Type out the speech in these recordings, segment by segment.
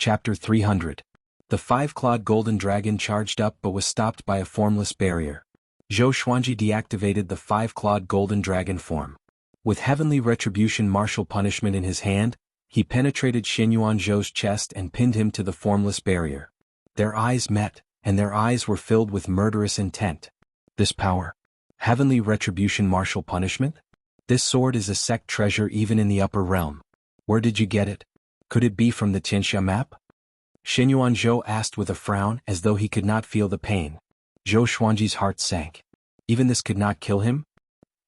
Chapter 300. The five-clawed golden dragon charged up but was stopped by a formless barrier. Zhou Xuanji deactivated the five-clawed golden dragon form. With heavenly retribution martial punishment in his hand, he penetrated Xinyuan Zhou's chest and pinned him to the formless barrier. Their eyes met, and their eyes were filled with murderous intent. This power. Heavenly retribution martial punishment? This sword is a sect treasure even in the upper realm. Where did you get it? Could it be from the Tianxia map? Xinyuan Zhou asked with a frown as though he could not feel the pain. Zhou Xuanji's heart sank. Even this could not kill him?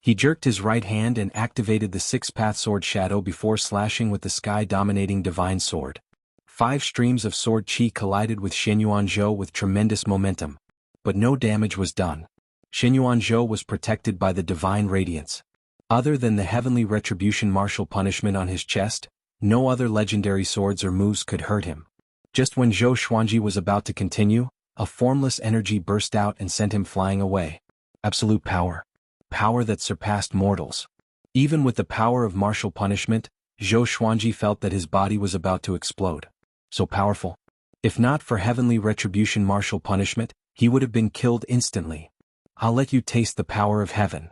He jerked his right hand and activated the six-path sword shadow before slashing with the sky-dominating divine sword. 5 streams of sword chi collided with Xinyuan Zhou with tremendous momentum. But no damage was done. Xinyuan Zhou was protected by the divine radiance. Other than the heavenly retribution martial punishment on his chest, no other legendary swords or moves could hurt him. Just when Zhou Xuanji was about to continue, a formless energy burst out and sent him flying away. Absolute power. Power that surpassed mortals. Even with the power of martial punishment, Zhou Xuanji felt that his body was about to explode. So powerful. If not for heavenly retribution martial punishment, he would have been killed instantly. I'll let you taste the power of heaven.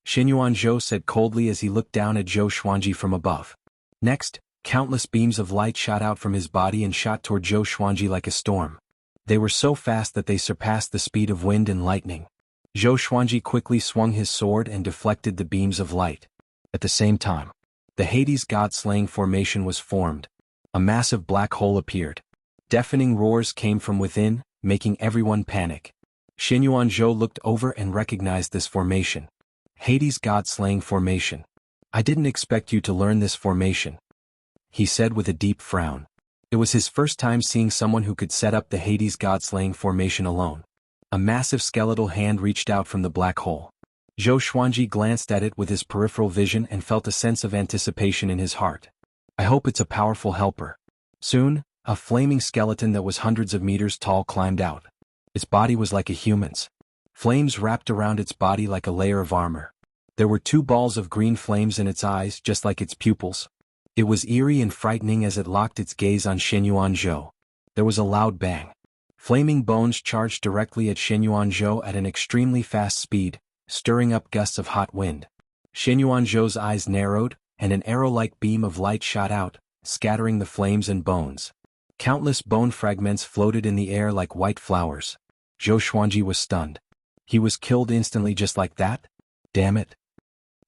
Xinyuan Zhou said coldly as he looked down at Zhou Xuanji from above. Next, countless beams of light shot out from his body and shot toward Zhou Xuanji like a storm. They were so fast that they surpassed the speed of wind and lightning. Zhou Xuanji quickly swung his sword and deflected the beams of light. At the same time, the Hades god-slaying formation was formed. A massive black hole appeared. Deafening roars came from within, making everyone panic. Xinyuan Zhou looked over and recognized this formation. Hades god-slaying formation. I didn't expect you to learn this formation, he said with a deep frown. It was his first time seeing someone who could set up the Hades god-slaying formation alone. A massive skeletal hand reached out from the black hole. Zhou Xuanji glanced at it with his peripheral vision and felt a sense of anticipation in his heart. I hope it's a powerful helper. Soon, a flaming skeleton that was hundreds of meters tall climbed out. Its body was like a human's. Flames wrapped around its body like a layer of armor. There were 2 balls of green flames in its eyes just like its pupils. It was eerie and frightening as it locked its gaze on Xinyuan Zhou. There was a loud bang. Flaming bones charged directly at Xinyuan Zhou at an extremely fast speed, stirring up gusts of hot wind. Xinyuan Zhou's eyes narrowed, and an arrow-like beam of light shot out, scattering the flames and bones. Countless bone fragments floated in the air like white flowers. Zhou Xuanji was stunned. He was killed instantly just like that? Damn it.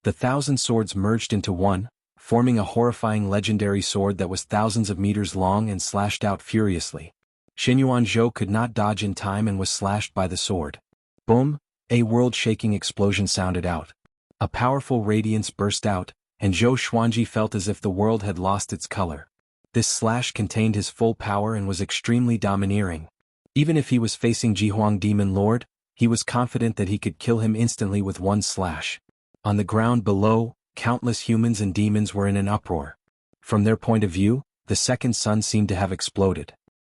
The 1,000 swords merged into one, forming a horrifying legendary sword that was thousands of meters long and slashed out furiously. Xinyuan Zhou could not dodge in time and was slashed by the sword. Boom! A world-shaking explosion sounded out. A powerful radiance burst out, and Zhou Xuanji felt as if the world had lost its color. This slash contained his full power and was extremely domineering. Even if he was facing Jihuang Demon Lord, he was confident that he could kill him instantly with one slash. On the ground below, countless humans and demons were in an uproar. From their point of view, the second sun seemed to have exploded.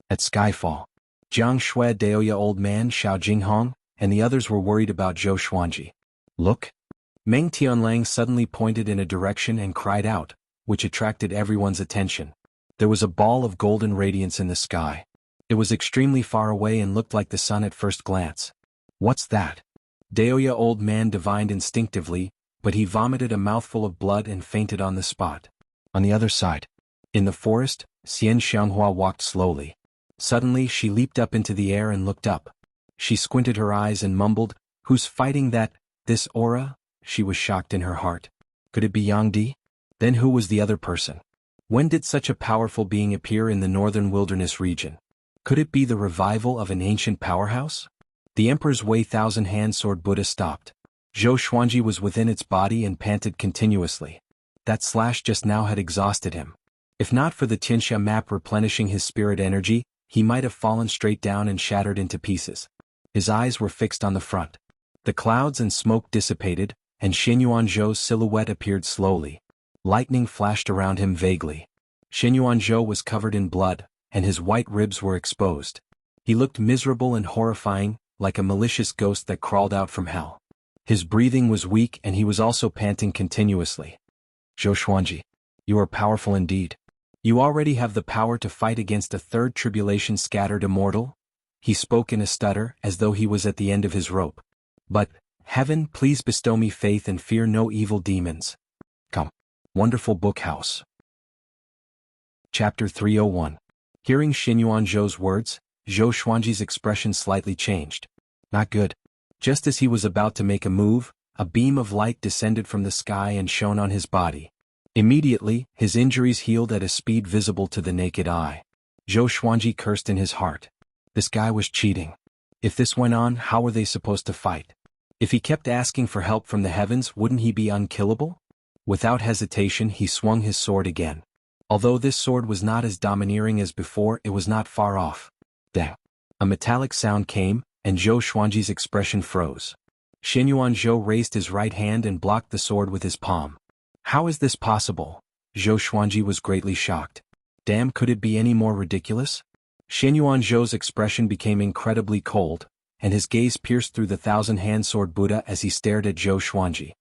At Skyfall, Jiang Shui Daoya Old Man Xiao Jinghong, and the others were worried about Zhou Xuanji. Look! Meng Tianlang suddenly pointed in a direction and cried out, which attracted everyone's attention. There was a ball of golden radiance in the sky. It was extremely far away and looked like the sun at first glance. What's that? Daoya Old Man divined instinctively, but he vomited a mouthful of blood and fainted on the spot. On the other side, in the forest, Xian Xianghua walked slowly. Suddenly she leaped up into the air and looked up. She squinted her eyes and mumbled, "Who's fighting that, this aura?" She was shocked in her heart. Could it be Yang Di? Then who was the other person? When did such a powerful being appear in the northern wilderness region? Could it be the revival of an ancient powerhouse? The Emperor's Wei Thousand-Hand Sword Buddha stopped. Zhou Xuanji was within its body and panted continuously. That slash just now had exhausted him. If not for the Tianxia map replenishing his spirit energy, he might have fallen straight down and shattered into pieces. His eyes were fixed on the front. The clouds and smoke dissipated, and Xinyuan Zhou's silhouette appeared slowly. Lightning flashed around him vaguely. Xinyuan Zhou was covered in blood, and his white ribs were exposed. He looked miserable and horrifying, like a malicious ghost that crawled out from hell. His breathing was weak and he was also panting continuously. Zhou Xuanji, you are powerful indeed. You already have the power to fight against a third tribulation scattered immortal? He spoke in a stutter, as though he was at the end of his rope. But, heaven, please bestow me faith and fear no evil demons. Come. Wonderful Book House. Chapter 301. Hearing Xinyuan Zhou's words, Zhou Xuanji's expression slightly changed. Not good. Just as he was about to make a move, a beam of light descended from the sky and shone on his body. Immediately, his injuries healed at a speed visible to the naked eye. Zhou Xuanji cursed in his heart. This guy was cheating. If this went on, how were they supposed to fight? If he kept asking for help from the heavens, wouldn't he be unkillable? Without hesitation, he swung his sword again. Although this sword was not as domineering as before, it was not far off. Dang. A metallic sound came, and Zhou Xuanji's expression froze. Xinyuan Zhou raised his right hand and blocked the sword with his palm. How is this possible? Zhou Xuanji was greatly shocked. Damn, could it be any more ridiculous? Xinyuan Zhou's expression became incredibly cold, and his gaze pierced through the thousand-hand sword Buddha as he stared at Zhou Xuanji.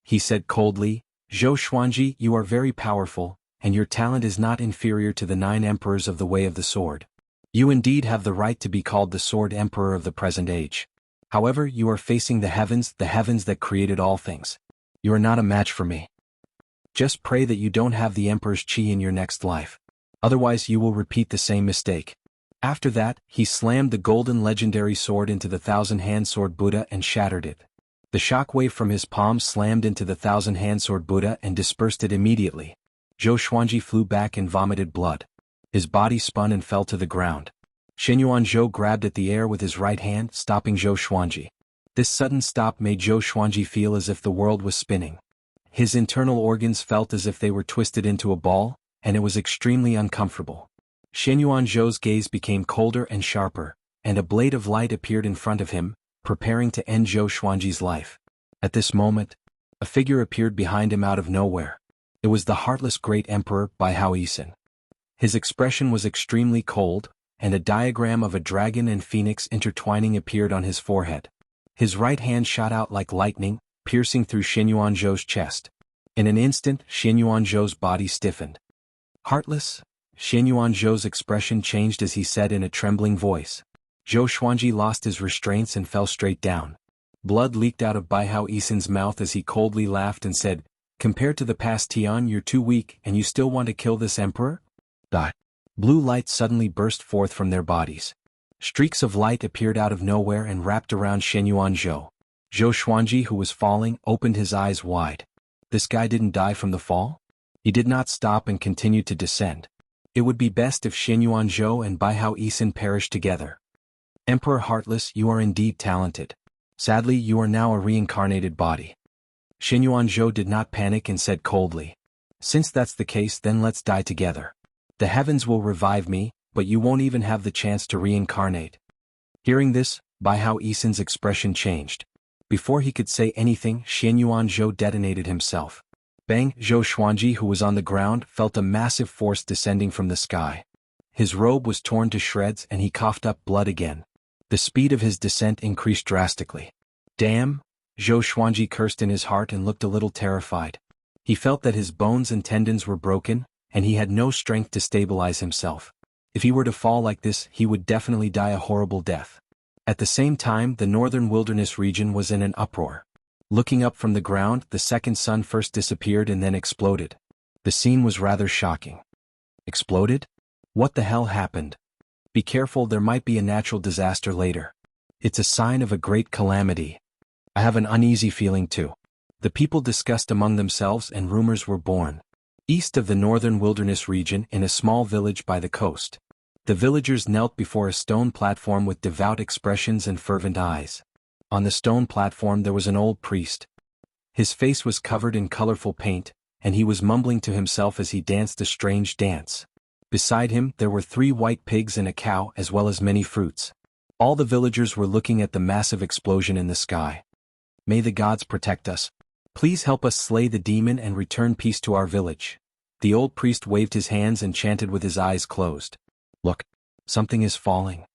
He said coldly, Zhou Xuanji, you are very powerful, and your talent is not inferior to the 9 emperors of the Way of the Sword. You indeed have the right to be called the Sword Emperor of the present age. However, you are facing the heavens that created all things. You are not a match for me. Just pray that you don't have the Emperor's chi in your next life. Otherwise you will repeat the same mistake. After that, he slammed the golden legendary sword into the thousand-hand sword Buddha and shattered it. The shockwave from his palm slammed into the thousand-hand sword Buddha and dispersed it immediately. Zhou Xuanji flew back and vomited blood. His body spun and fell to the ground. Xinyuan Zhou grabbed at the air with his right hand, stopping Zhou Xuanji. This sudden stop made Zhou Xuanji feel as if the world was spinning. His internal organs felt as if they were twisted into a ball, and it was extremely uncomfortable. Xinyuan Zhou's gaze became colder and sharper, and a blade of light appeared in front of him, preparing to end Zhou Xuanji's life. At this moment, a figure appeared behind him out of nowhere. It was the heartless great emperor, Baihao Yisin. His expression was extremely cold, and a diagram of a dragon and phoenix intertwining appeared on his forehead. His right hand shot out like lightning, piercing through Xinyuan Zhou's chest. In an instant, Xinyuan Zhou's body stiffened. Heartless? Xinyuan Zhou's expression changed as he said in a trembling voice. Zhou Xuanji lost his restraints and fell straight down. Blood leaked out of Baihao Yisin's mouth as he coldly laughed and said, Compared to the past Tian, you're too weak and you still want to kill this emperor? Die. Blue light suddenly burst forth from their bodies. Streaks of light appeared out of nowhere and wrapped around Xinyuan Zhou. Zhou Xuanji, who was falling, opened his eyes wide. This guy didn't die from the fall? He did not stop and continued to descend. It would be best if Xinyuan Zhou and Baihao Yisin perished together. Emperor Heartless, you are indeed talented. Sadly, you are now a reincarnated body. Xinyuan Zhou did not panic and said coldly, Since that's the case, then let's die together. The heavens will revive me, but you won't even have the chance to reincarnate. Hearing this, Baihao Yisin's expression changed. Before he could say anything, Xinyuan Zhou detonated himself. Bang! Zhou Xuanji, who was on the ground, felt a massive force descending from the sky. His robe was torn to shreds and he coughed up blood again. The speed of his descent increased drastically. Damn! Zhou Xuanji cursed in his heart and looked a little terrified. He felt that his bones and tendons were broken, and he had no strength to stabilize himself. If he were to fall like this, he would definitely die a horrible death. At the same time, the northern wilderness region was in an uproar. Looking up from the ground, the second sun first disappeared and then exploded. The scene was rather shocking. Exploded? What the hell happened? Be careful, there might be a natural disaster later. It's a sign of a great calamity. I have an uneasy feeling too. The people discussed among themselves and rumors were born. East of the northern wilderness region, in a small village by the coast, the villagers knelt before a stone platform with devout expressions and fervent eyes. On the stone platform there was an old priest. His face was covered in colorful paint, and he was mumbling to himself as he danced a strange dance. Beside him there were 3 white pigs and a cow as well as many fruits. All the villagers were looking at the massive explosion in the sky. May the gods protect us. Please help us slay the demon and return peace to our village. The old priest waved his hands and chanted with his eyes closed. Look, something is falling.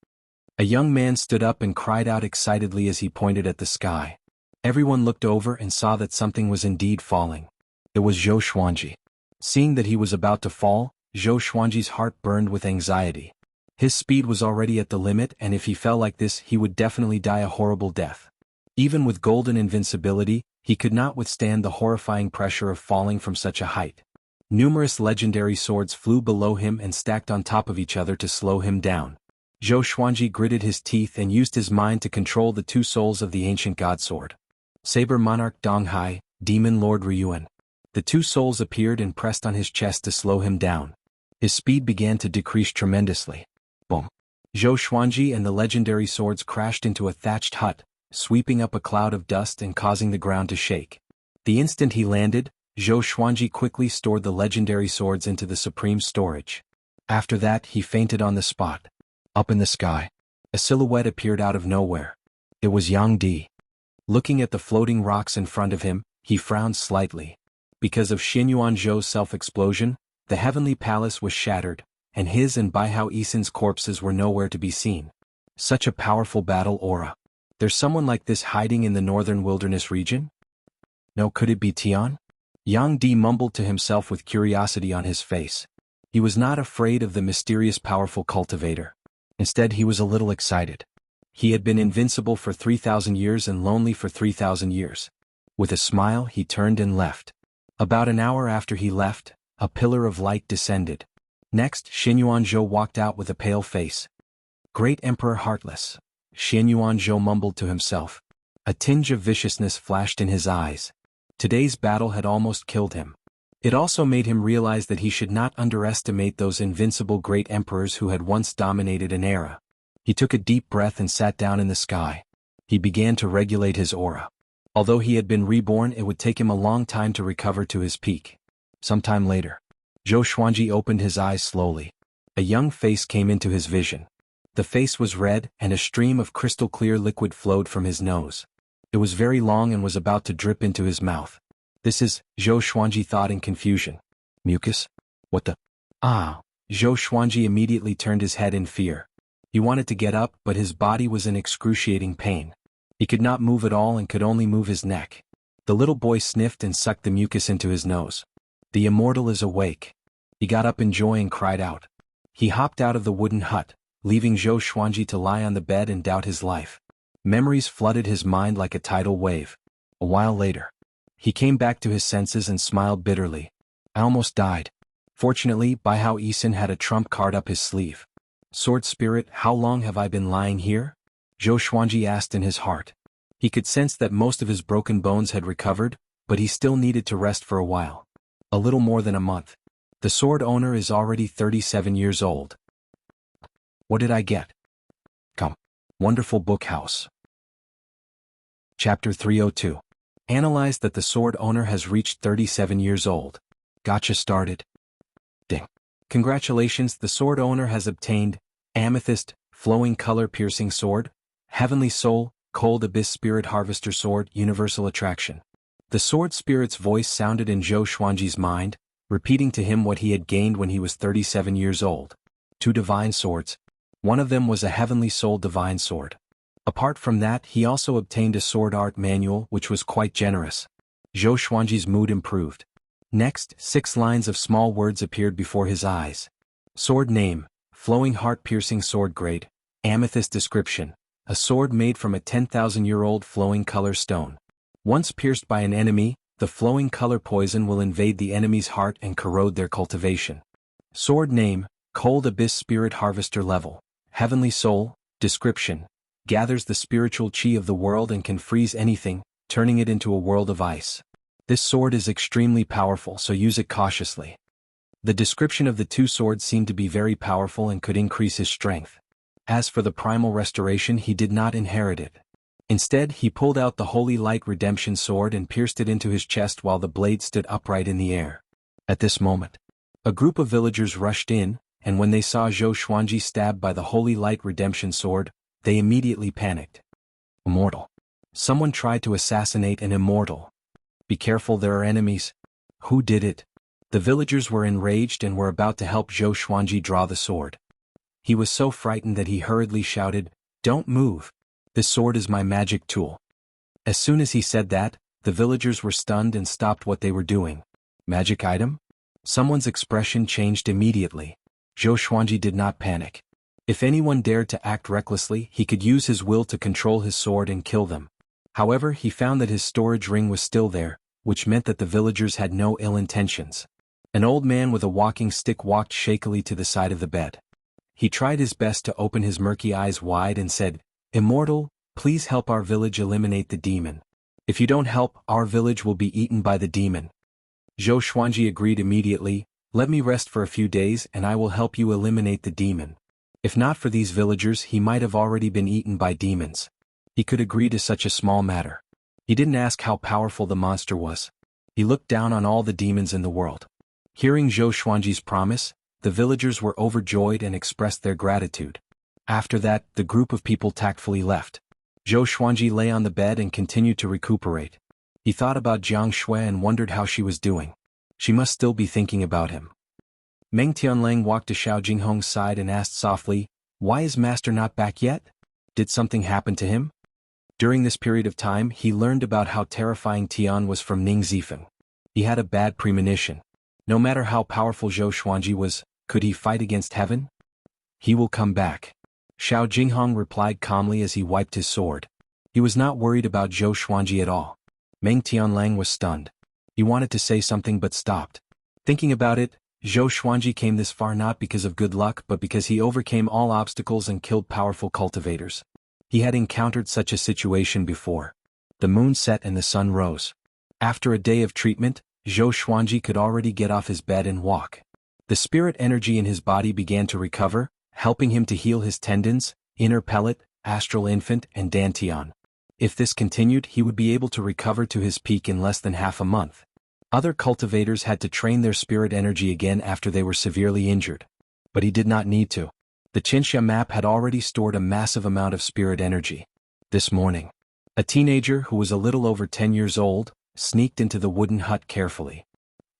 A young man stood up and cried out excitedly as he pointed at the sky. Everyone looked over and saw that something was indeed falling. It was Zhou Xuanji. Seeing that he was about to fall, Zhou Xuanji's heart burned with anxiety. His speed was already at the limit, and if he fell like this he would definitely die a horrible death. Even with golden invincibility, he could not withstand the horrifying pressure of falling from such a height. Numerous legendary swords flew below him and stacked on top of each other to slow him down. Zhou Xuanji gritted his teeth and used his mind to control the two souls of the ancient god sword. Saber Monarch Donghai, Demon Lord Ryuan. The two souls appeared and pressed on his chest to slow him down. His speed began to decrease tremendously. Boom! Zhou Xuanji and the legendary swords crashed into a thatched hut, sweeping up a cloud of dust and causing the ground to shake. The instant he landed, Zhou Xuanji quickly stored the legendary swords into the supreme storage. After that he fainted on the spot. Up in the sky, a silhouette appeared out of nowhere. It was Yang Di. Looking at the floating rocks in front of him, he frowned slightly. Because of Xinyuan Zhou's self-explosion, the heavenly palace was shattered, and his and Baihao Yisan's corpses were nowhere to be seen. Such a powerful battle aura. There's someone like this hiding in the northern wilderness region? No, could it be Tian? Yang Di mumbled to himself with curiosity on his face. He was not afraid of the mysterious powerful cultivator. Instead he was a little excited. He had been invincible for 3,000 years and lonely for 3,000 years. With a smile he turned and left. About an hour after he left, a pillar of light descended. Next, Xinyuan Zhou walked out with a pale face. Great Emperor Heartless, Xinyuan Zhou mumbled to himself. A tinge of viciousness flashed in his eyes. Today's battle had almost killed him. It also made him realize that he should not underestimate those invincible great emperors who had once dominated an era. He took a deep breath and sat down in the sky. He began to regulate his aura. Although he had been reborn, it would take him a long time to recover to his peak. Sometime later, Zhou Xuanji opened his eyes slowly. A young face came into his vision. The face was red, and a stream of crystal-clear liquid flowed from his nose. It was very long and was about to drip into his mouth. This is, Zhou Xuanji thought in confusion. Mucus? What the? Ah! Zhou Xuanji immediately turned his head in fear. He wanted to get up, but his body was in excruciating pain. He could not move at all and could only move his neck. The little boy sniffed and sucked the mucus into his nose. The immortal is awake. He got up in joy and cried out. He hopped out of the wooden hut, leaving Zhou Xuanji to lie on the bed and doubt his life. Memories flooded his mind like a tidal wave. A while later, he came back to his senses and smiled bitterly. I almost died. Fortunately, Baihao Yisan had a trump card up his sleeve. Sword Spirit, how long have I been lying here? Zhou Xuanji asked in his heart. He could sense that most of his broken bones had recovered, but he still needed to rest for a while. A little more than a month. The sword owner is already 37 years old. What did I get? Come. Wonderful book house. Chapter 302. Analyze that the sword owner has reached 37 years old. Gotcha started. Ding. Congratulations, the sword owner has obtained Amethyst, Flowing Color Piercing Sword, Heavenly Soul, Cold Abyss Spirit Harvester Sword, Universal Attraction. The sword spirit's voice sounded in Zhou Xuanji's mind, repeating to him what he had gained when he was 37 years old. 2 divine swords. One of them was a Heavenly Soul divine sword. Apart from that, he also obtained a sword art manual which was quite generous. Zhou Xuanji's mood improved. Next, 6 lines of small words appeared before his eyes. Sword name, Flowing Heart-Piercing Sword Grade, Amethyst description, a sword made from a 10,000-year-old flowing color stone. Once pierced by an enemy, the flowing color poison will invade the enemy's heart and corrode their cultivation. Sword name, Cold Abyss Spirit Harvester Level, Heavenly Soul, description, gathers the spiritual chi of the world and can freeze anything, turning it into a world of ice. This sword is extremely powerful, so use it cautiously. The description of the 2 swords seemed to be very powerful and could increase his strength. As for the primal restoration, he did not inherit it. Instead, he pulled out the Holy Light Redemption Sword and pierced it into his chest while the blade stood upright in the air. At this moment, a group of villagers rushed in, and when they saw Zhou Xuanji stabbed by the Holy Light Redemption Sword, they immediately panicked. Immortal. Someone tried to assassinate an immortal. Be careful, there are enemies. Who did it? The villagers were enraged and were about to help Zhou Xuanji draw the sword. He was so frightened that he hurriedly shouted, "Don't move. This sword is my magic tool." As soon as he said that, the villagers were stunned and stopped what they were doing. Magic item? Someone's expression changed immediately. Zhou Xuanji did not panic. If anyone dared to act recklessly, he could use his will to control his sword and kill them. However, he found that his storage ring was still there, which meant that the villagers had no ill intentions. An old man with a walking stick walked shakily to the side of the bed. He tried his best to open his murky eyes wide and said, "Immortal, please help our village eliminate the demon. If you don't help, our village will be eaten by the demon." Zhou Xuanji agreed immediately. "Let me rest for a few days and I will help you eliminate the demon. If not for these villagers, he might have already been eaten by demons." He could agree to such a small matter. He didn't ask how powerful the monster was. He looked down on all the demons in the world. Hearing Zhou Xuanji's promise, the villagers were overjoyed and expressed their gratitude. After that, the group of people tactfully left. Zhou Xuanji lay on the bed and continued to recuperate. He thought about Jiang Shui and wondered how she was doing. She must still be thinking about him. Meng Tianlang walked to Xiao Jinghong's side and asked softly, "Why is Master not back yet? Did something happen to him?" During this period of time, he learned about how terrifying Tian was from Ning Zifeng. He had a bad premonition. No matter how powerful Zhou Xuanji was, could he fight against heaven? "He will come back," Xiao Jinghong replied calmly as he wiped his sword. He was not worried about Zhou Xuanji at all. Meng Tianlang was stunned. He wanted to say something but stopped. Thinking about it, Zhou Xuanji came this far not because of good luck but because he overcame all obstacles and killed powerful cultivators. He had encountered such a situation before. The moon set and the sun rose. After a day of treatment, Zhou Xuanji could already get off his bed and walk. The spirit energy in his body began to recover, helping him to heal his tendons, inner pellet, astral infant, and dantian. If this continued, he would be able to recover to his peak in less than half a month. Other cultivators had to train their spirit energy again after they were severely injured. But he did not need to. The Qinsha map had already stored a massive amount of spirit energy. This morning, a teenager who was a little over 10 years old sneaked into the wooden hut carefully.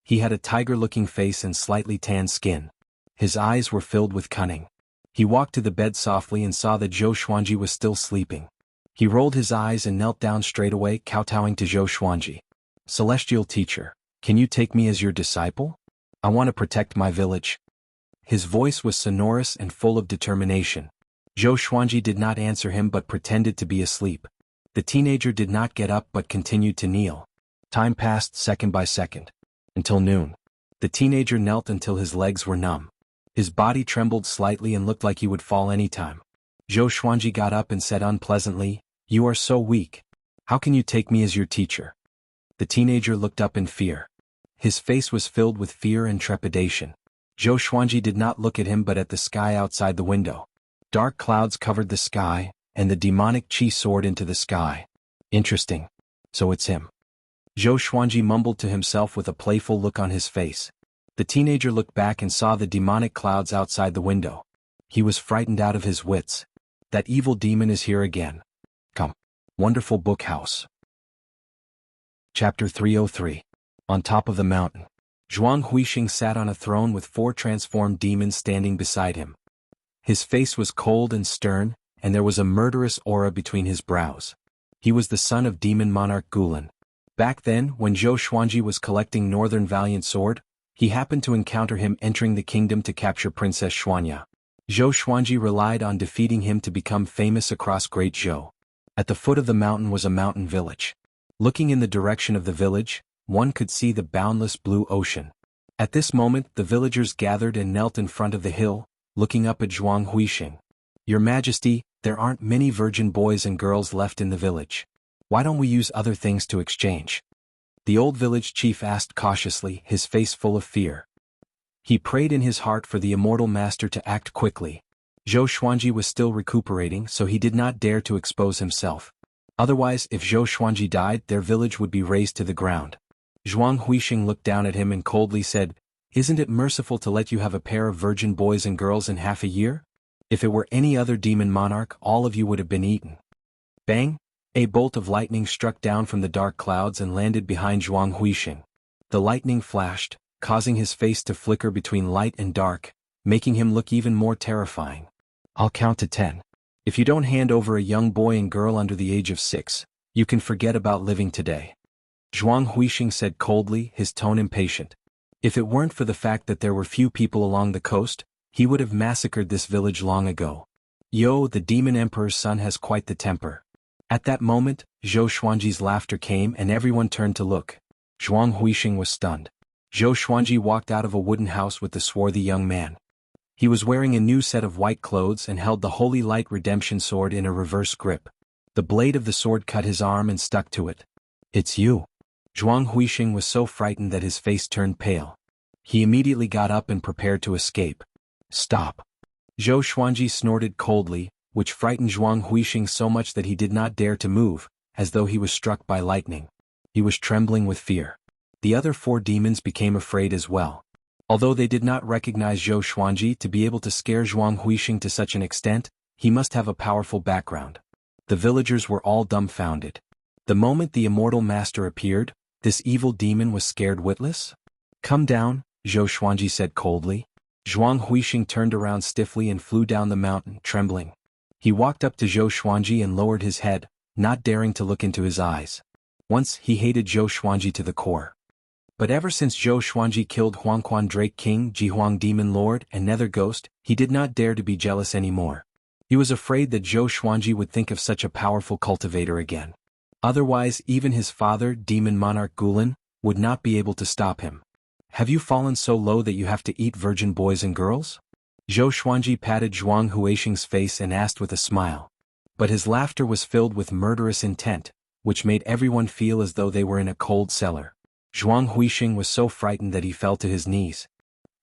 He had a tiger-looking face and slightly tanned skin. His eyes were filled with cunning. He walked to the bed softly and saw that Zhou Xuanji was still sleeping. He rolled his eyes and knelt down straightaway, kowtowing to Zhou Xuanji. "Celestial teacher, can you take me as your disciple? I want to protect my village." His voice was sonorous and full of determination. Zhou Xuanji did not answer him but pretended to be asleep. The teenager did not get up but continued to kneel. Time passed second by second. Until noon. The teenager knelt until his legs were numb. His body trembled slightly and looked like he would fall any time. Zhou Xuanji got up and said unpleasantly, "You are so weak. How can you take me as your teacher?" The teenager looked up in fear. His face was filled with fear and trepidation. Zhou Xuanji did not look at him but at the sky outside the window. Dark clouds covered the sky, and the demonic chi soared into the sky. "Interesting. So it's him." Zhou Xuanji mumbled to himself with a playful look on his face. The teenager looked back and saw the demonic clouds outside the window. He was frightened out of his wits. That evil demon is here again. Come. Wonderful book house. Chapter 303. On top of the mountain. Zhuang Huixing sat on a throne with 4 transformed demons standing beside him. His face was cold and stern, and there was a murderous aura between his brows. He was the son of demon monarch Gulan. Back then, when Zhou Xuanji was collecting Northern Valiant Sword, he happened to encounter him entering the kingdom to capture Princess Xuanya. Zhou Xuanji relied on defeating him to become famous across Great Zhou. At the foot of the mountain was a mountain village. Looking in the direction of the village, one could see the boundless blue ocean. At this moment, the villagers gathered and knelt in front of the hill, looking up at Zhuang Huixing. "Your Majesty, there aren't many virgin boys and girls left in the village. Why don't we use other things to exchange?" The old village chief asked cautiously, his face full of fear. He prayed in his heart for the immortal master to act quickly. Zhou Xuanji was still recuperating, so he did not dare to expose himself. Otherwise, if Zhou Xuanji died, their village would be razed to the ground. Zhuang Huixing looked down at him and coldly said, "Isn't it merciful to let you have a pair of virgin boys and girls in half a year? If it were any other demon monarch, all of you would have been eaten." Bang! A bolt of lightning struck down from the dark clouds and landed behind Zhuang Huixing. The lightning flashed, causing his face to flicker between light and dark, making him look even more terrifying. "I'll count to 10. If you don't hand over a young boy and girl under the age of 6, you can forget about living today." Zhuang Huixing said coldly, his tone impatient. If it weren't for the fact that there were few people along the coast, he would have massacred this village long ago. Yo, the demon emperor's son has quite the temper. At that moment, Zhou Xuanji's laughter came and everyone turned to look. Zhuang Huixing was stunned. Zhou Xuanji walked out of a wooden house with the swarthy young man. He was wearing a new set of white clothes and held the Holy Light Redemption sword in a reverse grip. The blade of the sword cut his arm and stuck to it. It's you. Zhuang Huixing was so frightened that his face turned pale. He immediately got up and prepared to escape. Stop. Zhou Xuanji snorted coldly, which frightened Zhuang Huixing so much that he did not dare to move, as though he was struck by lightning. He was trembling with fear. The other 4 demons became afraid as well. Although they did not recognize Zhou Xuanji to be able to scare Zhuang Huixing to such an extent, he must have a powerful background. The villagers were all dumbfounded. The moment the immortal master appeared, this evil demon was scared witless? Come down, Zhou Xuanji said coldly. Zhuang Huixing turned around stiffly and flew down the mountain, trembling. He walked up to Zhou Xuanji and lowered his head, not daring to look into his eyes. Once he hated Zhou Xuanji to the core. But ever since Zhou Xuanji killed Huangquan Drake King, Jihuang Demon Lord, and Nether Ghost, he did not dare to be jealous anymore. He was afraid that Zhou Xuanji would think of such a powerful cultivator again. Otherwise, even his father, Demon Monarch Gulen, would not be able to stop him. Have you fallen so low that you have to eat virgin boys and girls? Zhou Xuanji patted Zhuang Huixing's face and asked with a smile. But his laughter was filled with murderous intent, which made everyone feel as though they were in a cold cellar. Zhuang Huixing was so frightened that he fell to his knees.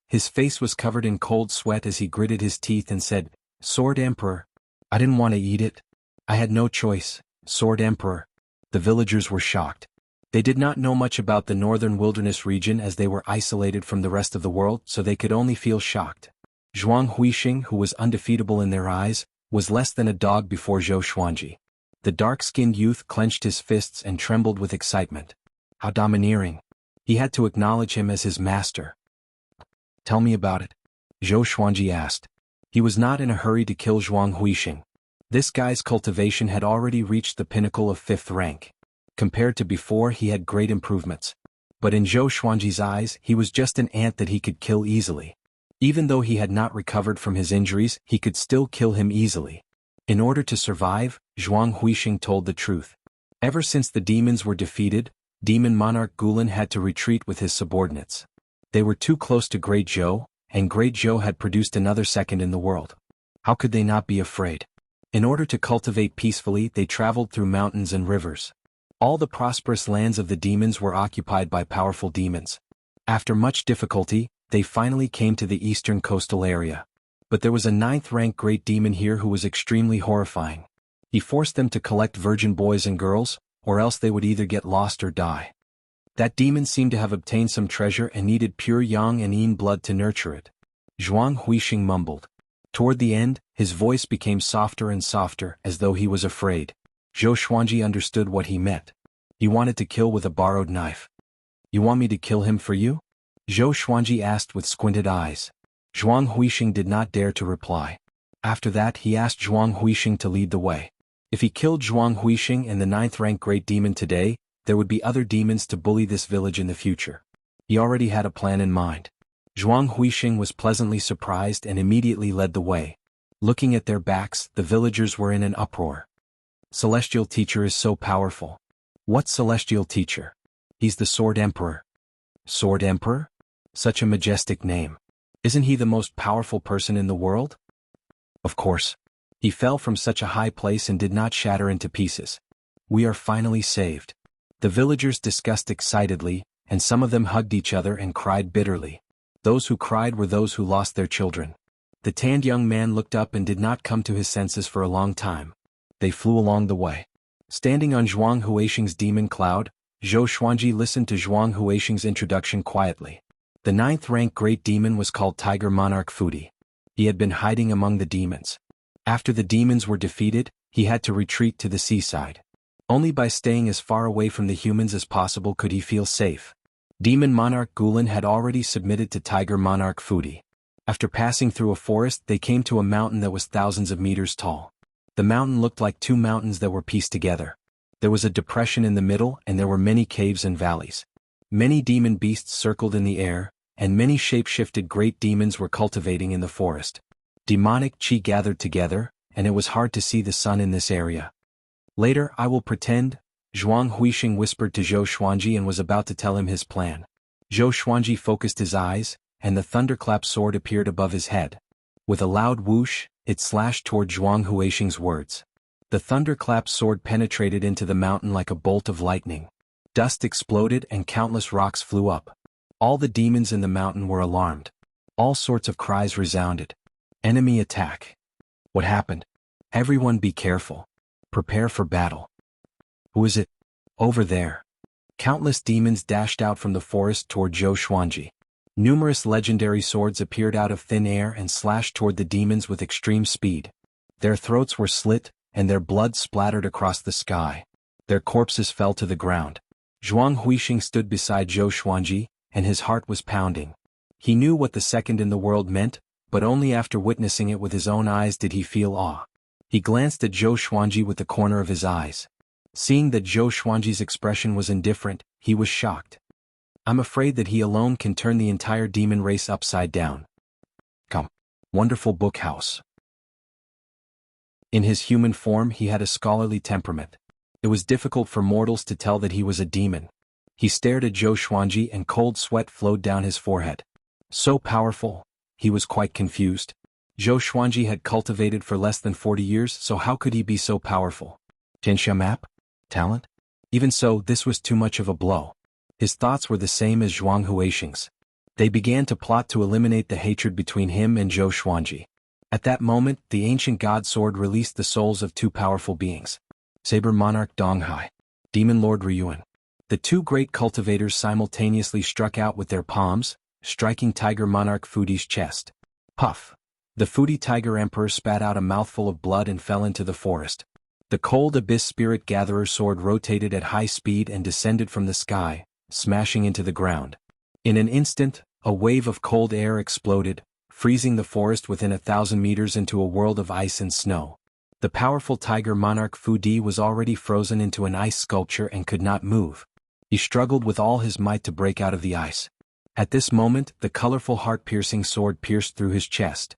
His face was covered in cold sweat as he gritted his teeth and said, Sword Emperor. I didn't want to eat it. I had no choice, Sword Emperor. The villagers were shocked. They did not know much about the northern wilderness region as they were isolated from the rest of the world, so they could only feel shocked. Zhuang Huixing, who was undefeatable in their eyes, was less than a dog before Zhou Xuanji. The dark-skinned youth clenched his fists and trembled with excitement. How domineering. He had to acknowledge him as his master. Tell me about it, Zhou Xuanji asked. He was not in a hurry to kill Zhuang Huixing. This guy's cultivation had already reached the pinnacle of 5th rank. Compared to before, he had great improvements. But in Zhou Xuanji's eyes, he was just an ant that he could kill easily. Even though he had not recovered from his injuries, he could still kill him easily. In order to survive, Zhuang Huixing told the truth. Ever since the demons were defeated, Demon Monarch Gulen had to retreat with his subordinates. They were too close to Great Zhou, and Great Zhou had produced another second in the world. How could they not be afraid? In order to cultivate peacefully, they traveled through mountains and rivers. All the prosperous lands of the demons were occupied by powerful demons. After much difficulty, they finally came to the eastern coastal area. But there was a 9th-rank great demon here who was extremely horrifying. He forced them to collect virgin boys and girls, or else they would either get lost or die. That demon seemed to have obtained some treasure and needed pure yang and yin blood to nurture it. Zhuang Huixing mumbled. Toward the end, his voice became softer and softer, as though he was afraid. Zhou Xuanji understood what he meant. He wanted to kill with a borrowed knife. You want me to kill him for you? Zhou Xuanji asked with squinted eyes. Zhuang Huixing did not dare to reply. After that, he asked Zhuang Huixing to lead the way. If he killed Zhuang Huixing and the 9th-rank great demon today, there would be other demons to bully this village in the future. He already had a plan in mind. Zhuang Huixing was pleasantly surprised and immediately led the way. Looking at their backs, the villagers were in an uproar. Celestial Teacher is so powerful. What Celestial Teacher? He's the Sword Emperor. Sword Emperor? Such a majestic name. Isn't he the most powerful person in the world? Of course. He fell from such a high place and did not shatter into pieces. We are finally saved. The villagers discussed excitedly, and some of them hugged each other and cried bitterly. Those who cried were those who lost their children. The tanned young man looked up and did not come to his senses for a long time. They flew along the way. Standing on Zhuang Huixing's demon cloud, Zhou Xuanji listened to Zhuang Huixing's introduction quietly. The 9th-rank great demon was called Tiger Monarch Fudi. He had been hiding among the demons. After the demons were defeated, he had to retreat to the seaside. Only by staying as far away from the humans as possible could he feel safe. Demon Monarch Gulen had already submitted to Tiger Monarch Fudi. After passing through a forest, they came to a mountain that was thousands of meters tall. The mountain looked like 2 mountains that were pieced together. There was a depression in the middle and there were many caves and valleys. Many demon beasts circled in the air, and many shape-shifted great demons were cultivating in the forest. Demonic chi gathered together, and it was hard to see the sun in this area. Later I will pretend, Zhuang Huixing whispered to Zhou Xuanji and was about to tell him his plan. Zhou Xuanji focused his eyes, and the thunderclap sword appeared above his head. With a loud whoosh, it slashed toward Zhuang Huixing's words. The thunderclap sword penetrated into the mountain like a bolt of lightning. Dust exploded and countless rocks flew up. All the demons in the mountain were alarmed. All sorts of cries resounded. Enemy attack. What happened? Everyone be careful. Prepare for battle. Who is it? Over there. Countless demons dashed out from the forest toward Zhou Xuanji. Numerous legendary swords appeared out of thin air and slashed toward the demons with extreme speed. Their throats were slit, and their blood splattered across the sky. Their corpses fell to the ground. Zhuang Huixing stood beside Zhou Xuanji, and his heart was pounding. He knew what the second in the world meant, but only after witnessing it with his own eyes did he feel awe. He glanced at Zhou Xuanji with the corner of his eyes. Seeing that Zhou Xuanji's expression was indifferent, he was shocked. I'm afraid that he alone can turn the entire demon race upside down. Come. Wonderful book house. In his human form he had a scholarly temperament. It was difficult for mortals to tell that he was a demon. He stared at Zhou Xuanji and cold sweat flowed down his forehead. So powerful, he was quite confused. Zhou Xuanji had cultivated for less than 40 years, so how could he be so powerful? Tianxia map? Talent? Even so, this was too much of a blow. His thoughts were the same as Zhuang Huixing's. They began to plot to eliminate the hatred between him and Zhou Xuanji. At that moment, the ancient god sword released the souls of two powerful beings. Saber Monarch Donghai, Demon Lord Ryuan. The two great cultivators simultaneously struck out with their palms, striking Tiger Monarch Fudi's chest. Puff! The Fudi Tiger Emperor spat out a mouthful of blood and fell into the forest. The cold Abyss Spirit Gatherer sword rotated at high speed and descended from the sky, smashing into the ground. In an instant, a wave of cold air exploded, freezing the forest within 1,000 meters into a world of ice and snow. The powerful Tiger Monarch Fudi was already frozen into an ice sculpture and could not move. He struggled with all his might to break out of the ice. At this moment, the colorful heart-piercing sword pierced through his chest.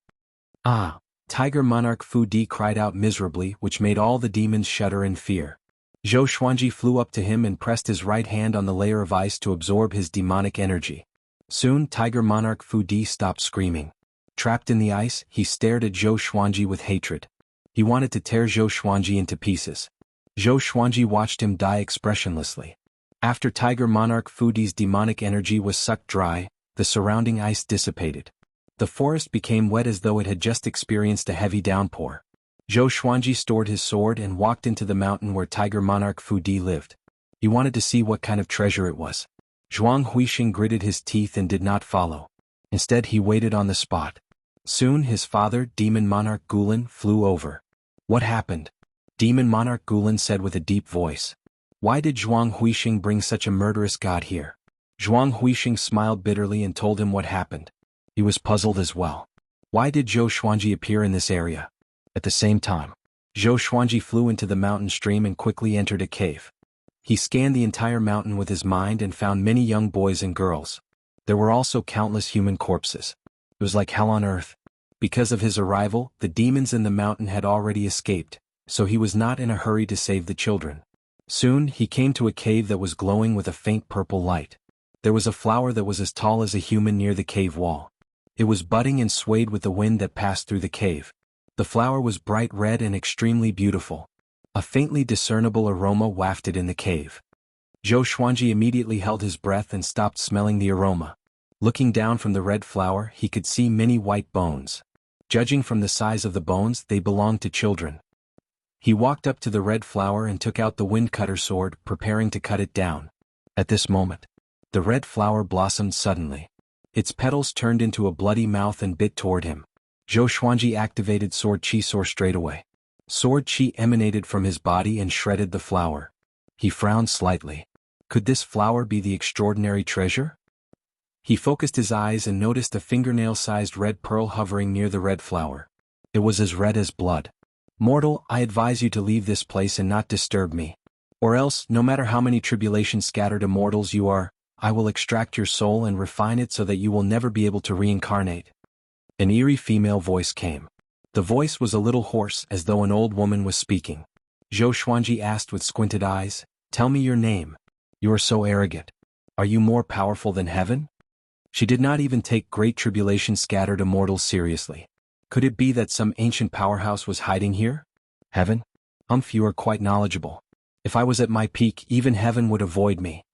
Ah! Tiger Monarch Fudi cried out miserably, which made all the demons shudder in fear. Zhou Xuanji flew up to him and pressed his right hand on the layer of ice to absorb his demonic energy. Soon Tiger Monarch Fudi stopped screaming. Trapped in the ice, he stared at Zhou Xuanji with hatred. He wanted to tear Zhou Xuanji into pieces. Zhou Xuanji watched him die expressionlessly. After Tiger Monarch Fudi's demonic energy was sucked dry, the surrounding ice dissipated. The forest became wet as though it had just experienced a heavy downpour. Zhou Xuanji stored his sword and walked into the mountain where Tiger Monarch Fudi lived. He wanted to see what kind of treasure it was. Zhuang Huixing gritted his teeth and did not follow. Instead he waited on the spot. Soon his father, Demon Monarch Gulan, flew over. What happened? Demon Monarch Gulan said with a deep voice. Why did Zhuang Huixing bring such a murderous god here? Zhuang Huixing smiled bitterly and told him what happened. He was puzzled as well. Why did Zhou Xuanji appear in this area? At the same time, Zhou Xuanji flew into the mountain stream and quickly entered a cave. He scanned the entire mountain with his mind and found many young boys and girls. There were also countless human corpses. It was like hell on earth. Because of his arrival, the demons in the mountain had already escaped, so he was not in a hurry to save the children. Soon he came to a cave that was glowing with a faint purple light. There was a flower that was as tall as a human near the cave wall. It was budding and swayed with the wind that passed through the cave. The flower was bright red and extremely beautiful. A faintly discernible aroma wafted in the cave. Zhou Xuanji immediately held his breath and stopped smelling the aroma. Looking down from the red flower, he could see many white bones. Judging from the size of the bones, they belonged to children. He walked up to the red flower and took out the wind cutter sword, preparing to cut it down. At this moment, the red flower blossomed suddenly. Its petals turned into a bloody mouth and bit toward him. Zhou Xuanji activated Sword Chi Soar straightaway. Sword Chi emanated from his body and shredded the flower. He frowned slightly. Could this flower be the extraordinary treasure? He focused his eyes and noticed a fingernail-sized red pearl hovering near the red flower. It was as red as blood. Mortal, I advise you to leave this place and not disturb me. Or else, no matter how many tribulations scatter to mortals you are, I will extract your soul and refine it so that you will never be able to reincarnate. An eerie female voice came. The voice was a little hoarse, as though an old woman was speaking. Zhou Xuanji asked with squinted eyes, "Tell me your name. You are so arrogant. Are you more powerful than heaven?" She did not even take great tribulation scattered immortals seriously. Could it be that some ancient powerhouse was hiding here? Heaven? You are quite knowledgeable. If I was at my peak, even heaven would avoid me.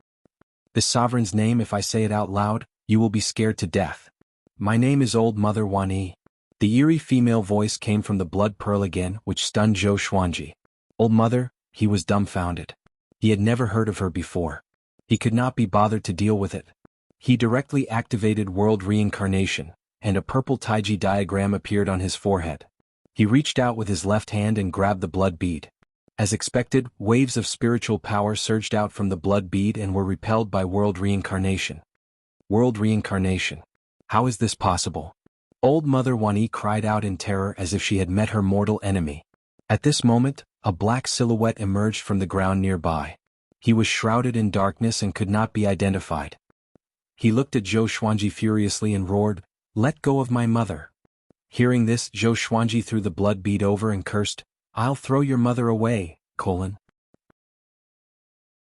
This sovereign's name, if I say it out loud, you will be scared to death. My name is Old Mother Wan Yi. The eerie female voice came from the blood pearl again, which stunned Zhou Xuanji. Old Mother, he was dumbfounded. He had never heard of her before. He could not be bothered to deal with it. He directly activated world reincarnation, and a purple taiji diagram appeared on his forehead. He reached out with his left hand and grabbed the blood bead. As expected, waves of spiritual power surged out from the blood bead and were repelled by world reincarnation. World reincarnation. How is this possible? Old Mother Wan Yi cried out in terror as if she had met her mortal enemy. At this moment, a black silhouette emerged from the ground nearby. He was shrouded in darkness and could not be identified. He looked at Zhou Xuanji furiously and roared, "Let go of my mother." Hearing this, Zhou Xuanji threw the blood bead over and cursed, "I'll throw your mother away,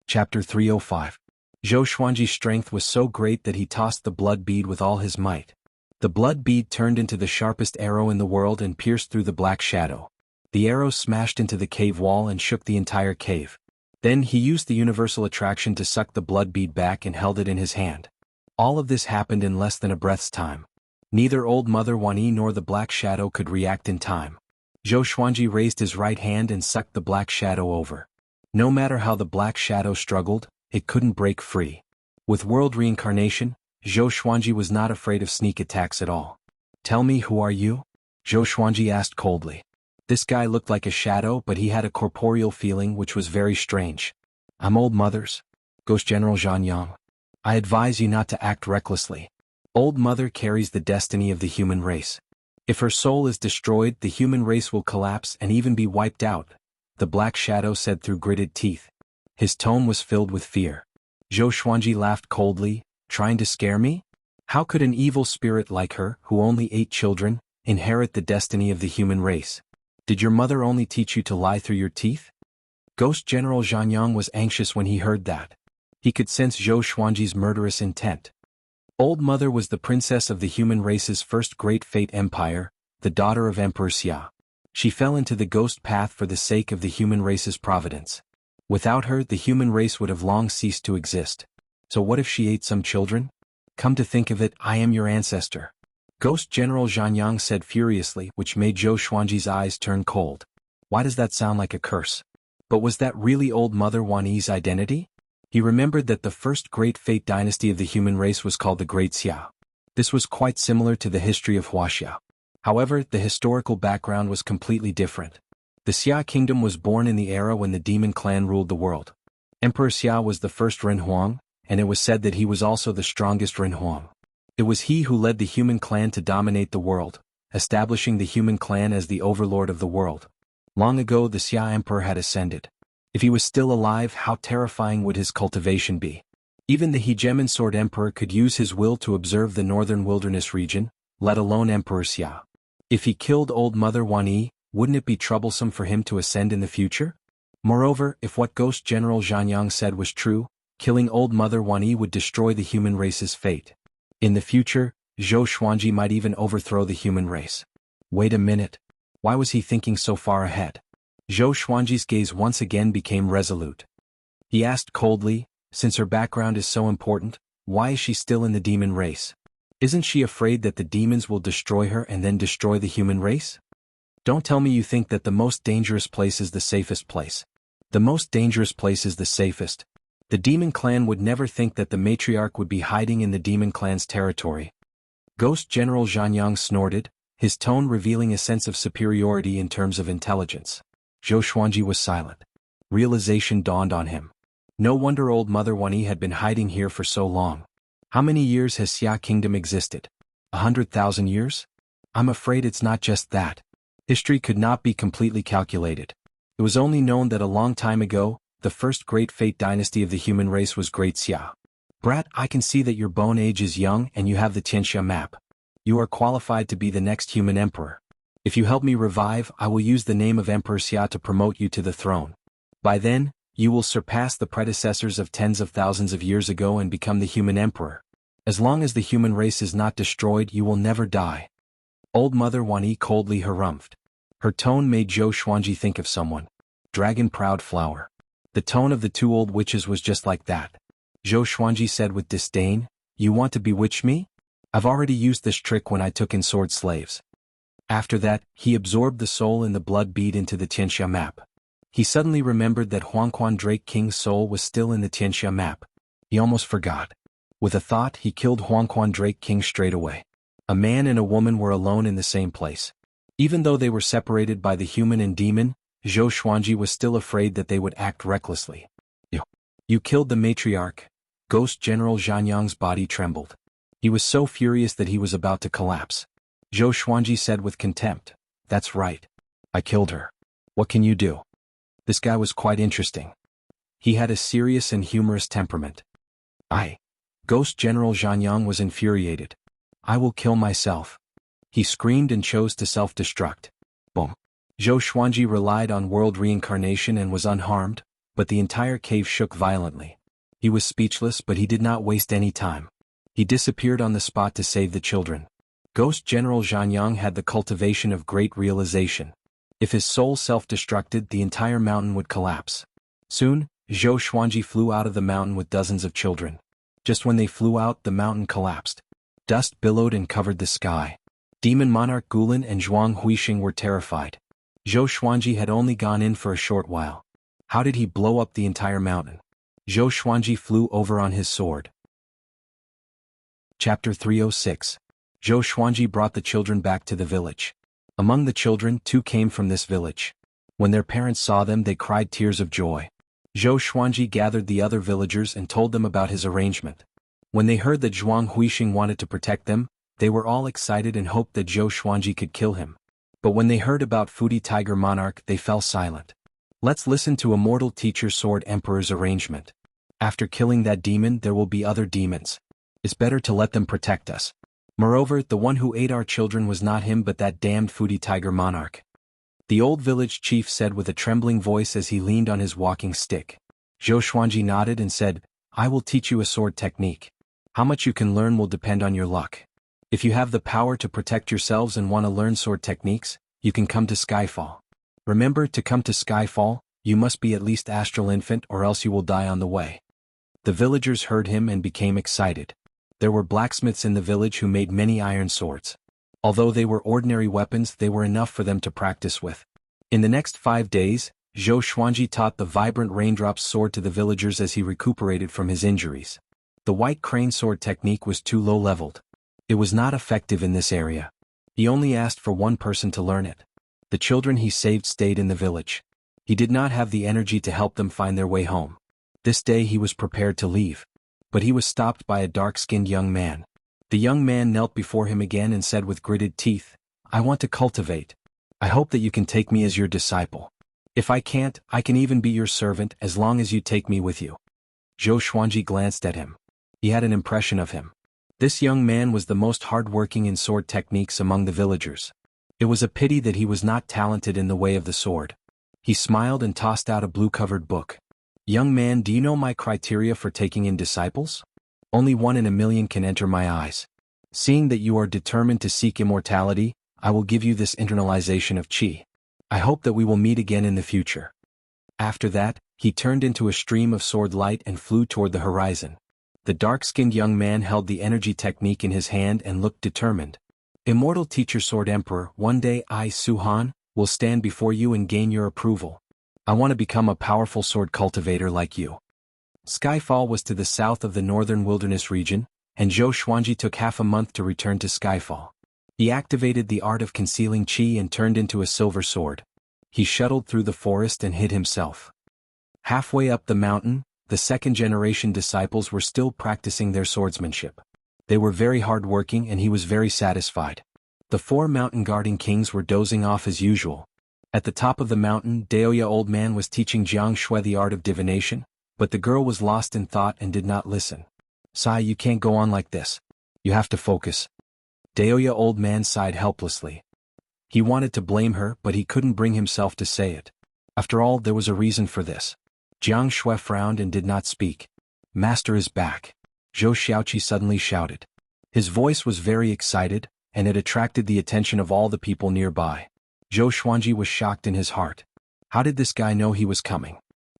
Chapter 305. Zhou Xuanji's strength was so great that he tossed the blood bead with all his might. The blood bead turned into the sharpest arrow in the world and pierced through the black shadow. The arrow smashed into the cave wall and shook the entire cave. Then he used the universal attraction to suck the blood bead back and held it in his hand. All of this happened in less than a breath's time. Neither Old Mother Wan Yi nor the black shadow could react in time. Zhou Xuanji raised his right hand and sucked the black shadow over. No matter how the black shadow struggled, it couldn't break free. With world reincarnation, Zhou Xuanji was not afraid of sneak attacks at all. "Tell me, who are you?" Zhou Xuanji asked coldly. This guy looked like a shadow, but he had a corporeal feeling which was very strange. "I'm Old Mother's Ghost General Zhan Yang. I advise you not to act recklessly. Old Mother carries the destiny of the human race. If her soul is destroyed, the human race will collapse and even be wiped out," the black shadow said through gritted teeth. His tone was filled with fear. Zhou Xuanji laughed coldly, "Trying to scare me? How could an evil spirit like her, who only ate children, inherit the destiny of the human race? Did your mother only teach you to lie through your teeth?" Ghost General Zhan Yang was anxious when he heard that. He could sense Zhou Xuanji's murderous intent. Old Mother was the princess of the human race's first great fate empire, the daughter of Emperor Xia. She fell into the ghost path for the sake of the human race's providence. Without her, the human race would have long ceased to exist. So what if she ate some children? Come to think of it, I am your ancestor. Ghost General Zhan Yang said furiously, which made Zhou Xuanji's eyes turn cold. Why does that sound like a curse? But was that really Old Mother Wan Yi's identity? He remembered that the first great fate dynasty of the human race was called the Great Xia. This was quite similar to the history of Wuxia. However, the historical background was completely different. The Xia kingdom was born in the era when the demon clan ruled the world. Emperor Xia was the first Ren Huang, and it was said that he was also the strongest Ren Huang. It was he who led the human clan to dominate the world, establishing the human clan as the overlord of the world. Long ago the Xia emperor had ascended. If he was still alive, how terrifying would his cultivation be? Even the Hegemon Sword Emperor could use his will to observe the northern wilderness region, let alone Emperor Xia. If he killed Old Mother Wan Yi, wouldn't it be troublesome for him to ascend in the future? Moreover, if what Ghost General Zhan Yang said was true, killing Old Mother Wan Yi would destroy the human race's fate. In the future, Zhou Xuanji might even overthrow the human race. Wait a minute. Why was he thinking so far ahead? Zhou Xuanji's gaze once again became resolute. He asked coldly, since her background is so important, why is she still in the demon race? Isn't she afraid that the demons will destroy her and then destroy the human race? Don't tell me you think that the most dangerous place is the safest place. The most dangerous place is the safest. The demon clan would never think that the matriarch would be hiding in the demon clan's territory. Ghost General Zhan Yang snorted, his tone revealing a sense of superiority in terms of intelligence. Zhou Xuanji was silent. Realization dawned on him. No wonder Old Mother Wan Yi had been hiding here for so long. How many years has Xia Kingdom existed? 100,000 years? I'm afraid it's not just that. History could not be completely calculated. It was only known that a long time ago, the first great fate dynasty of the human race was Great Xia. Brat, I can see that your bone age is young and you have the Tianxia map. You are qualified to be the next human emperor. If you help me revive, I will use the name of Emperor Xia to promote you to the throne. By then, you will surpass the predecessors of tens of thousands of years ago and become the human emperor. As long as the human race is not destroyed, you will never die. Old Mother Wanyi coldly harumphed. Her tone made Zhou Xuanji think of someone. Dragon-proud flower. The tone of the two old witches was just like that. Zhou Xuanji said with disdain, "You want to bewitch me? I've already used this trick when I took in sword slaves." After that, he absorbed the soul in the blood bead into the Tianxia map. He suddenly remembered that Huangquan Drake King's soul was still in the Tianxia map. He almost forgot. With a thought, he killed Huangquan Drake King straight away. A man and a woman were alone in the same place. Even though they were separated by the human and demon, Zhou Xuanji was still afraid that they would act recklessly. You killed the matriarch." Ghost General Zhanyang's body trembled. He was so furious that he was about to collapse. Zhou Xuanji said with contempt, "That's right. I killed her. What can you do?" This guy was quite interesting. He had a serious and humorous temperament. Ghost General Zhanyang was infuriated. "I will kill myself." He screamed and chose to self-destruct. Boom. Zhou Xuanji relied on world reincarnation and was unharmed, but the entire cave shook violently. He was speechless, but he did not waste any time. He disappeared on the spot to save the children. Ghost General Zhanyang had the cultivation of great realization. If his soul self-destructed, the entire mountain would collapse. Soon, Zhou Xuanji flew out of the mountain with dozens of children. Just when they flew out, the mountain collapsed. Dust billowed and covered the sky. Demon Monarch Gulan and Zhuang Huixing were terrified. Zhou Xuanji had only gone in for a short while. How did he blow up the entire mountain? Zhou Xuanji flew over on his sword. Chapter 306. Zhou Xuanji brought the children back to the village. Among the children, 2 came from this village. When their parents saw them, they cried tears of joy. Zhou Xuanji gathered the other villagers and told them about his arrangement. When they heard that Zhuang Huixing wanted to protect them, they were all excited and hoped that Zhou Xuanji could kill him. But when they heard about Fudi Tiger Monarch, they fell silent. Let's listen to Immortal Teacher Sword Emperor's arrangement. After killing that demon, there will be other demons. It's better to let them protect us. Moreover, the one who ate our children was not him but that damned Fudi Tiger Monarch. The old village chief said with a trembling voice as he leaned on his walking stick. Zhou Xuanji nodded and said, "I will teach you a sword technique. How much you can learn will depend on your luck. If you have the power to protect yourselves and want to learn sword techniques, you can come to Skyfall. Remember, to come to Skyfall, you must be at least astral infant or else you will die on the way." The villagers heard him and became excited. There were blacksmiths in the village who made many iron swords. Although they were ordinary weapons, they were enough for them to practice with. In the next 5 days, Zhou Xuanji taught the vibrant raindrops sword to the villagers as he recuperated from his injuries. The white crane sword technique was too low-leveled. It was not effective in this area. He only asked for 1 person to learn it. The children he saved stayed in the village. He did not have the energy to help them find their way home. This day he was prepared to leave. But he was stopped by a dark-skinned young man. The young man knelt before him again and said with gritted teeth, "I want to cultivate. I hope that you can take me as your disciple. If I can't, I can even be your servant as long as you take me with you." Zhou Xuanji glanced at him. He had an impression of him. This young man was the most hard-working in sword techniques among the villagers. It was a pity that he was not talented in the way of the sword. He smiled and tossed out a blue-covered book. "Young man, do you know my criteria for taking in disciples? Only 1 in a million can enter my eyes. Seeing that you are determined to seek immortality, I will give you this internalization of qi. I hope that we will meet again in the future." After that, he turned into a stream of sword light and flew toward the horizon. The dark-skinned young man held the energy technique in his hand and looked determined. "Immortal Teacher Sword Emperor, one day I, Su-Han, will stand before you and gain your approval. I want to become a powerful sword cultivator like you." Skyfall was to the south of the northern wilderness region, and Zhou Xuanji took half a month to return to Skyfall. He activated the art of concealing qi and turned into a silver sword. He shuttled through the forest and hid himself. Halfway up the mountain, the second-generation disciples were still practicing their swordsmanship. They were very hard-working and he was very satisfied. The 4 mountain-guarding kings were dozing off as usual. At the top of the mountain, Daoya Old Man was teaching Jiang Shui the art of divination, but the girl was lost in thought and did not listen. Sai, you can't go on like this. You have to focus. Daoya old man sighed helplessly. He wanted to blame her, but he couldn't bring himself to say it. After all, there was a reason for this. Jiang Shui frowned and did not speak. Master is back. Zhou Xiaoqi suddenly shouted. His voice was very excited, and it attracted the attention of all the people nearby. Zhou Xuanji was shocked in his heart. How did this guy know he was coming?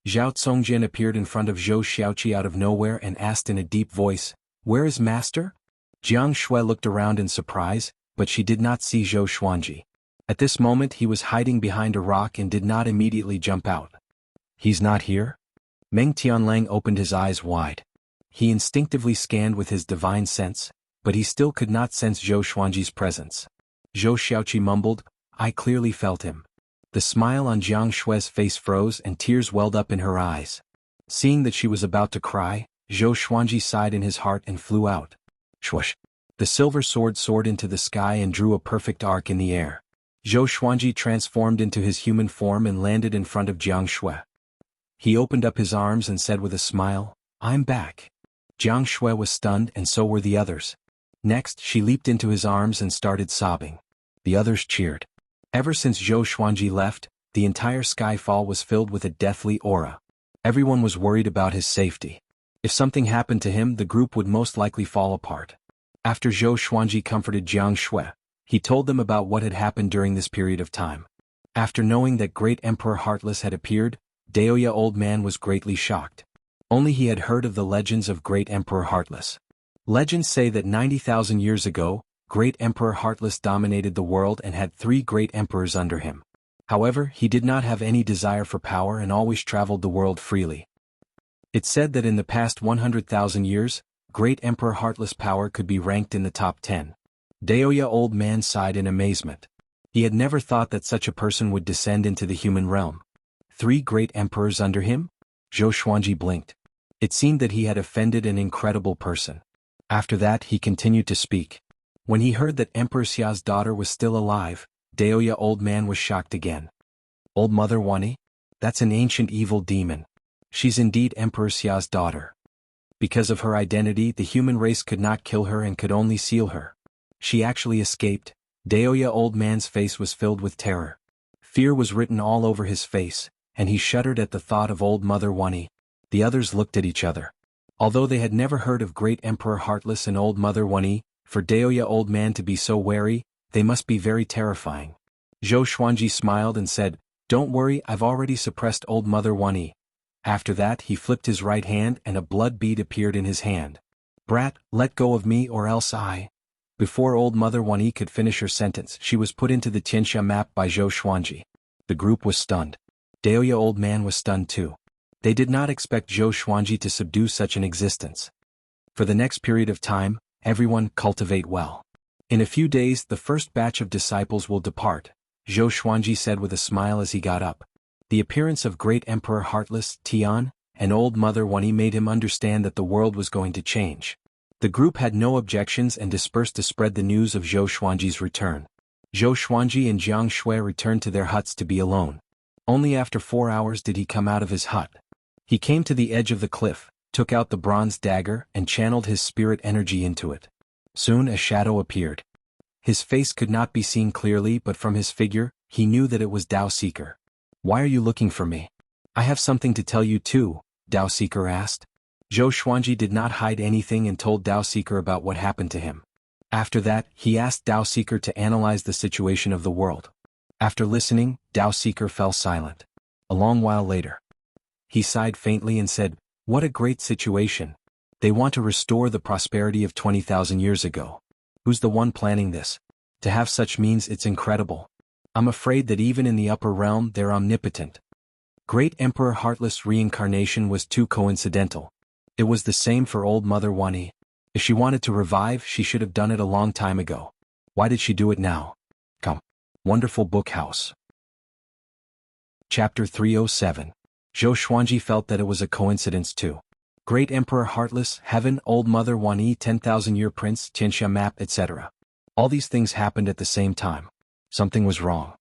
Zhao Songjin appeared in front of Zhou Xiaoqi out of nowhere and asked in a deep voice, "Where is Master?" Jiang Shui looked around in surprise, but she did not see Zhou Xuanji. At this moment he was hiding behind a rock and did not immediately jump out. He's not here? Meng Tianlang opened his eyes wide. He instinctively scanned with his divine sense, but he still could not sense Zhou Xuanji's presence. Zhou Xiaoqi mumbled, "I clearly felt him." The smile on Jiang Shui's face froze and tears welled up in her eyes. Seeing that she was about to cry, Zhou Xuanji sighed in his heart and flew out. Swoosh! The silver sword soared into the sky and drew a perfect arc in the air. Zhou Xuanji transformed into his human form and landed in front of Jiang Shui. He opened up his arms and said with a smile, "I'm back." Jiang Shui was stunned and so were the others. Next, she leaped into his arms and started sobbing. The others cheered. Ever since Zhou Xuanji left, the entire skyfall was filled with a deathly aura. Everyone was worried about his safety. If something happened to him, the group would most likely fall apart. After Zhou Xuanji comforted Jiang Shui, he told them about what had happened during this period of time. After knowing that Great Emperor Heartless had appeared, Daoya old man was greatly shocked. Only he had heard of the legends of Great Emperor Heartless. Legends say that 90,000 years ago, Great Emperor Heartless dominated the world and had 3 great emperors under him. However, he did not have any desire for power and always traveled the world freely. It said that in the past 100,000 years, Great Emperor Heartless' power could be ranked in the top 10. Daoya old man sighed in amazement. He had never thought that such a person would descend into the human realm. 3 great emperors under him? Zhou Xuanji blinked. It seemed that he had offended an incredible person. After that he continued to speak. When he heard that Emperor Xia's daughter was still alive, Daoya old man was shocked again. Old Mother Wani? That's an ancient evil demon. She's indeed Emperor Xia's daughter. Because of her identity, the human race could not kill her and could only seal her. She actually escaped. Daoya old man's face was filled with terror. Fear was written all over his face, and he shuddered at the thought of old Mother Wani. The others looked at each other. Although they had never heard of Great Emperor Heartless and old Mother Wani, for Daoya old man to be so wary, they must be very terrifying. Zhou Xuanji smiled and said, "Don't worry, I've already suppressed old Mother Wani." After that he flipped his right hand and a blood bead appeared in his hand. "Brat, let go of me or else I—" Before old Mother Wani could finish her sentence, she was put into the Tianxia map by Zhou Xuanji. The group was stunned. Daoya old man was stunned too. They did not expect Zhou Xuanji to subdue such an existence. For the next period of time, everyone cultivate well. In a few days the first batch of disciples will depart, Zhou Xuanji said with a smile as he got up. The appearance of Great Emperor Heartless, Tian, and old Mother Wani made him understand that the world was going to change. The group had no objections and dispersed to spread the news of Zhou Xuanji's return. Zhou Xuanji and Jiang Shui returned to their huts to be alone. Only after 4 hours did he come out of his hut. He came to the edge of the cliff, took out the bronze dagger and channeled his spirit energy into it. Soon a shadow appeared. His face could not be seen clearly, but from his figure, he knew that it was Dao Seeker. "Why are you looking for me?" "I have something to tell you too," Dao Seeker asked. Zhou Xuanji did not hide anything and told Dao Seeker about what happened to him. After that, he asked Dao Seeker to analyze the situation of the world. After listening, Dao Seeker fell silent. A long while later, he sighed faintly and said, "What a great situation. They want to restore the prosperity of 20,000 years ago. Who's the one planning this? To have such means it's incredible. I'm afraid that even in the upper realm they're omnipotent." Great Emperor Heartless' reincarnation was too coincidental. It was the same for old Mother Wani. If she wanted to revive, she should have done it a long time ago. Why did she do it now? Come. Wonderful Book House. Chapter 307. Zhou Xuanji felt that it was a coincidence too. Great Emperor Heartless, Heaven, old Mother Wani, 10,000-year Prince, Tianxia map, etc. All these things happened at the same time. Something was wrong.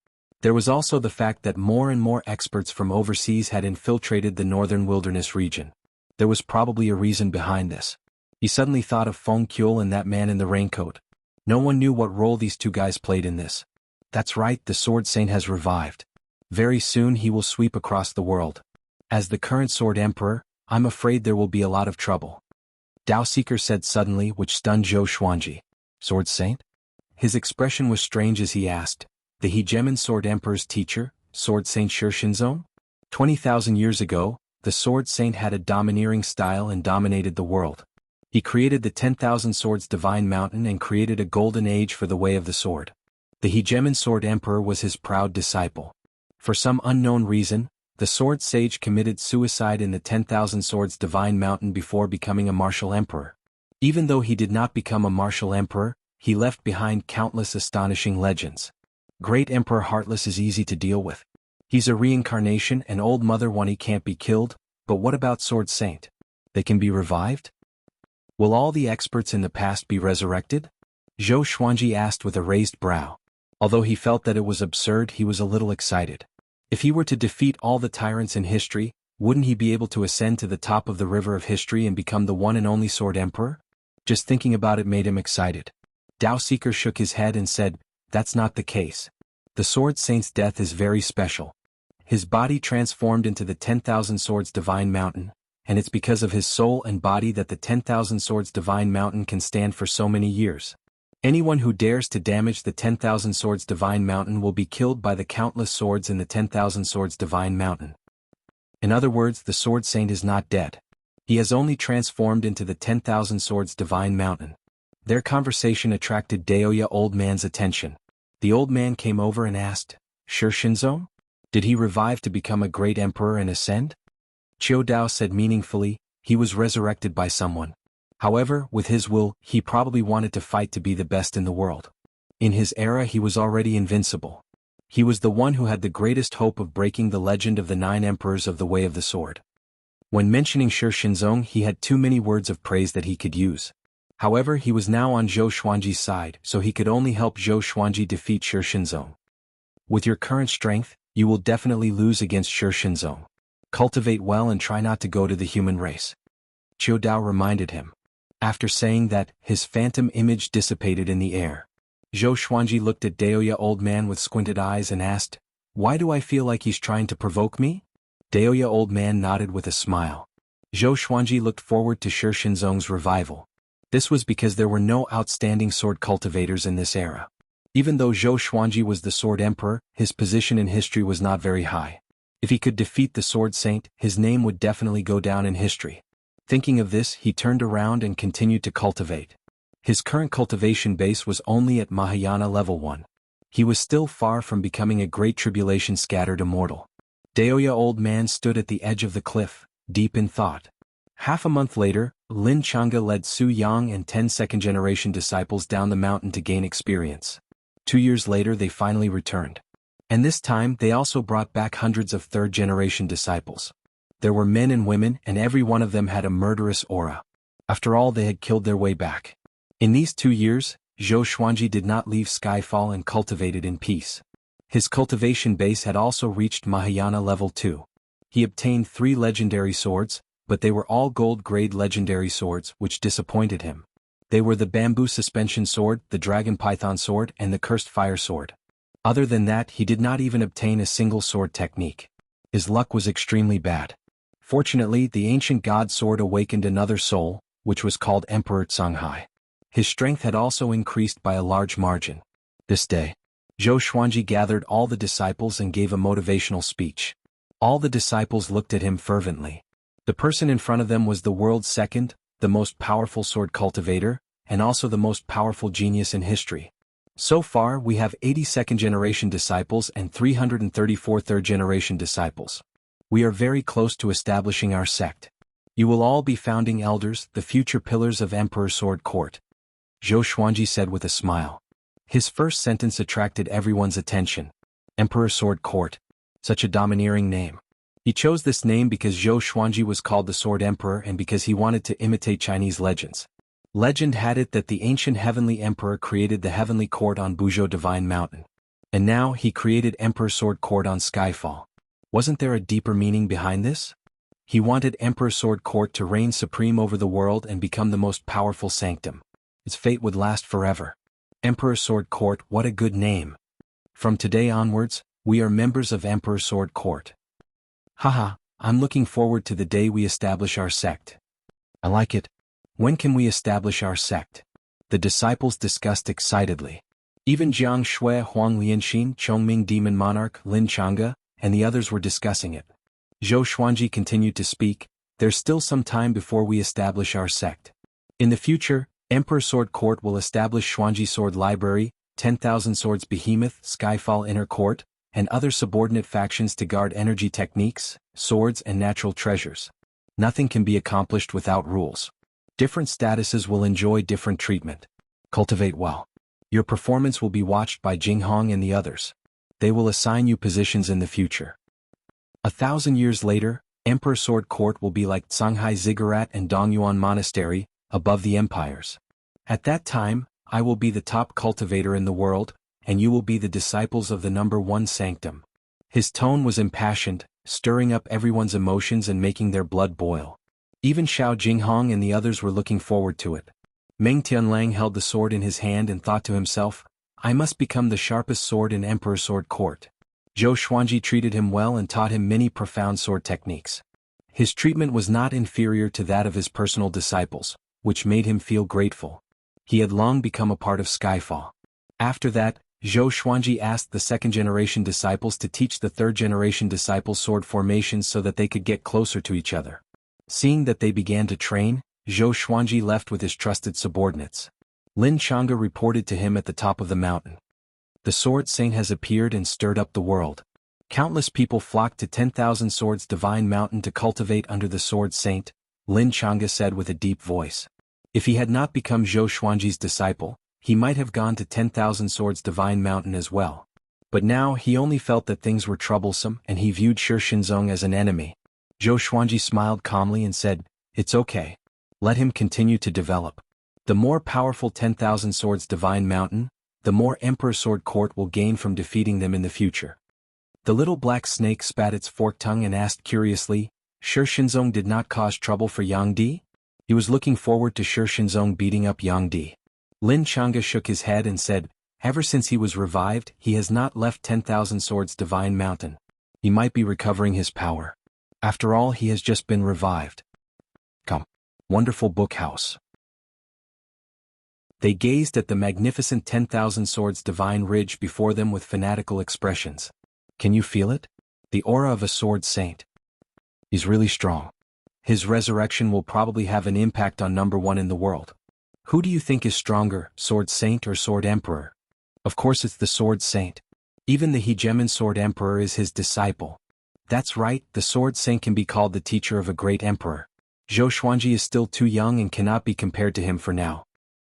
There was also the fact that more and more experts from overseas had infiltrated the northern wilderness region. There was probably a reason behind this. He suddenly thought of Feng Qiul and that man in the raincoat. No one knew what role these two guys played in this. That's right, the Sword Saint has revived. Very soon he will sweep across the world. As the current Sword Emperor, I'm afraid there will be a lot of trouble. Dao Seeker said suddenly, which stunned Zhou Xuanji. Sword Saint? His expression was strange as he asked, the Hegemon Sword Emperor's teacher, Sword Saint Shixinzong? 20,000 years ago, the Sword Saint had a domineering style and dominated the world. He created the 10,000 Swords Divine Mountain and created a golden age for the way of the sword. The Hegemon Sword Emperor was his proud disciple. For some unknown reason, the Sword Sage committed suicide in the 10,000 Swords Divine Mountain before becoming a martial emperor. Even though he did not become a martial emperor, he left behind countless astonishing legends. Great Emperor Heartless is easy to deal with. He's a reincarnation and Old Mother One can't be killed, but what about Sword Saint? They can be revived? Will all the experts in the past be resurrected? Zhou Xuanji asked with a raised brow. Although he felt that it was absurd, he was a little excited. If he were to defeat all the tyrants in history, wouldn't he be able to ascend to the top of the river of history and become the one and only Sword Emperor? Just thinking about it made him excited. Dao Seeker shook his head and said, that's not the case. The Sword Saint's death is very special. His body transformed into the 10,000 Swords Divine Mountain, and it's because of his soul and body that the 10,000 Swords Divine Mountain can stand for so many years. Anyone who dares to damage the 10,000 Swords Divine Mountain will be killed by the countless swords in the 10,000 Swords Divine Mountain. In other words, the Sword Saint is not dead. He has only transformed into the 10,000 Swords Divine Mountain. Their conversation attracted Daoya Old Man's attention. The old man came over and asked, Shixinzong? Did he revive to become a great emperor and ascend? Qiu Dao said meaningfully, he was resurrected by someone. However, with his will, he probably wanted to fight to be the best in the world. In his era he was already invincible. He was the one who had the greatest hope of breaking the legend of the 9 emperors of the Way of the Sword. When mentioning Shixinzong, he had too many words of praise that he could use. However, he was now on Zhou Xuanji's side, so he could only help Zhou Xuanji defeat Shixinzong. With your current strength, you will definitely lose against Shixinzong. Cultivate well and try not to go to the human race. Qiu Dao reminded him. After saying that, his phantom image dissipated in the air. Zhou Xuanji looked at Daoya Old Man with squinted eyes and asked, why do I feel like he's trying to provoke me? Daoya Old Man nodded with a smile. Zhou Xuanji looked forward to Shixinzong's revival. This was because there were no outstanding sword cultivators in this era. Even though Zhou Xuanji was the Sword Emperor, his position in history was not very high. If he could defeat the Sword Saint, his name would definitely go down in history. Thinking of this, he turned around and continued to cultivate. His current cultivation base was only at Mahayana level 1. He was still far from becoming a great tribulation scattered immortal. Daoya Old Man stood at the edge of the cliff, deep in thought. Half a month later, Lin Chang'e led Su Yang and 10 second-generation disciples down the mountain to gain experience. 2 years later they finally returned. And this time they also brought back hundreds of third-generation disciples. There were men and women, and every one of them had a murderous aura. After all, they had killed their way back. In these 2 years, Zhou Xuanji did not leave Skyfall and cultivated in peace. His cultivation base had also reached Mahayana level 2. He obtained 3 legendary swords, but they were all gold-grade legendary swords, which disappointed him. They were the Bamboo Suspension Sword, the Dragon Python Sword, and the Cursed Fire Sword. Other than that, he did not even obtain a single sword technique. His luck was extremely bad. Fortunately, the ancient god sword awakened another soul, which was called Emperor Songhai. His strength had also increased by a large margin. This day, Zhou Xuanji gathered all the disciples and gave a motivational speech. All the disciples looked at him fervently. The person in front of them was the world's second, the most powerful sword cultivator, and also the most powerful genius in history. So far, we have 80 second-generation disciples and 334 third-generation disciples. We are very close to establishing our sect. You will all be founding elders, the future pillars of Emperor Sword Court. Zhou Xuanji said with a smile. His first sentence attracted everyone's attention. Emperor Sword Court. Such a domineering name. He chose this name because Zhou Xuanji was called the Sword Emperor and because he wanted to imitate Chinese legends. Legend had it that the ancient Heavenly Emperor created the Heavenly Court on Buzhou Divine Mountain. And now he created Emperor Sword Court on Skyfall. Wasn't there a deeper meaning behind this? He wanted Emperor Sword Court to reign supreme over the world and become the most powerful sanctum. Its fate would last forever. Emperor Sword Court, what a good name. From today onwards, we are members of Emperor Sword Court. Haha, I'm looking forward to the day we establish our sect. I like it. When can we establish our sect? The disciples discussed excitedly. Even Jiang Shui, Huang Lianxin, Chongming Demon Monarch, Lin Changge, and the others were discussing it. Zhou Xuanji continued to speak, there's still some time before we establish our sect. In the future, Emperor Sword Court will establish Xuanji Sword Library, 10,000 Swords Behemoth, Skyfall Inner Court, and other subordinate factions to guard energy techniques, swords and natural treasures. Nothing can be accomplished without rules. Different statuses will enjoy different treatment. Cultivate well. Your performance will be watched by Jinghong and the others. They will assign you positions in the future. 1,000 years later, Emperor Sword Court will be like Shanghai Ziggurat and Dongyuan Monastery, above the empires. At that time, I will be the top cultivator in the world, and you will be the disciples of the #1 sanctum. His tone was impassioned, stirring up everyone's emotions and making their blood boil. Even Xiao Jinghong and the others were looking forward to it. Meng Tianlang held the sword in his hand and thought to himself, I must become the sharpest sword in Emperor Sword Court. Zhou Xuanji treated him well and taught him many profound sword techniques. His treatment was not inferior to that of his personal disciples, which made him feel grateful. He had long become a part of Skyfall. After that, Zhou Xuanji asked the second-generation disciples to teach the third-generation disciples sword formations so that they could get closer to each other. Seeing that they began to train, Zhou Xuanji left with his trusted subordinates. Lin Changge reported to him at the top of the mountain. The Sword Saint has appeared and stirred up the world. Countless people flocked to 10,000 Swords Divine Mountain to cultivate under the Sword Saint, Lin Changge said with a deep voice. If he had not become Zhou Xuanji's disciple, he might have gone to 10,000 Swords Divine Mountain as well. But now he only felt that things were troublesome and he viewed Shi Shinzong as an enemy. Zhou Xuanji smiled calmly and said, It's okay. Let him continue to develop. The more powerful 10,000 Swords Divine Mountain, the more Emperor Sword Court will gain from defeating them in the future. The little black snake spat its forked tongue and asked curiously, Shi Shinzong did not cause trouble for Yang Di? He was looking forward to Shi Shinzong beating up Yang Di. Lin Changge shook his head and said, Ever since he was revived, he has not left 10,000 Swords Divine Mountain. He might be recovering his power. After all, he has just been revived. Come. Wonderful book house. They gazed at the magnificent 10,000 Swords Divine Ridge before them with fanatical expressions. Can you feel it? The aura of a Sword Saint. He's really strong. His resurrection will probably have an impact on #1 in the world. Who do you think is stronger, Sword Saint or Sword Emperor? Of course it's the Sword Saint. Even the hegemon Sword Emperor is his disciple. That's right, the Sword Saint can be called the teacher of a great emperor. Zhou Xuanji is still too young and cannot be compared to him for now.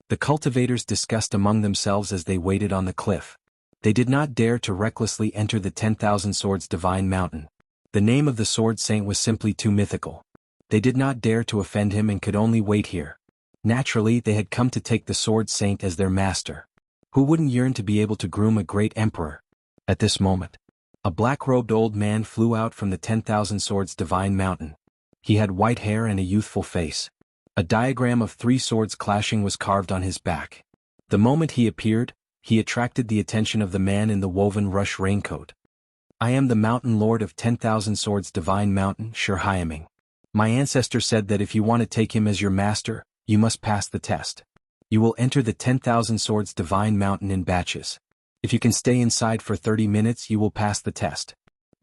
The cultivators discussed among themselves as they waited on the cliff. They did not dare to recklessly enter the 10,000 Swords Divine Mountain. The name of the Sword Saint was simply too mythical. They did not dare to offend him and could only wait here. Naturally, they had come to take the Sword Saint as their master. Who wouldn't yearn to be able to groom a great emperor? At this moment, a black-robed old man flew out from the 10,000 Swords Divine Mountain. He had white hair and a youthful face. A diagram of 3 swords clashing was carved on his back. The moment he appeared, he attracted the attention of the man in the woven rush raincoat. I am the Mountain Lord of 10,000 Swords Divine Mountain, Shi Hyaming. My ancestor said that if you want to take him as your master, you must pass the test. You will enter the 10,000 Swords Divine Mountain in batches. If you can stay inside for 30 minutes, you will pass the test.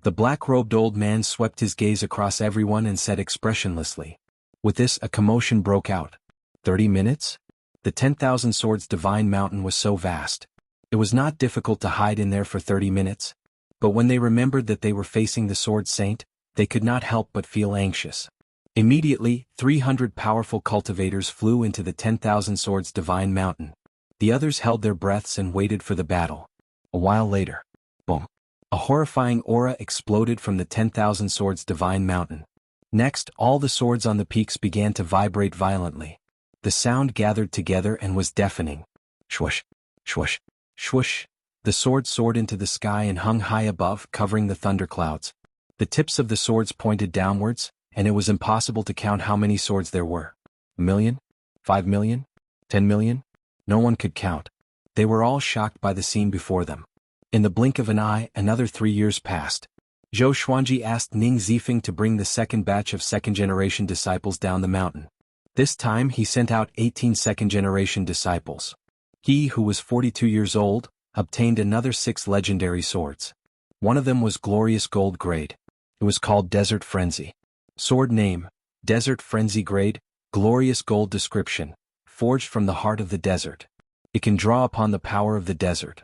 The black-robed old man swept his gaze across everyone and said expressionlessly. With this, a commotion broke out. 30 minutes? The 10,000 Swords Divine Mountain was so vast. It was not difficult to hide in there for 30 minutes. But when they remembered that they were facing the Sword Saint, they could not help but feel anxious. Immediately, 300 powerful cultivators flew into the 10,000 Swords Divine Mountain. The others held their breaths and waited for the battle. A while later, boom! A horrifying aura exploded from the 10,000 Swords Divine Mountain. Next, all the swords on the peaks began to vibrate violently. The sound gathered together and was deafening. Swoosh, swoosh, swoosh. The swords soared into the sky and hung high above, covering the thunderclouds. The tips of the swords pointed downwards, and it was impossible to count how many swords there were. 1,000,000? 5,000,000? 10,000,000? No one could count. They were all shocked by the scene before them. In the blink of an eye, another 3 years passed. Zhou Xuanji asked Ning Zifeng to bring the second batch of second-generation disciples down the mountain. This time he sent out 18 second-generation disciples. He, who was 42 years old, obtained another 6 legendary swords. One of them was glorious gold grade. It was called Desert Frenzy. Sword name, Desert Frenzy grade, glorious gold description, forged from the heart of the desert. It can draw upon the power of the desert.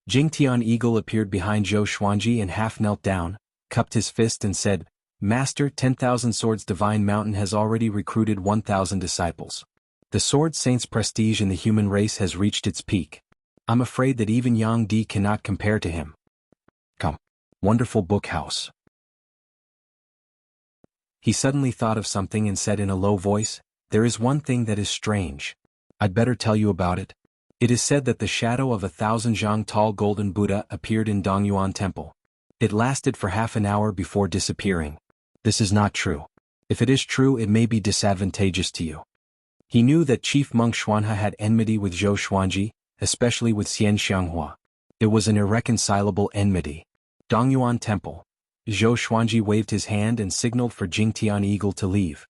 Jingtian Eagle appeared behind Zhou Xuanji and half knelt down, cupped his fist and said, "Master, 10,000 Swords Divine Mountain has already recruited 1,000 disciples. The Sword Saint's prestige in the human race has reached its peak. I'm afraid that even Yang Di cannot compare to him." Come. Wonderful book house. He suddenly thought of something and said in a low voice, "There is one thing that is strange. I'd better tell you about it." It is said that the shadow of 1,000 zhang tall golden Buddha appeared in Dongyuan Temple. It lasted for half an hour before disappearing. This is not true. If it is true, it may be disadvantageous to you. He knew that Chief Monk Xuanhe had enmity with Zhou Xuanji, especially with Xian Xianghua. It was an irreconcilable enmity. Dongyuan Temple. Zhou Xuanji waved his hand and signaled for Jingtian Eagle to leave.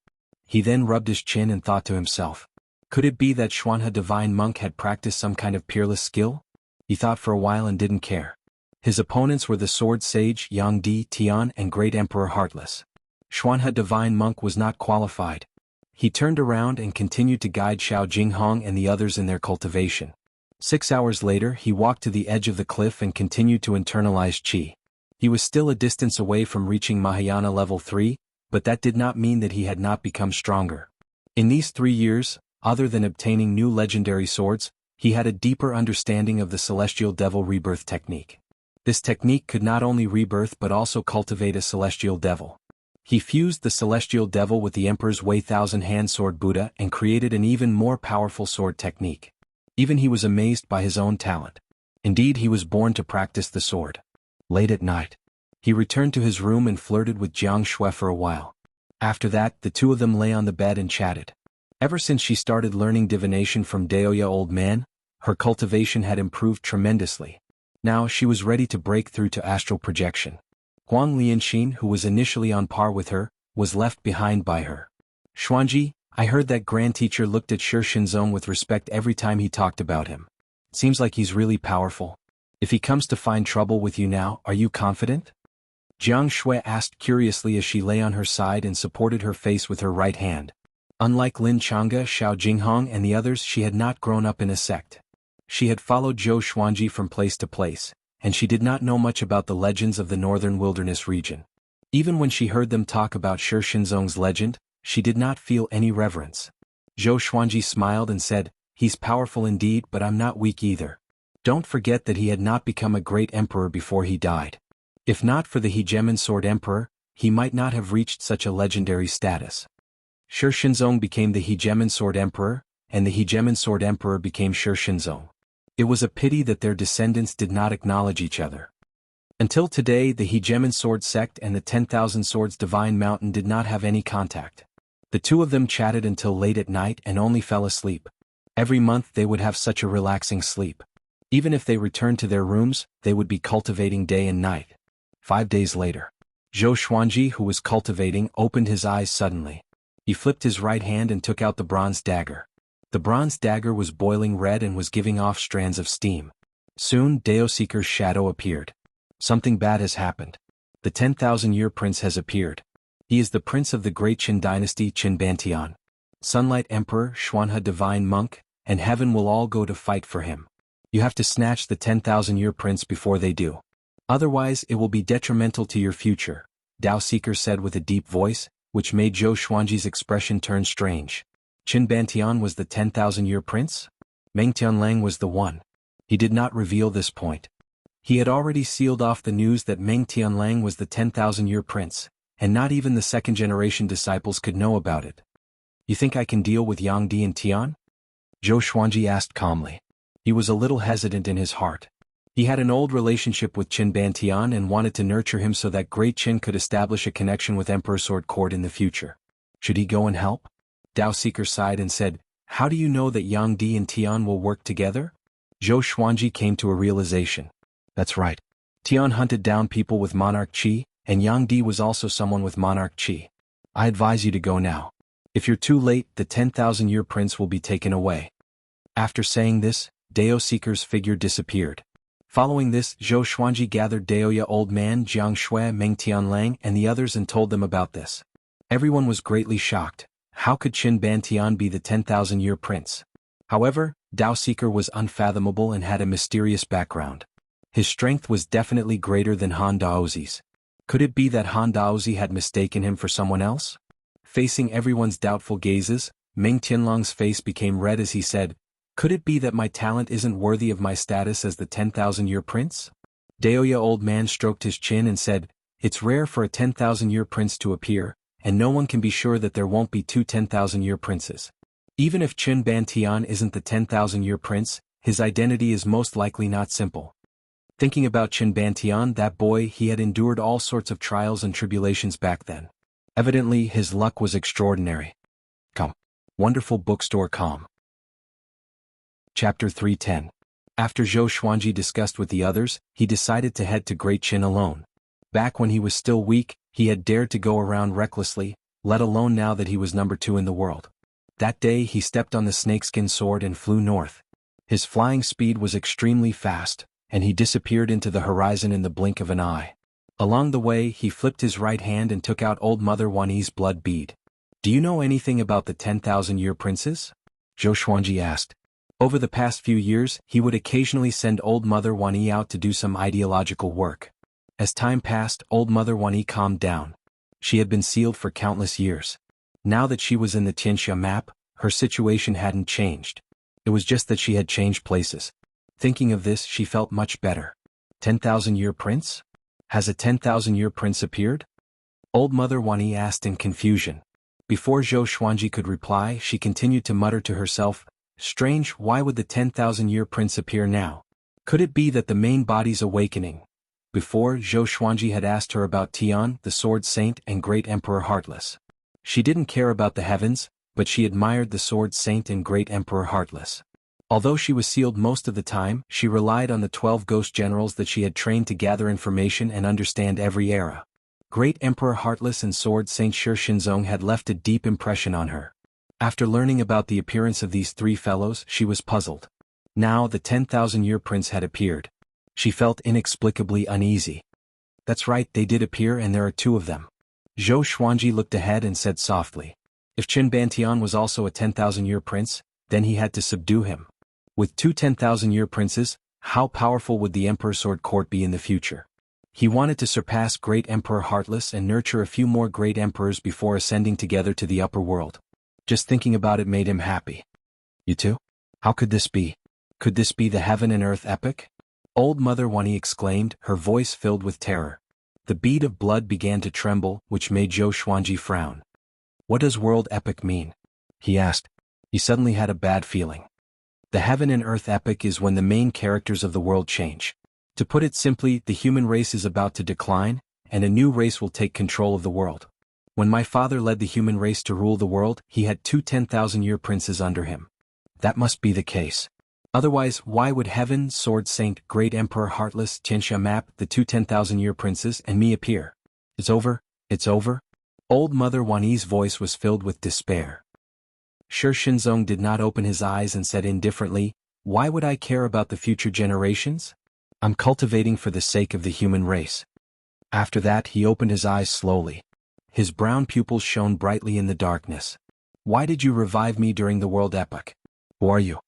He then rubbed his chin and thought to himself, could it be that Xuanhe Divine Monk had practiced some kind of peerless skill? He thought for a while and didn't care. His opponents were the Sword Sage Yang Di Tian and Great Emperor Heartless. Xuanhe Divine Monk was not qualified. He turned around and continued to guide Xiao Jinghong and the others in their cultivation. 6 hours later he walked to the edge of the cliff and continued to internalize qi. He was still a distance away from reaching Mahayana level 3, but that did not mean that he had not become stronger. In these 3 years, other than obtaining new legendary swords, he had a deeper understanding of the Celestial Devil Rebirth technique. This technique could not only rebirth but also cultivate a Celestial Devil. He fused the Celestial Devil with the Emperor's Wei Thousand Hand Sword Buddha and created an even more powerful sword technique. Even he was amazed by his own talent. Indeed, he was born to practice the sword. Late at night, he returned to his room and flirted with Jiang Shui for a while. After that, the two of them lay on the bed and chatted. Ever since she started learning divination from Daoya Old Man, her cultivation had improved tremendously. Now she was ready to break through to astral projection. Huang Lianxin, who was initially on par with her, was left behind by her. "Xuanji, I heard that Grand Teacher looked at Shi Shinzong with respect every time he talked about him. Seems like he's really powerful. If he comes to find trouble with you now, are you confident?" Jiang Shui asked curiously as she lay on her side and supported her face with her right hand. Unlike Lin Changge, Xiao Jinghong and the others, she had not grown up in a sect. She had followed Zhou Xuanji from place to place, and she did not know much about the legends of the northern wilderness region. Even when she heard them talk about Shi Shinzong's legend, she did not feel any reverence. Zhou Xuanji smiled and said, "He's powerful indeed, but I'm not weak either. Don't forget that he had not become a great emperor before he died. If not for the Hegemon Sword Emperor, he might not have reached such a legendary status. Shi Shinzong became the Hegemon Sword Emperor, and the Hegemon Sword Emperor became Shi Shinzong. It was a pity that their descendants did not acknowledge each other. Until today, the Hegemon Sword Sect and the 10,000 Swords Divine Mountain did not have any contact. The two of them chatted until late at night and only fell asleep. Every month they would have such a relaxing sleep. Even if they returned to their rooms, they would be cultivating day and night. 5 days later, Zhou Xuanji, who was cultivating, opened his eyes suddenly. He flipped his right hand and took out the bronze dagger. The bronze dagger was boiling red and was giving off strands of steam. Soon, Daoseeker's shadow appeared. Something bad has happened. The 10,000-year prince has appeared. He is the prince of the great Qin dynasty, Qin Bantian. Sunlight Emperor, Xuanhe Divine Monk, and heaven will all go to fight for him. You have to snatch the 10,000-year prince before they do. Otherwise, it will be detrimental to your future, Daoseeker said with a deep voice, which made Zhou Xuanji's expression turn strange. Qin Bantian was the 10,000-year prince? Meng Tianlang was the one. He did not reveal this point. He had already sealed off the news that Meng Tianlang was the 10,000-year prince, and not even the second-generation disciples could know about it. You think I can deal with Yang Di and Tian? Zhou Xuanji asked calmly. He was a little hesitant in his heart. He had an old relationship with Qin Bantian and wanted to nurture him so that Great Qin could establish a connection with Emperor Sword Court in the future. Should he go and help? Dao Seeker sighed and said, "How do you know that Yang Di and Tian will work together?" Zhou Xuanji came to a realization. That's right. Tian hunted down people with monarch qi, and Yang Di was also someone with monarch qi. I advise you to go now. If you're too late, the 10,000-year prince will be taken away. After saying this, Dao Seeker's figure disappeared. Following this, Zhou Xuanji gathered Daoya Old Man Jiang Shui, Meng Tianlang and the others and told them about this. Everyone was greatly shocked. How could Qin Bantian be the 10,000-year prince? However, Dao Seeker was unfathomable and had a mysterious background. His strength was definitely greater than Han Daozi's. Could it be that Han Daozi had mistaken him for someone else? Facing everyone's doubtful gazes, Meng Tianlang's face became red as he said, "Could it be that my talent isn't worthy of my status as the 10,000-year prince?" Daoya Old Man stroked his chin and said, "It's rare for a 10,000-year prince to appear, and no one can be sure that there won't be two 10,000-year princes. Even if Qin Bantian isn't the 10,000-year prince, his identity is most likely not simple." Thinking about Qin Bantian, that boy, he had endured all sorts of trials and tribulations back then. Evidently, his luck was extraordinary. Come. Wonderful bookstore. Com. Chapter 310. After Zhou Xuanji discussed with the others, he decided to head to Great Qin alone. Back when he was still weak, he had dared to go around recklessly, let alone now that he was number 2 in the world. That day he stepped on the snakeskin sword and flew north. His flying speed was extremely fast, and he disappeared into the horizon in the blink of an eye. Along the way he flipped his right hand and took out Old Mother Wanyi's blood bead. "Do you know anything about the 10,000-year princes?" Zhou Xuanji asked. Over the past few years, he would occasionally send Old Mother Wanyi out to do some ideological work. As time passed, Old Mother Wanyi calmed down. She had been sealed for countless years. Now that she was in the Tianxia map, her situation hadn't changed. It was just that she had changed places. Thinking of this, she felt much better. 10,000-year prince? Has a 10,000-year prince appeared? Old Mother Wanyi asked in confusion. Before Zhou Xuanji could reply, she continued to mutter to herself, "Strange, why would the 10,000-year prince appear now? Could it be that the main body's awakening?" Before, Zhou Xuanji had asked her about Tian, the Sword Saint and Great Emperor Heartless. She didn't care about the heavens, but she admired the Sword Saint and Great Emperor Heartless. Although she was sealed most of the time, she relied on the 12 ghost generals that she had trained to gather information and understand every era. Great Emperor Heartless and Sword Saint Shi Shinzong had left a deep impression on her. After learning about the appearance of these three fellows, she was puzzled. Now the 10,000-year prince had appeared. She felt inexplicably uneasy. That's right, they did appear and there are 2 of them. Zhou Xuanji looked ahead and said softly. If Qin Bantian was also a 10,000-year prince, then he had to subdue him. With 2 10,000-year princes, how powerful would the Emperor Sword Court be in the future? He wanted to surpass Great Emperor Heartless and nurture a few more great emperors before ascending together to the upper world. Just thinking about it made him happy. You too? How could this be? Could this be the heaven and earth epic? Old Mother Wanyi exclaimed, her voice filled with terror. The bead of blood began to tremble, which made Zhou Xuanji frown. What does world epic mean? He asked. He suddenly had a bad feeling. The heaven and earth epic is when the main characters of the world change. To put it simply, the human race is about to decline, and a new race will take control of the world. When my father led the human race to rule the world, he had 2 10,000-year princes under him. That must be the case. Otherwise, why would Heaven, Sword Saint, Great Emperor Heartless, Tianxia Map, the 2 10,000-year princes, and me appear? It's over, it's over? Old Mother Wanyi's voice was filled with despair. Shi Shinzong did not open his eyes and said indifferently, "Why would I care about the future generations? I'm cultivating for the sake of the human race." After that he opened his eyes slowly. His brown pupils shone brightly in the darkness. "Why did you revive me during the world epoch? Who are you?"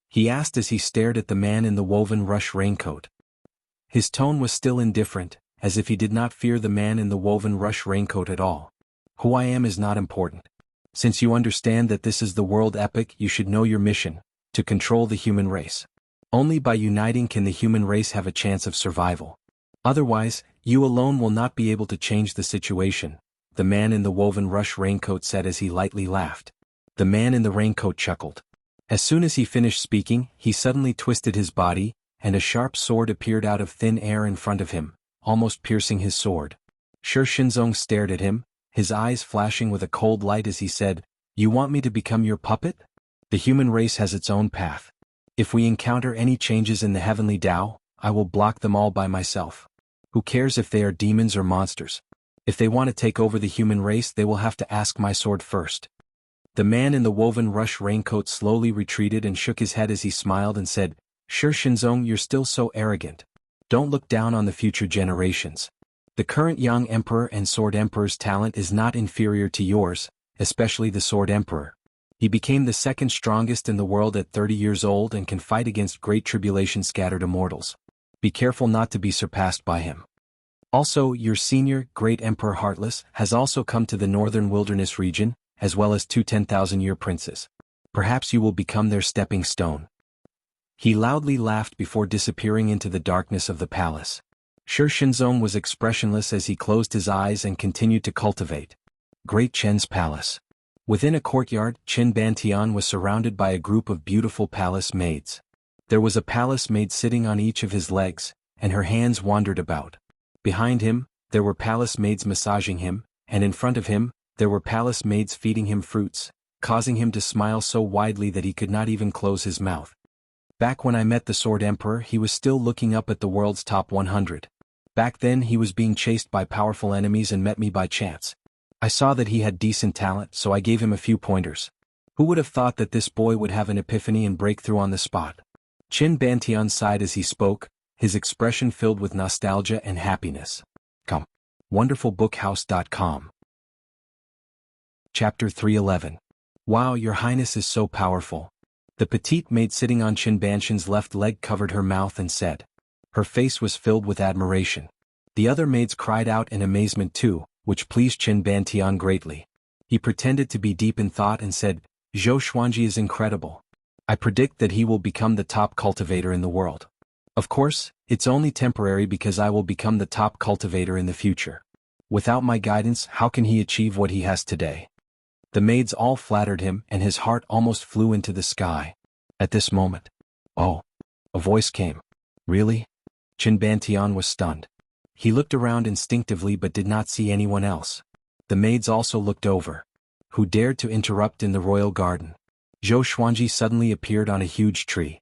he asked as he stared at the man in the woven rush raincoat. His tone was still indifferent, as if he did not fear the man in the woven rush raincoat at all. "Who I am is not important. Since you understand that this is the world epic, you should know your mission, to control the human race. Only by uniting can the human race have a chance of survival. Otherwise, you alone will not be able to change the situation," the man in the woven rush raincoat said as he lightly laughed. The man in the raincoat chuckled. As soon as he finished speaking, he suddenly twisted his body, and a sharp sword appeared out of thin air in front of him, almost piercing his sword. Shi Shinzong stared at him, his eyes flashing with a cold light as he said, "You want me to become your puppet? The human race has its own path. If we encounter any changes in the heavenly Tao, I will block them all by myself. Who cares if they are demons or monsters? If they want to take over the human race, they will have to ask my sword first." The man in the woven rush raincoat slowly retreated and shook his head as he smiled and said, "Shi Shinzong, you're still so arrogant. Don't look down on the future generations. The current young emperor and sword emperor's talent is not inferior to yours, especially the sword emperor. He became the second strongest in the world at 30 years old and can fight against great tribulation scattered immortals. Be careful not to be surpassed by him. Also, your senior, great Emperor Heartless, has also come to the northern wilderness region, as well as 2 10,000-year princes. Perhaps you will become their stepping stone." He loudly laughed before disappearing into the darkness of the palace. Shi Shinzong was expressionless as he closed his eyes and continued to cultivate. Great Chen's palace. Within a courtyard, Qin Bantian was surrounded by a group of beautiful palace maids. There was a palace maid sitting on each of his legs, and her hands wandered about. Behind him, there were palace maids massaging him, and in front of him, there were palace maids feeding him fruits, causing him to smile so widely that he could not even close his mouth. Back when I met the Sword Emperor, he was still looking up at the world's top 100. Back then he was being chased by powerful enemies and met me by chance. I saw that he had decent talent, so I gave him a few pointers. Who would have thought that this boy would have an epiphany and breakthrough on the spot? Qin Bantian sighed as he spoke, his expression filled with nostalgia and happiness. Come. WonderfulBookhouse.com. Chapter 311. Wow, your highness is so powerful. The petite maid sitting on Qin Bantian's left leg covered her mouth and said. Her face was filled with admiration. The other maids cried out in amazement too, which pleased Qin Bantian greatly. He pretended to be deep in thought and said, Zhou Xuanji is incredible. I predict that he will become the top cultivator in the world. Of course, it's only temporary because I will become the top cultivator in the future. Without my guidance, how can he achieve what he has today? The maids all flattered him and his heart almost flew into the sky. At this moment. Oh. A voice came. Really? Qin Bantian was stunned. He looked around instinctively but did not see anyone else. The maids also looked over. Who dared to interrupt in the royal garden? Zhou Xuanji suddenly appeared on a huge tree.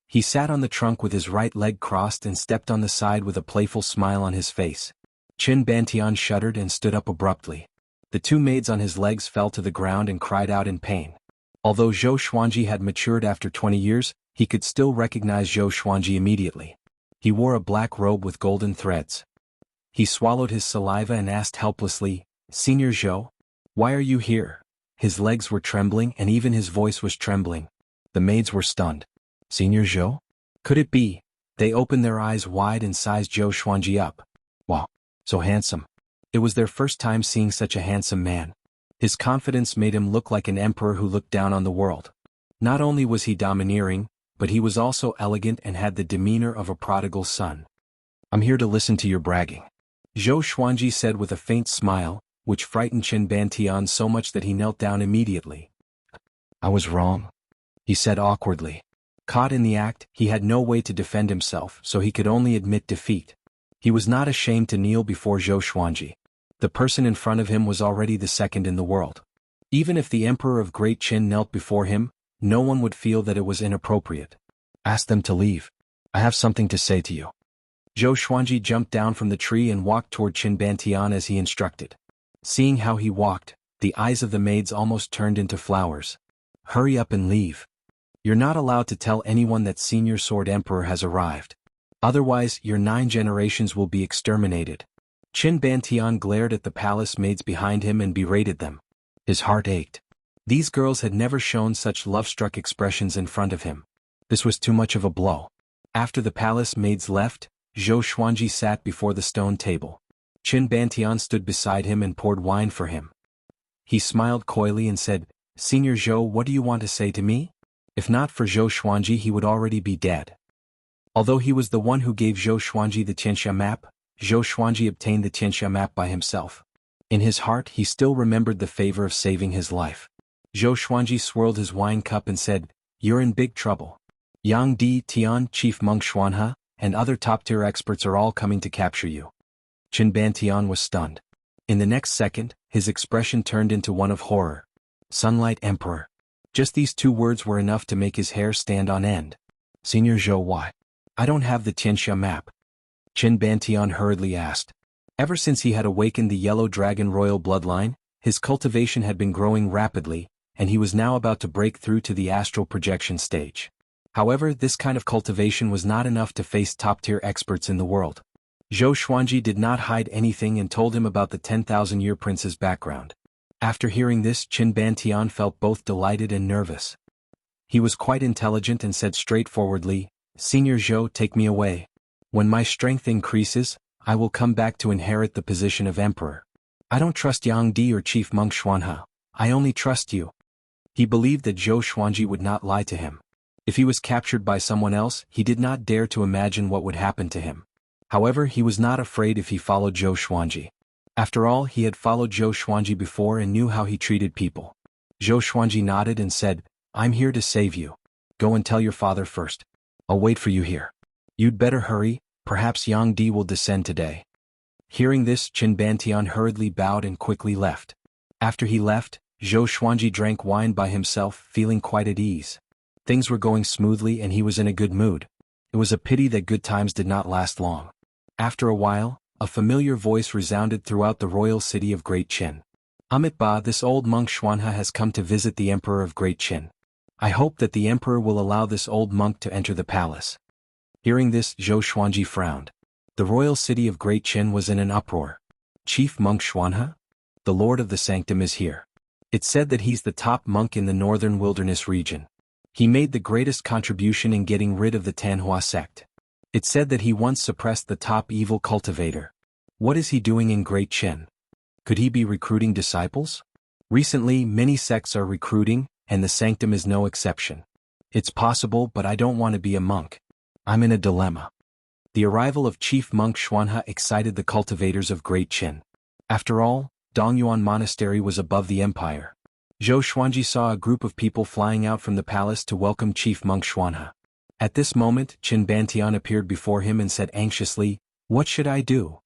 He sat on the trunk with his right leg crossed and stepped on the side with a playful smile on his face. Qin Bantian shuddered and stood up abruptly. The two maids on his legs fell to the ground and cried out in pain. Although Zhou Xuanji had matured after 20 years, he could still recognize Zhou Xuanji immediately. He wore a black robe with golden threads. He swallowed his saliva and asked helplessly, Senior Zhou? Why are you here? His legs were trembling and even his voice was trembling. The maids were stunned. Senior Zhou? Could it be? They opened their eyes wide and sized Zhou Xuanji up. Wow, so handsome. It was their first time seeing such a handsome man. His confidence made him look like an emperor who looked down on the world. Not only was he domineering, but he was also elegant and had the demeanor of a prodigal son. I'm here to listen to your bragging. Zhou Xuanji said with a faint smile, which frightened Qin Bantian so much that he knelt down immediately. I was wrong, he said awkwardly. Caught in the act, he had no way to defend himself, so he could only admit defeat. He was not ashamed to kneel before Zhou Xuanji. The person in front of him was already the second in the world. Even if the Emperor of Great Qin knelt before him, no one would feel that it was inappropriate. Ask them to leave. I have something to say to you. Zhou Xuanji jumped down from the tree and walked toward Qin Bantian as he instructed. Seeing how he walked, the eyes of the maids almost turned into flowers. Hurry up and leave. You're not allowed to tell anyone that Senior Sword Emperor has arrived. Otherwise, your 9 generations will be exterminated. Qin Bantian glared at the palace maids behind him and berated them. His heart ached. These girls had never shown such love-struck expressions in front of him. This was too much of a blow. After the palace maids left, Zhou Xuanji sat before the stone table. Qin Bantian stood beside him and poured wine for him. He smiled coyly and said, Senior Zhou, what do you want to say to me? If not for Zhou Xuanji, he would already be dead. Although he was the one who gave Zhou Xuanji the Tianxia map, Zhou Xuanji obtained the Tianxia map by himself. In his heart he still remembered the favor of saving his life. Zhou Xuanji swirled his wine cup and said, You're in big trouble. Yang Di Tian, Chief Monk Xuanhe, and other top-tier experts are all coming to capture you. Qin Bantian was stunned. In the next second, his expression turned into one of horror. Sunlight Emperor. Just these two words were enough to make his hair stand on end. Senior Zhou, why? I don't have the Tianxia map. Qin Bantian hurriedly asked. Ever since he had awakened the Yellow Dragon royal bloodline, his cultivation had been growing rapidly, and he was now about to break through to the astral projection stage. However, this kind of cultivation was not enough to face top-tier experts in the world. Zhou Xuanji did not hide anything and told him about the 10,000-year prince's background. After hearing this, Qin Bantian felt both delighted and nervous. He was quite intelligent and said straightforwardly, Senior Zhou, take me away. When my strength increases, I will come back to inherit the position of emperor. I don't trust Yang Di or Chief Monk Xuanhe. I only trust you. He believed that Zhou Xuanji would not lie to him. If he was captured by someone else, he did not dare to imagine what would happen to him. However, he was not afraid if he followed Zhou Xuanji. After all, he had followed Zhou Xuanji before and knew how he treated people. Zhou Xuanji nodded and said, I'm here to save you. Go and tell your father first. I'll wait for you here. You'd better hurry, perhaps Yang Di will descend today. Hearing this, Qin Bantian hurriedly bowed and quickly left. After he left, Zhou Xuanji drank wine by himself, feeling quite at ease. Things were going smoothly and he was in a good mood. It was a pity that good times did not last long. After a while, a familiar voice resounded throughout the royal city of Great Qin. Amitabha, this old monk Xuanhe has come to visit the emperor of Great Qin. I hope that the emperor will allow this old monk to enter the palace. Hearing this, Zhou Xuanji frowned. The royal city of Great Qin was in an uproar. Chief Monk Xuanhe? The Lord of the Sanctum is here. It's said that he's the top monk in the northern wilderness region. He made the greatest contribution in getting rid of the Tanhua sect. It's said that he once suppressed the top evil cultivator. What is he doing in Great Qin? Could he be recruiting disciples? Recently, many sects are recruiting, and the Sanctum is no exception. It's possible, but I don't want to be a monk. I'm in a dilemma. The arrival of Chief Monk Xuanhe excited the cultivators of Great Qin. After all, Dongyuan Monastery was above the empire. Zhou Xuanji saw a group of people flying out from the palace to welcome Chief Monk Xuanhe. At this moment, Qin Bantian appeared before him and said anxiously, What should I do?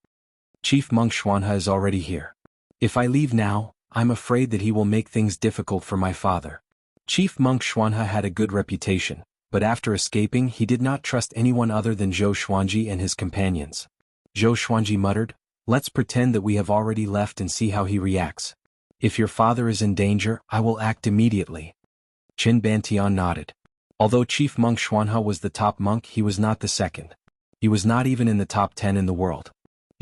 Chief Monk Xuanhe is already here. If I leave now, I'm afraid that he will make things difficult for my father. Chief Monk Xuanhe had a good reputation, but after escaping he did not trust anyone other than Zhou Xuanji and his companions. Zhou Xuanji muttered, Let's pretend that we have already left and see how he reacts. If your father is in danger, I will act immediately. Qin Bantian nodded. Although Chief Monk Xuanhe was the top monk, he was not the second. He was not even in the top 10 in the world.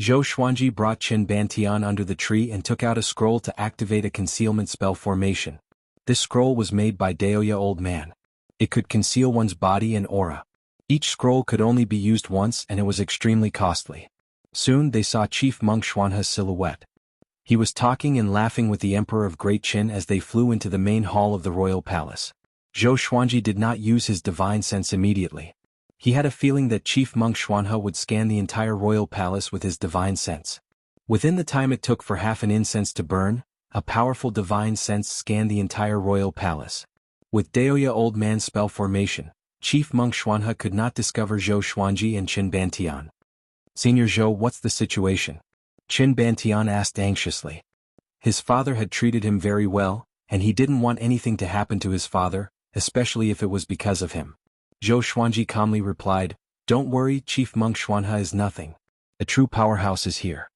Zhou Xuanji brought Qin Bantian under the tree and took out a scroll to activate a concealment spell formation. This scroll was made by Daoya Old Man. It could conceal one's body and aura. Each scroll could only be used once and it was extremely costly. Soon they saw Chief Monk Xuanhe's silhouette. He was talking and laughing with the Emperor of Great Qin as they flew into the main hall of the royal palace. Zhou Xuanji did not use his divine sense immediately. He had a feeling that Chief Monk Xuanhe would scan the entire royal palace with his divine sense. Within the time it took for half an incense to burn, a powerful divine sense scanned the entire royal palace. With Daoya Old Man's spell formation, Chief Monk Xuanhe could not discover Zhou Xuanji and Qin Bantian. Senior Zhou, what's the situation? Qin Bantian asked anxiously. His father had treated him very well, and he didn't want anything to happen to his father, especially if it was because of him. Zhou Xuanji calmly replied, Don't worry, Chief Monk Xuanhe is nothing. A true powerhouse is here.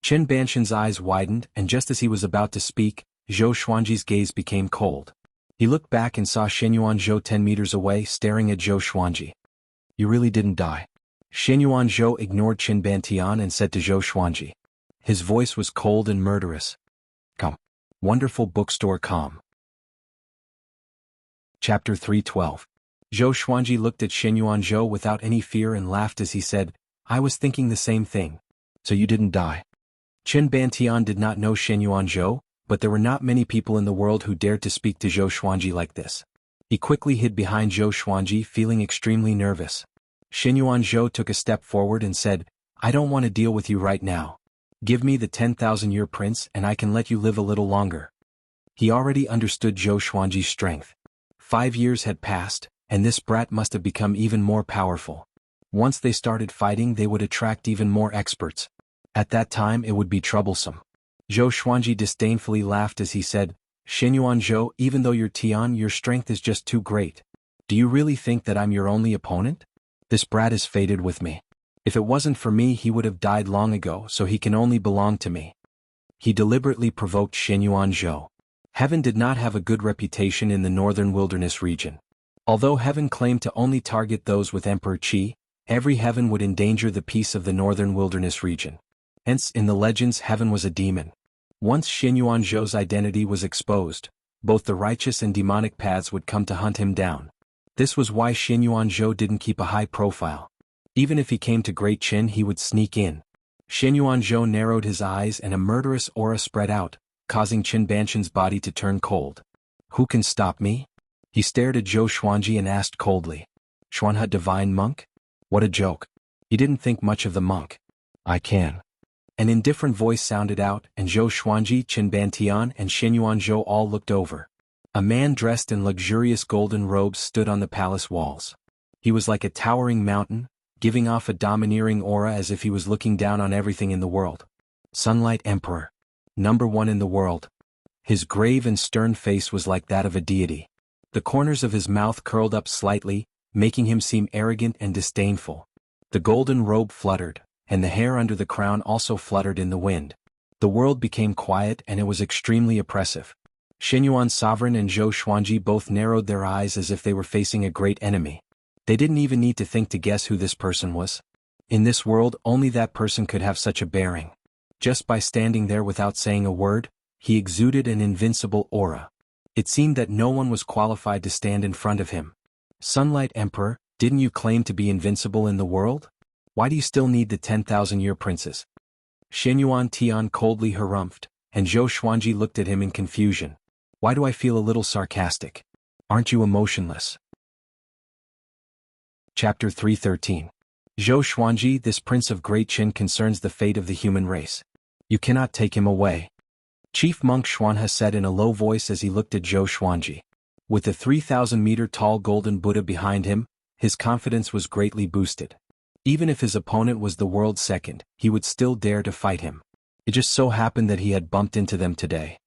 Qin Bantian's eyes widened, and just as he was about to speak, Zhou Xuanji's gaze became cold. He looked back and saw Shenyuan Zhou 10 meters away staring at Zhou Xuanji. You really didn't die. Shenyuan Zhou ignored Qin Bantian and said to Zhou Xuanji. His voice was cold and murderous. Come. Wonderful bookstore com. Chapter 312. Zhou Xuanji looked at Shenyuan Zhou without any fear and laughed as he said, I was thinking the same thing. So you didn't die. Qin Bantian did not know Shenyuan Zhou, but there were not many people in the world who dared to speak to Zhou Xuanji like this. He quickly hid behind Zhou Xuanji, feeling extremely nervous. Shenyuan Zhou took a step forward and said, I don't want to deal with you right now. Give me the 10,000-year prince and I can let you live a little longer. He already understood Zhou Xuanji's strength. 5 years had passed, and this brat must have become even more powerful. Once they started fighting, they would attract even more experts. At that time it would be troublesome. Zhou Xuanji disdainfully laughed as he said, "Xinyuan Zhou, even though you're Tian, your strength is just too great. Do you really think that I'm your only opponent? This brat is fated with me. If it wasn't for me he would have died long ago, so he can only belong to me." He deliberately provoked Xinyuan Zhou. Heaven did not have a good reputation in the northern wilderness region. Although Heaven claimed to only target those with Emperor Qi, every Heaven would endanger the peace of the northern wilderness region. Hence, in the legends, Heaven was a demon. Once Xinyuan Zhou's identity was exposed, both the righteous and demonic paths would come to hunt him down. This was why Xinyuan Zhou didn't keep a high profile. Even if he came to Great Qin, he would sneak in. Xinyuan Zhou narrowed his eyes and a murderous aura spread out, causing Qin Banshan's body to turn cold. "Who can stop me?" He stared at Zhou Xuanji and asked coldly. "Xuanhe Divine Monk? What a joke." He didn't think much of the monk. "I can." An indifferent voice sounded out, and Zhou Xuanji, Qin Bantian, and Xinyuan Zhou all looked over. A man dressed in luxurious golden robes stood on the palace walls. He was like a towering mountain, giving off a domineering aura as if he was looking down on everything in the world. Sunlight Emperor. #1 in the world. His grave and stern face was like that of a deity. The corners of his mouth curled up slightly, making him seem arrogant and disdainful. The golden robe fluttered, and the hair under the crown also fluttered in the wind. The world became quiet and it was extremely oppressive. Xinyuan Sovereign and Zhou Xuanji both narrowed their eyes as if they were facing a great enemy. They didn't even need to think to guess who this person was. In this world, only that person could have such a bearing. Just by standing there without saying a word, he exuded an invincible aura. It seemed that no one was qualified to stand in front of him. Sunlight Emperor, didn't you claim to be invincible in the world? Why do you still need the 10,000-year princess? Xinyuan Tian coldly harumphed, and Zhou Xuanji looked at him in confusion. Why do I feel a little sarcastic? Aren't you emotionless? Chapter 313. Zhou Xuanji, this prince of Great Qin concerns the fate of the human race. You cannot take him away. Chief Monk Xuanhe said in a low voice as he looked at Zhou Xuanji. With the 3,000-meter-tall golden Buddha behind him, his confidence was greatly boosted. Even if his opponent was the world's second, he would still dare to fight him. It just so happened that he had bumped into them today.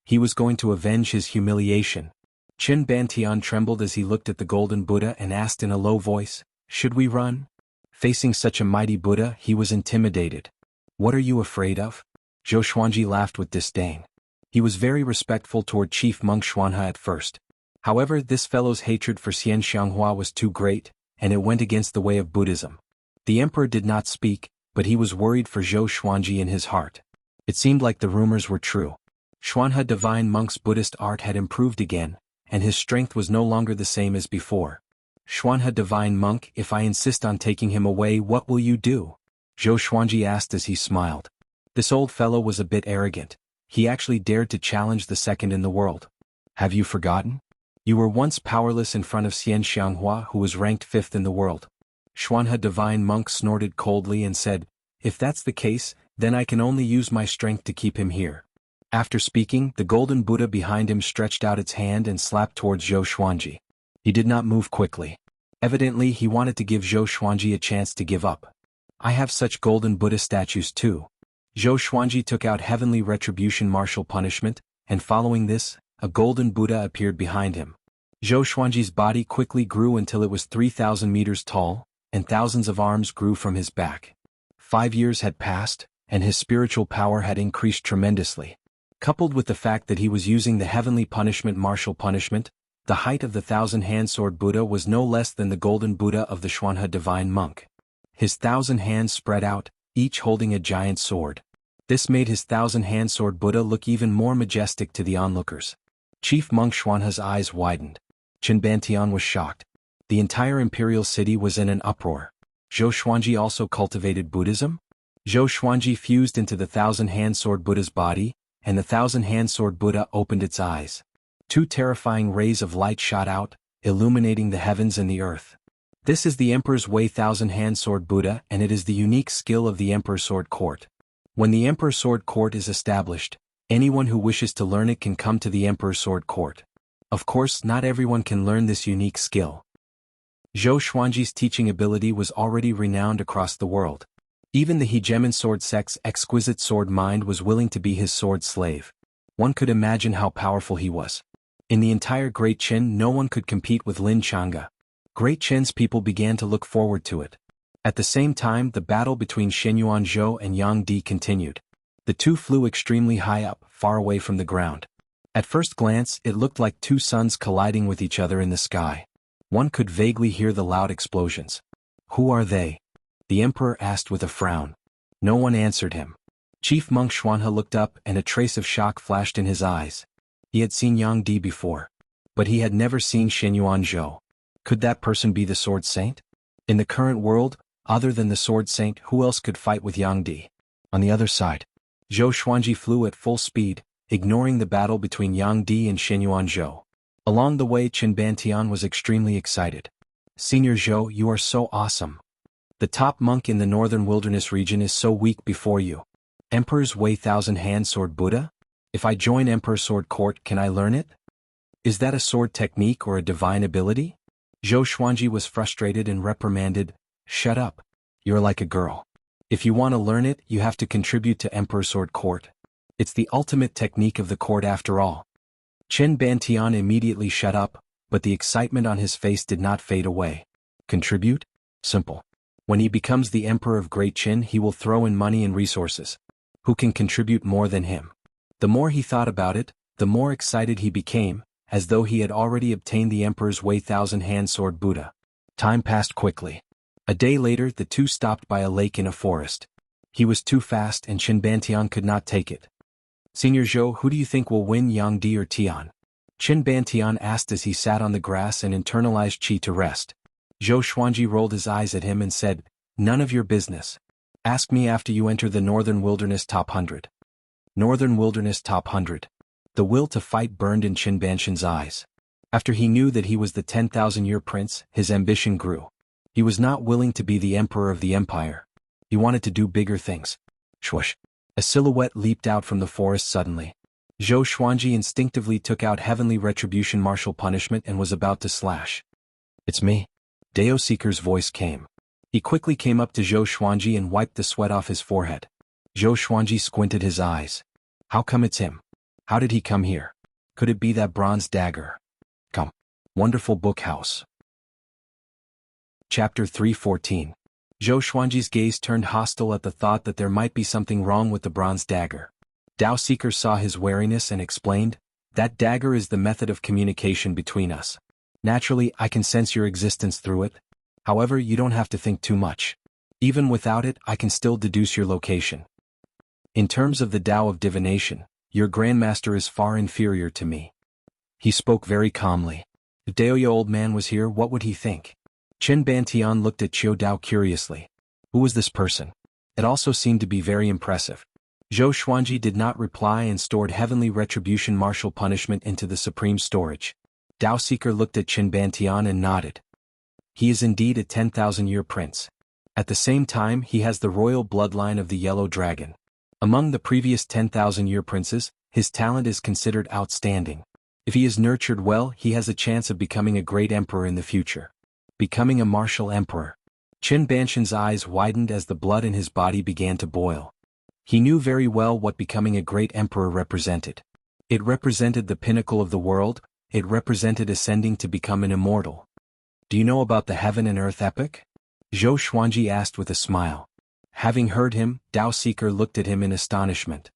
He was going to avenge his humiliation. Qin Bantian trembled as he looked at the golden Buddha and asked in a low voice, "Should we run?" Facing such a mighty Buddha, he was intimidated. "What are you afraid of?" Zhou Xuanji laughed with disdain. He was very respectful toward Chief Monk Xuanhe at first. However, this fellow's hatred for Xian Xianghua was too great, and it went against the way of Buddhism. The emperor did not speak, but he was worried for Zhou Xuanji in his heart. It seemed like the rumors were true. Xuanhe Divine Monk's Buddhist art had improved again, and his strength was no longer the same as before. "Xuanhe Divine Monk, if I insist on taking him away, what will you do?" Zhou Xuanji asked as he smiled. This old fellow was a bit arrogant. He actually dared to challenge the second in the world. "Have you forgotten? You were once powerless in front of Xian Xianghua, who was ranked 5th in the world." Xuanhe Divine Monk snorted coldly and said, "If that's the case, then I can only use my strength to keep him here." After speaking, the golden Buddha behind him stretched out its hand and slapped towards Zhou Xuanji. He did not move quickly. Evidently, he wanted to give Zhou Xuanji a chance to give up. "I have such golden Buddha statues too." Zhou Xuanji took out heavenly retribution martial punishment, and following this, a golden Buddha appeared behind him. Zhou Xuanji's body quickly grew until it was 3,000 meters tall, and thousands of arms grew from his back. 5 years had passed, and his spiritual power had increased tremendously. Coupled with the fact that he was using the heavenly punishment martial punishment, the height of the 1,000-hand sword Buddha was no less than the golden Buddha of the Xuanhe Divine Monk. His 1,000 hands spread out, each holding a giant sword. This made his 1,000-hand sword Buddha look even more majestic to the onlookers. Chief Monk Xuanhe's eyes widened. Qin Bantian was shocked. The entire imperial city was in an uproar. Zhou Xuanji also cultivated Buddhism? Zhou Xuanji fused into the 1,000-hand sword Buddha's body, and the 1,000-hand sword Buddha opened its eyes. 2 terrifying rays of light shot out, illuminating the heavens and the earth. This is the Emperor's Way 1,000-hand sword Buddha, and it is the unique skill of the Emperor's Sword Court. When the Emperor's Sword Court is established, anyone who wishes to learn it can come to the Emperor's Sword Court. Of course, not everyone can learn this unique skill. Zhou Xuanji's teaching ability was already renowned across the world. Even the hegemon sword sect's exquisite sword mind was willing to be his sword slave. One could imagine how powerful he was. In the entire Great Qin, no one could compete with Lin Chang'e. Great Qin's people began to look forward to it. At the same time, the battle between Shenyuan Zhou and Yang Di continued. The two flew extremely high up, far away from the ground. At first glance, it looked like two suns colliding with each other in the sky. One could vaguely hear the loud explosions. Who are they? The emperor asked with a frown. No one answered him. Chief Monk Xuanhe looked up and a trace of shock flashed in his eyes. He had seen Yang Di before. But he had never seen Shenyuan Zhou. Could that person be the Sword Saint? In the current world, other than the Sword Saint, who else could fight with Yang Di? On the other side, Zhou Xuanji flew at full speed, ignoring the battle between Yang Di and Shenyuan Zhou. Along the way, Qin Bantian was extremely excited. Senior Zhou, you are so awesome. The top monk in the northern wilderness region is so weak before you. Emperor's Way Thousand Hand Sword Buddha? If I join Emperor Sword Court, can I learn it? Is that a sword technique or a divine ability? Zhou Xuanji was frustrated and reprimanded. Shut up. You're like a girl. If you want to learn it, you have to contribute to Emperor Sword Court. It's the ultimate technique of the court after all. Qin Bantian immediately shut up, but the excitement on his face did not fade away. Contribute? Simple. When he becomes the Emperor of Great Qin, he will throw in money and resources. Who can contribute more than him? The more he thought about it, the more excited he became, as though he had already obtained the Emperor's Way Thousand Hand Sword Buddha. Time passed quickly. A day later, the two stopped by a lake in a forest. He was too fast and Qin Bantian could not take it. Senior Zhou, who do you think will win, Yang Di or Tian? Qin Bantian asked as he sat on the grass and internalized qi to rest. Zhou Xuanji rolled his eyes at him and said, None of your business. Ask me after you enter the Northern Wilderness Top 100. Northern Wilderness Top 100. The will to fight burned in Qin Bantian's eyes. After he knew that he was the 10,000-year prince, his ambition grew. He was not willing to be the emperor of the empire. He wanted to do bigger things. Swoosh. A silhouette leaped out from the forest suddenly. Zhou Xuanji instinctively took out Heavenly Retribution Martial Punishment and was about to slash. It's me. Dao Seeker's voice came. He quickly came up to Zhou Xuanji and wiped the sweat off his forehead. Zhou Xuanji squinted his eyes. How come it's him? How did he come here? Could it be that bronze dagger? Come. Wonderful book house. Chapter 314. Zhou Xuanji's gaze turned hostile at the thought that there might be something wrong with the bronze dagger. Dao Seeker saw his wariness and explained, That dagger is the method of communication between us. Naturally, I can sense your existence through it. However, you don't have to think too much. Even without it, I can still deduce your location. In terms of the Tao of divination, your grandmaster is far inferior to me. He spoke very calmly. If Daoya old man was here, what would he think? Qin Bantian looked at Qiu Dao curiously. Who was this person? It also seemed to be very impressive. Zhou Xuanji did not reply and stored Heavenly Retribution Martial Punishment into the Supreme Storage. Dao Seeker looked at Qin Bantian and nodded. He is indeed a 10,000-year prince. At the same time, he has the royal bloodline of the Yellow Dragon. Among the previous 10,000-year princes, his talent is considered outstanding. If he is nurtured well, he has a chance of becoming a great emperor in the future. Becoming a martial emperor. Qin Bantian's eyes widened as the blood in his body began to boil. He knew very well what becoming a great emperor represented. It represented the pinnacle of the world, it represented ascending to become an immortal. Do you know about the Heaven and Earth epic? Zhou Xuanji asked with a smile. Having heard him, Dao Seeker looked at him in astonishment.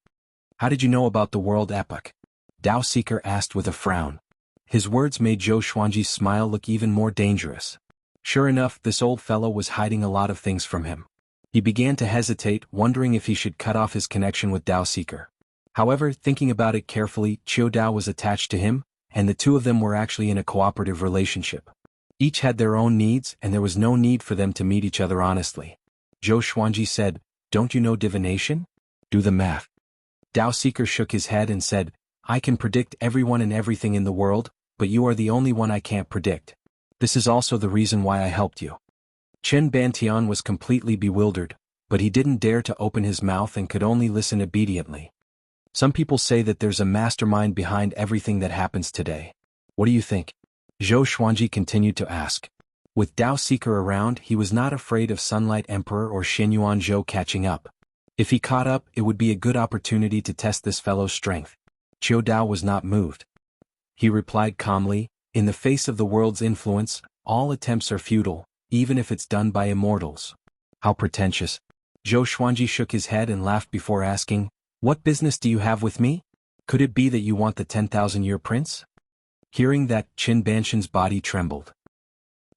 How did you know about the world epic? Dao Seeker asked with a frown. His words made Zhou Xuanji's smile look even more dangerous. Sure enough, this old fellow was hiding a lot of things from him. He began to hesitate, wondering if he should cut off his connection with Dao Seeker. However, thinking about it carefully, Qiu Dao was attached to him, and the two of them were actually in a cooperative relationship. Each had their own needs, and there was no need for them to meet each other honestly. Zhou Xuanji said, Don't you know divination? Do the math. Dao Seeker shook his head and said, I can predict everyone and everything in the world, but you are the only one I can't predict. This is also the reason why I helped you. Qin Bantian was completely bewildered, but he didn't dare to open his mouth and could only listen obediently. Some people say that there's a mastermind behind everything that happens today. What do you think? Zhou Xuanji continued to ask. With Dao Seeker around, he was not afraid of Sunlight Emperor or Xinyuan Zhou catching up. If he caught up, it would be a good opportunity to test this fellow's strength. Qiu Dao was not moved. He replied calmly, "In the face of the world's influence, all attempts are futile, even if it's done by immortals." How pretentious. Zhou Xuanji shook his head and laughed before asking, "What business do you have with me? Could it be that you want the 10,000-year prince?" Hearing that, Qin Banshan's body trembled.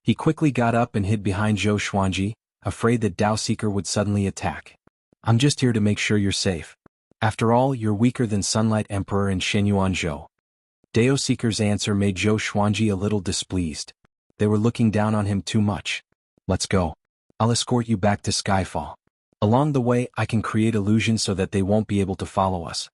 He quickly got up and hid behind Zhou Xuanji, afraid that Dao Seeker would suddenly attack. "I'm just here to make sure you're safe. After all, you're weaker than Sunlight Emperor and Xinyuan Zhou." Dao Seeker's answer made Zhou Xuanji a little displeased. They were looking down on him too much. "Let's go. I'll escort you back to Skyfall. Along the way, I can create illusions so that they won't be able to follow us,"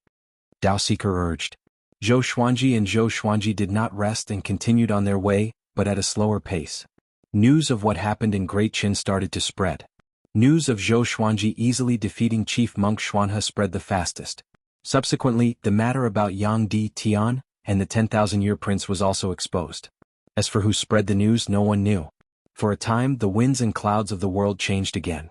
Dao Seeker urged. Zhou Xuanji did not rest and continued on their way, but at a slower pace. News of what happened in Great Qin started to spread. News of Zhou Xuanji easily defeating Chief Monk Xuanhe spread the fastest. Subsequently, the matter about Yang Di Tian and the 10,000-year prince was also exposed. As for who spread the news, no one knew. For a time, the winds and clouds of the world changed again.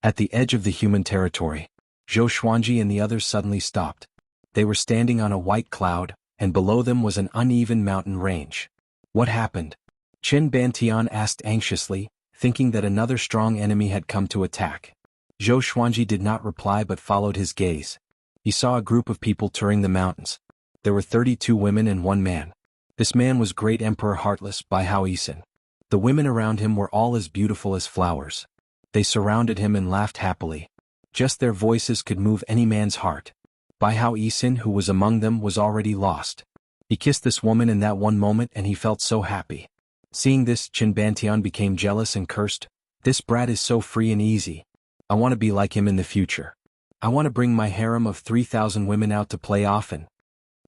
At the edge of the human territory, Zhou Xuanji and the others suddenly stopped. They were standing on a white cloud, and below them was an uneven mountain range. What happened? Qin Bantian asked anxiously, thinking that another strong enemy had come to attack. Zhou Xuanji did not reply but followed his gaze. He saw a group of people touring the mountains. There were 32 women and 1 man. This man was Great Emperor Heartless Bai Hao Yisin. The women around him were all as beautiful as flowers. They surrounded him and laughed happily. Just their voices could move any man's heart. Bai Hao Yisin, who was among them, was already lost. He kissed this woman in that one moment and he felt so happy. Seeing this, Qin Bantian became jealous and cursed. "This brat is so free and easy. I want to be like him in the future. I want to bring my harem of 3,000 women out to play often."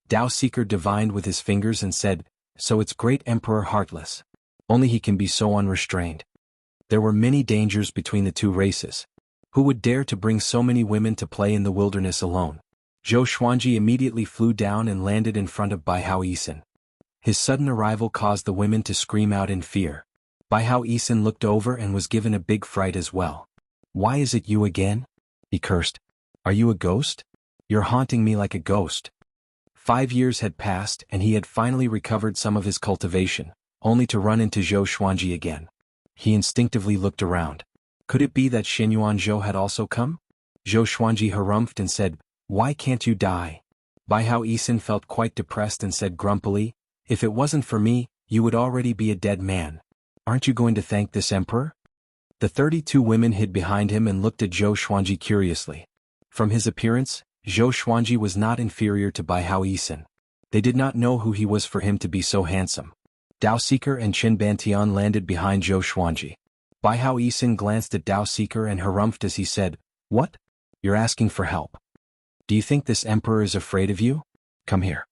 Dao Seeker divined with his fingers and said, "So it's Great Emperor Heartless. Only he can be so unrestrained." There were many dangers between the two races. Who would dare to bring so many women to play in the wilderness alone? Zhou Xuanji immediately flew down and landed in front of Bai Hao Yisin. His sudden arrival caused the women to scream out in fear. Bai Hao Yisin looked over and was given a big fright as well. "Why is it you again?" he cursed. "Are you a ghost? You're haunting me like a ghost." 5 years had passed and he had finally recovered some of his cultivation, only to run into Zhou Xuanji again. He instinctively looked around. Could it be that Xinyuan Zhou had also come? Zhou Xuanji harumphed and said, "Why can't you die?" Bai Hao Yisin felt quite depressed and said grumpily, "If it wasn't for me, you would already be a dead man. Aren't you going to thank this emperor?" The 32 women hid behind him and looked at Zhou Xuanji curiously. From his appearance, Zhou Xuanji was not inferior to Bai Hao Yisin. They did not know who he was for him to be so handsome. Dao Seeker and Qin Bantian landed behind Zhou Xuanji. Bai Hao Yisin glanced at Dao Seeker and harumphed as he said, "What? You're asking for help. Do you think this emperor is afraid of you? Come here."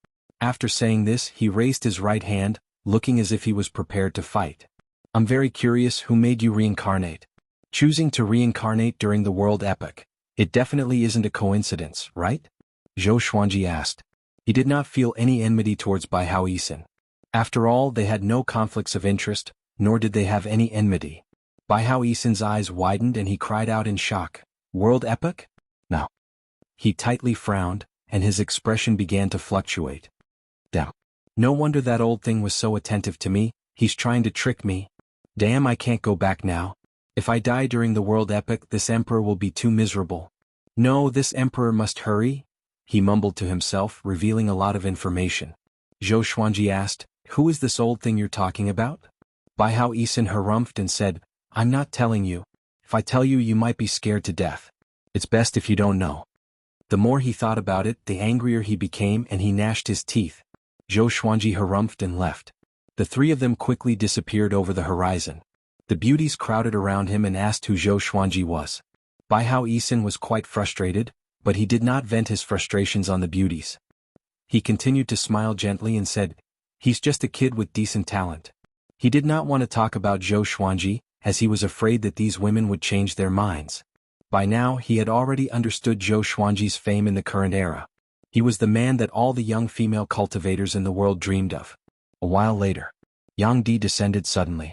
After saying this, he raised his right hand, looking as if he was prepared to fight. "I'm very curious, who made you reincarnate?" Choosing to reincarnate during the world epoch. It definitely isn't a coincidence, right? Zhou Xuanji asked. He did not feel any enmity towards Bai Hao Yisin. After all, they had no conflicts of interest, nor did they have any enmity. Bai Hao Yisin's eyes widened and he cried out in shock, "World epoch? No." He tightly frowned, and his expression began to fluctuate. Damn. No wonder that old thing was so attentive to me. He's trying to trick me. Damn, I can't go back now. If I die during the world epoch, this emperor will be too miserable. No, this emperor must hurry, he mumbled to himself, revealing a lot of information. Zhou Xuanji asked, "Who is this old thing you're talking about?" Bai Hao Yisin harumphed and said, "I'm not telling you. If I tell you, you might be scared to death. It's best if you don't know." The more he thought about it, the angrier he became, and he gnashed his teeth. Zhou Xuanji harumphed and left. The 3 of them quickly disappeared over the horizon. The beauties crowded around him and asked who Zhou Xuanji was. Bai Hao Yisin was quite frustrated, but he did not vent his frustrations on the beauties. He continued to smile gently and said, "He's just a kid with decent talent." He did not want to talk about Zhou Xuanji, as he was afraid that these women would change their minds. By now he had already understood Zhou Xuanji's fame in the current era. He was the man that all the young female cultivators in the world dreamed of. A while later, Yang Di descended suddenly.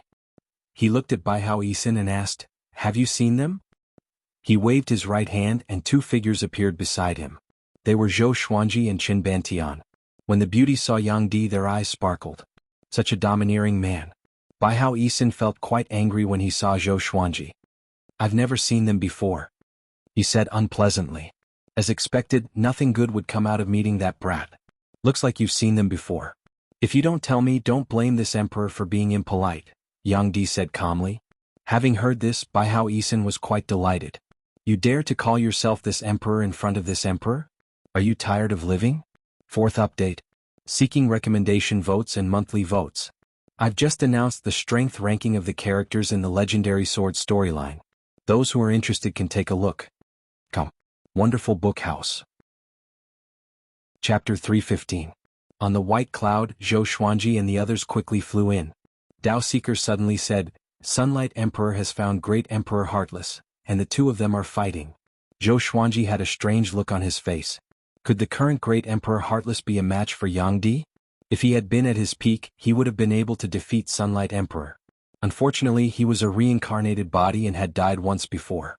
he looked at Baihao Yisin and asked, "Have you seen them?" He waved his right hand and two figures appeared beside him. They were Zhou Xuanji and Qin Bantian. When the beauties saw Yang Di, their eyes sparkled. Such a domineering man. Baihao Yisin felt quite angry when he saw Zhou Xuanji. "I've never seen them before," he said unpleasantly. As expected, nothing good would come out of meeting that brat. "Looks like you've seen them before. If you don't tell me, don't blame this emperor for being impolite," Yang Di said calmly. Having heard this, Baihao Yisin was quite delighted. "You dare to call yourself this emperor in front of this emperor? Are you tired of living?" Fourth update. Seeking recommendation votes and monthly votes. I've just announced the strength ranking of the characters in the Legendary Sword storyline. Those who are interested can take a look. Come. Wonderful Book House. Chapter 315. On the white cloud, Zhou Xuanji and the others quickly flew in. Dao Seeker suddenly said, "Sunlight Emperor has found Great Emperor Heartless, and the two of them are fighting." Zhou Xuanji had a strange look on his face. Could the current Great Emperor Heartless be a match for Yang Di? If he had been at his peak, he would have been able to defeat Sunlight Emperor. Unfortunately, he was a reincarnated body and had died once before.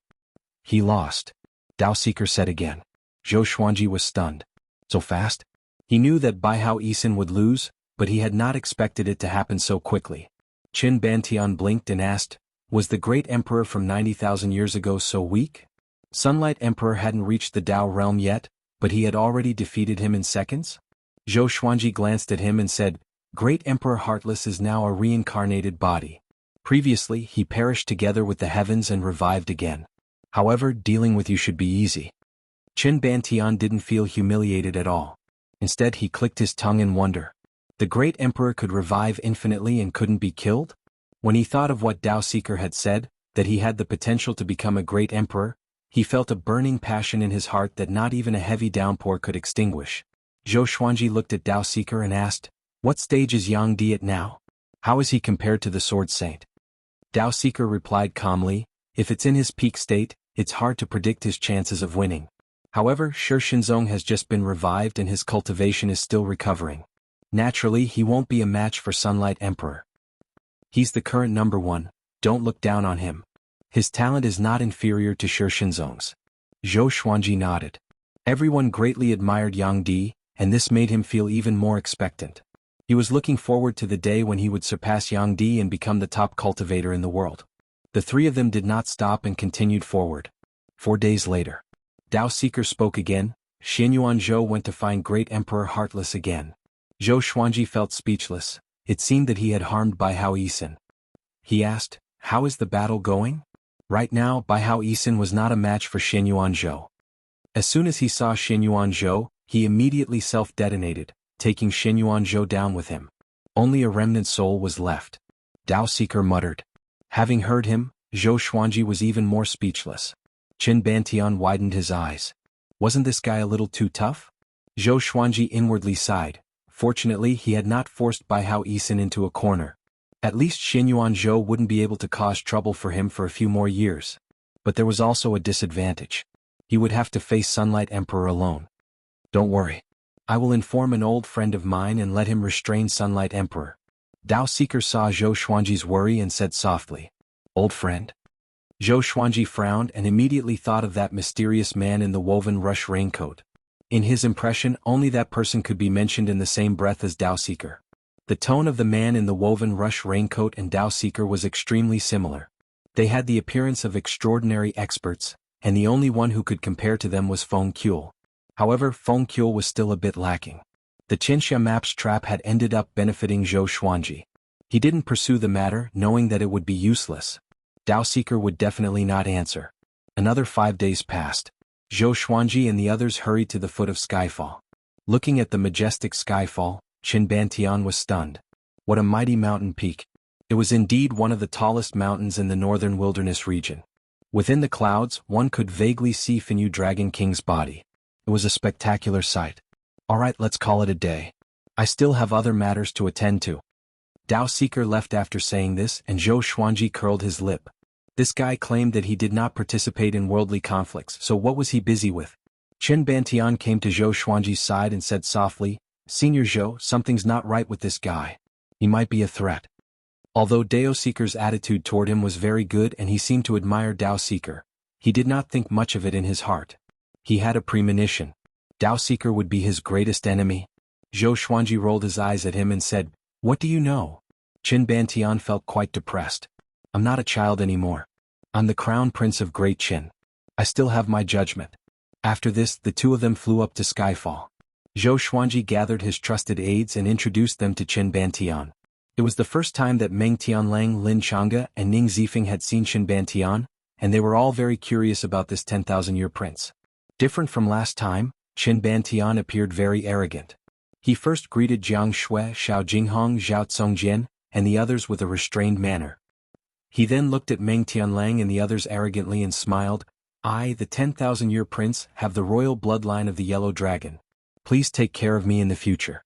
He lost. Dao Seeker said again. Zhou Xuanji was stunned. So fast? He knew that Baihao Yisin would lose, but he had not expected it to happen so quickly. Qin Bantian blinked and asked, "Was the Great Emperor from 90,000 years ago so weak?" Sunlight Emperor hadn't reached the Dao realm yet, but he had already defeated him in seconds? Zhou Xuanji glanced at him and said, "Great Emperor Heartless is now a reincarnated body. Previously, he perished together with the heavens and revived again. However, dealing with you should be easy." Qin Bantian didn't feel humiliated at all. Instead, he clicked his tongue in wonder. The Great Emperor could revive infinitely and couldn't be killed? When he thought of what Dao Seeker had said, that he had the potential to become a great emperor, he felt a burning passion in his heart that not even a heavy downpour could extinguish. Zhou Xuanji looked at Dao Seeker and asked, "What stage is Yang Di at now? How is he compared to the Sword Saint?" Dao Seeker replied calmly, "If it's in his peak state, it's hard to predict his chances of winning. However, Shi Shinzong has just been revived and his cultivation is still recovering. Naturally, he won't be a match for Sunlight Emperor. He's the current number one, don't look down on him. His talent is not inferior to Shi Shinzong's." Zhou Xuanji nodded. Everyone greatly admired Yang Di, and this made him feel even more expectant. He was looking forward to the day when he would surpass Yang Di and become the top cultivator in the world. The three of them did not stop and continued forward. 4 days later. Dao Seeker spoke again. Xianyuan Zhou went to find Great Emperor Heartless again. Zhou Xuanji felt speechless. It seemed that he had harmed Baihao Yisin. He asked, "How is the battle going?" Right now, Baihao Yisin was not a match for Xianyuan Zhou. As soon as he saw Xianyuan Zhou, he immediately self-detonated, taking Xianyuan Zhou down with him. Only a remnant soul was left. Dao Seeker muttered. Having heard him, Zhou Xuanji was even more speechless. Qin Bantian widened his eyes. Wasn't this guy a little too tough? Zhou Xuanji inwardly sighed. Fortunately, he had not forced Baihao Yisin into a corner. At least Xianyuan Zhou wouldn't be able to cause trouble for him for a few more years. But there was also a disadvantage. He would have to face Sunlight Emperor alone. "Don't worry. I will inform an old friend of mine and let him restrain Sunlight Emperor." Dao Seeker saw Zhou Xuanji's worry and said softly, "Old friend?" Zhou Xuanji frowned and immediately thought of that mysterious man in the woven rush raincoat. In his impression, only that person could be mentioned in the same breath as Dao Seeker. The tone of the man in the woven rush raincoat and Dao Seeker was extremely similar. They had the appearance of extraordinary experts, and the only one who could compare to them was Feng Kuel. However, Feng Kuel was still a bit lacking. The Qianxia map's trap had ended up benefiting Zhou Xuanji. He didn't pursue the matter, knowing that it would be useless. Dao Seeker would definitely not answer. Another 5 days passed. Zhou Xuanji and the others hurried to the foot of Skyfall. Looking at the majestic Skyfall, Qin Bantian was stunned. What a mighty mountain peak. It was indeed one of the tallest mountains in the northern wilderness region. Within the clouds, one could vaguely see Finyu Dragon King's body. It was a spectacular sight. Alright, let's call it a day. I still have other matters to attend to. Dao Seeker left after saying this, and Zhou Xuanji curled his lip. This guy claimed that he did not participate in worldly conflicts, so what was he busy with? Qin Bantian came to Zhou Xuanji's side and said softly, "Senior Zhou, something's not right with this guy. He might be a threat." Although Dao Seeker's attitude toward him was very good and he seemed to admire Dao Seeker, he did not think much of it in his heart. He had a premonition. Dao Seeker would be his greatest enemy. Zhou Xuanji rolled his eyes at him and said, "What do you know?" Qin Bantian felt quite depressed. "I'm not a child anymore. I'm the crown prince of Great Qin. I still have my judgment." After this, the two of them flew up to Skyfall. Zhou Xuanji gathered his trusted aides and introduced them to Qin Bantian. It was the first time that Meng Tianlang, Lin Changge, and Ning Zifeng had seen Qin Bantian, and they were all very curious about this 10,000-year prince. Different from last time, Qin Bantian appeared very arrogant. He first greeted Jiang Shui, Xiao Jinghong, Zhao Tsongjian, and the others with a restrained manner. He then looked at Meng Tianlang and the others arrogantly and smiled. "I, the 10,000-year prince, have the royal bloodline of the Yellow Dragon. Please take care of me in the future."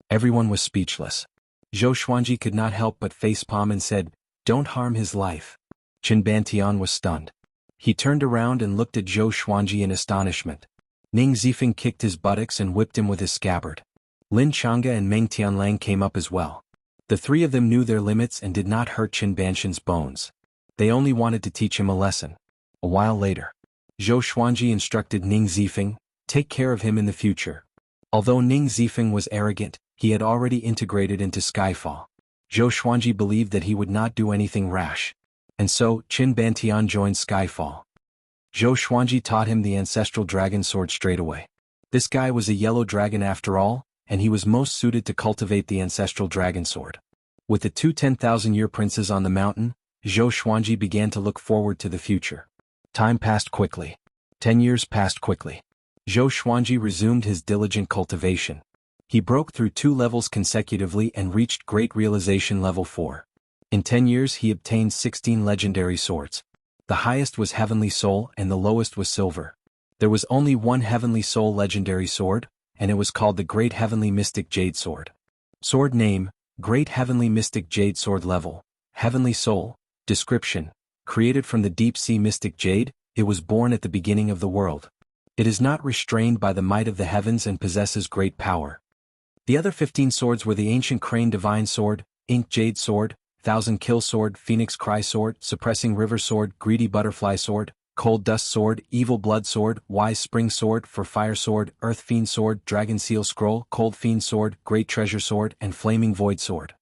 Everyone was speechless. Zhou Xuanji could not help but facepalm and said, "Don't harm his life." Qin Bantian was stunned. He turned around and looked at Zhou Xuanji in astonishment. Ning Zifeng kicked his buttocks and whipped him with his scabbard. Lin Changge and Meng Tianlang came up as well. The three of them knew their limits and did not hurt Qin Bantian's bones. They only wanted to teach him a lesson. A while later, Zhou Xuanji instructed Ning Zifeng, "Take care of him in the future." Although Ning Zifeng was arrogant, he had already integrated into Skyfall. Zhou Xuanji believed that he would not do anything rash. And so, Qin Bantian joined Skyfall. Zhou Xuanji taught him the ancestral dragon sword straight away. This guy was a yellow dragon after all, and he was most suited to cultivate the ancestral dragon sword. With the two 10,000-year princes on the mountain, Zhou Xuanji began to look forward to the future. Time passed quickly. 10 years passed quickly. Zhou Xuanji resumed his diligent cultivation. He broke through 2 levels consecutively and reached Great Realization Level 4. In 10 years he obtained 16 legendary swords. The highest was Heavenly Soul and the lowest was Silver. There was only one Heavenly Soul legendary sword, and it was called the Great Heavenly Mystic Jade Sword. Sword name, Great Heavenly Mystic Jade Sword Level, Heavenly Soul. Description: created from the deep sea mystic jade, it was born at the beginning of the world. It is not restrained by the might of the heavens and possesses great power. The other 15 swords were the Ancient Crane Divine Sword, Ink Jade Sword, Thousand Kill Sword, Phoenix Cry Sword, Suppressing River Sword, Greedy Butterfly Sword, Cold Dust Sword, Evil Blood Sword, Wise Spring Sword, For Fire Sword, Earth Fiend Sword, Dragon Seal Scroll, Cold Fiend Sword, Great Treasure Sword, and Flaming Void Sword.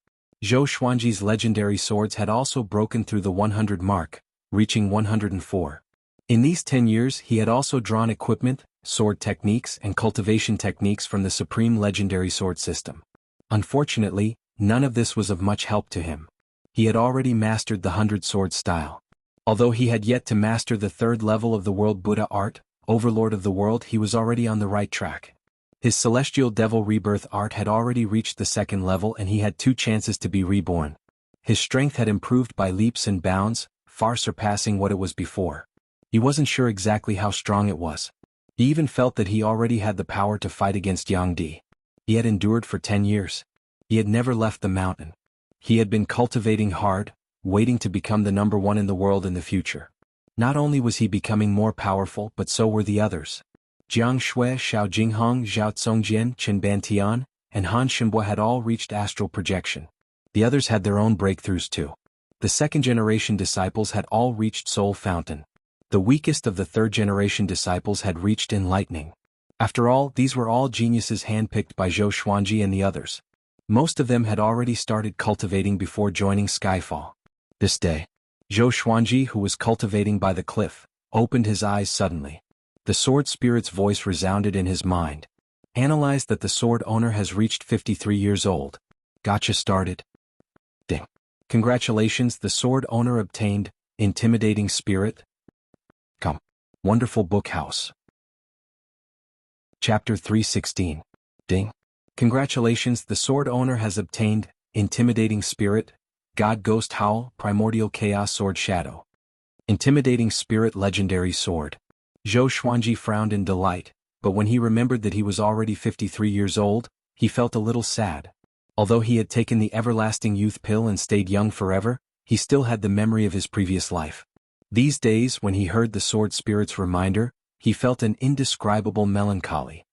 Zhou Xuanji's legendary swords had also broken through the 100 mark, reaching 104. In these 10 years he had also drawn equipment, sword techniques and cultivation techniques from the Supreme Legendary Sword System. Unfortunately, none of this was of much help to him. He had already mastered the 100 sword style. Although he had yet to master the 3rd level of the World Buddha art, Overlord of the World, he was already on the right track. His Celestial Devil Rebirth art had already reached the 2nd level and he had 2 chances to be reborn. His strength had improved by leaps and bounds, far surpassing what it was before. He wasn't sure exactly how strong it was. He even felt that he already had the power to fight against Yang Di. He had endured for 10 years. He had never left the mountain. He had been cultivating hard, waiting to become the number 1 in the world in the future. Not only was he becoming more powerful but so were the others. Jiang Shui, Xiao Jinghong, Zhao Tsongjian, Qin Bantian, and Han Shenbo had all reached astral projection. The others had their own breakthroughs too. The 2nd-generation disciples had all reached Soul Fountain. The weakest of the 3rd-generation disciples had reached Enlightening. After all, these were all geniuses handpicked by Zhou Xuanji and the others. Most of them had already started cultivating before joining Skyfall. This day, Zhou Xuanji, who was cultivating by the cliff, opened his eyes suddenly. The sword spirit's voice resounded in his mind. Analyze that the sword owner has reached 53 years old. Gotcha started. Ding. Congratulations, the sword owner obtained Intimidating Spirit. Come. Wonderful Book House. Chapter 316. Ding. Congratulations, the sword owner has obtained Intimidating Spirit. God Ghost Howl, Primordial Chaos Sword Shadow. Intimidating Spirit Legendary Sword. Zhou Xuanji frowned in delight, but when he remembered that he was already 53 years old, he felt a little sad. Although he had taken the everlasting youth pill and stayed young forever, he still had the memory of his previous life. These days, when he heard the sword spirit's reminder, he felt an indescribable melancholy.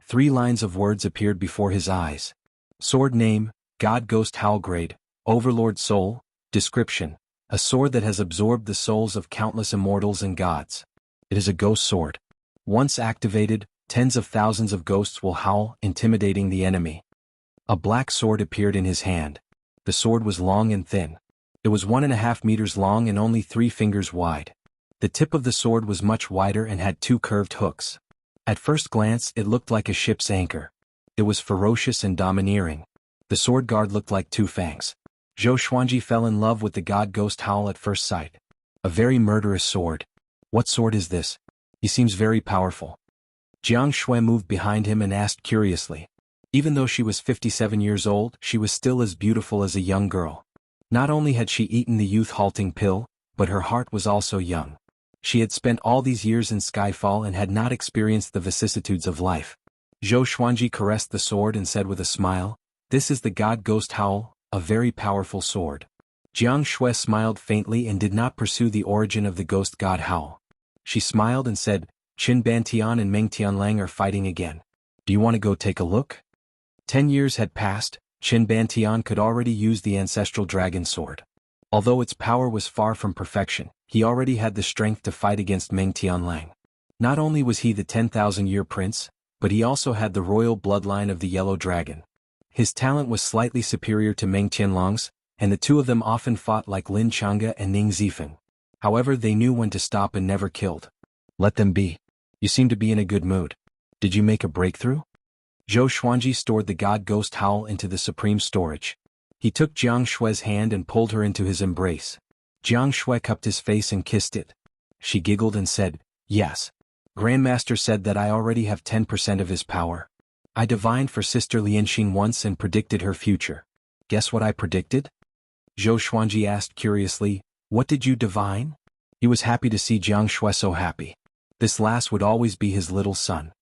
3 lines of words appeared before his eyes. Sword name, God Ghost Howl Grade, Overlord Soul, Description: a sword that has absorbed the souls of countless immortals and gods. It is a ghost sword. Once activated, tens of thousands of ghosts will howl, intimidating the enemy. A black sword appeared in his hand. The sword was long and thin. It was 1.5 meters long and only 3 fingers wide. The tip of the sword was much wider and had 2 curved hooks. At first glance, it looked like a ship's anchor. It was ferocious and domineering. The sword guard looked like 2 fangs. Zhou Xuanji fell in love with the god ghost howl at first sight. A very murderous sword. What sword is this? He seems very powerful. Jiang Shui moved behind him and asked curiously. Even though she was 57 years old, she was still as beautiful as a young girl. Not only had she eaten the youth-halting pill, but her heart was also young. She had spent all these years in Skyfall and had not experienced the vicissitudes of life. Zhou Xuanji caressed the sword and said with a smile, "This is the god ghost howl, a very powerful sword." Jiang Shui smiled faintly and did not pursue the origin of the ghost god howl. She smiled and said, "Qin Bantian and Meng Tianlang are fighting again. Do you want to go take a look?" 10 years had passed. Qin Bantian could already use the ancestral dragon sword. Although its power was far from perfection, he already had the strength to fight against Meng Tianlang. Not only was he the 10,000-year prince, but he also had the royal bloodline of the yellow dragon. His talent was slightly superior to Meng Tianlang's, and the two of them often fought like Lin Chang'e and Ning Zifeng. However, they knew when to stop and never killed. "Let them be. You seem to be in a good mood. Did you make a breakthrough?" Zhou Xuanji stored the god ghost howl into the supreme storage. He took Jiang Shui's hand and pulled her into his embrace. Jiang Shui cupped his face and kissed it. She giggled and said, "Yes. Grandmaster said that I already have 10% of his power. I divined for Sister Lianxin once and predicted her future. Guess what I predicted?" Zhou Xuanji asked curiously, "What did you divine?" He was happy to see Jiang Shui so happy. This last would always be his little son.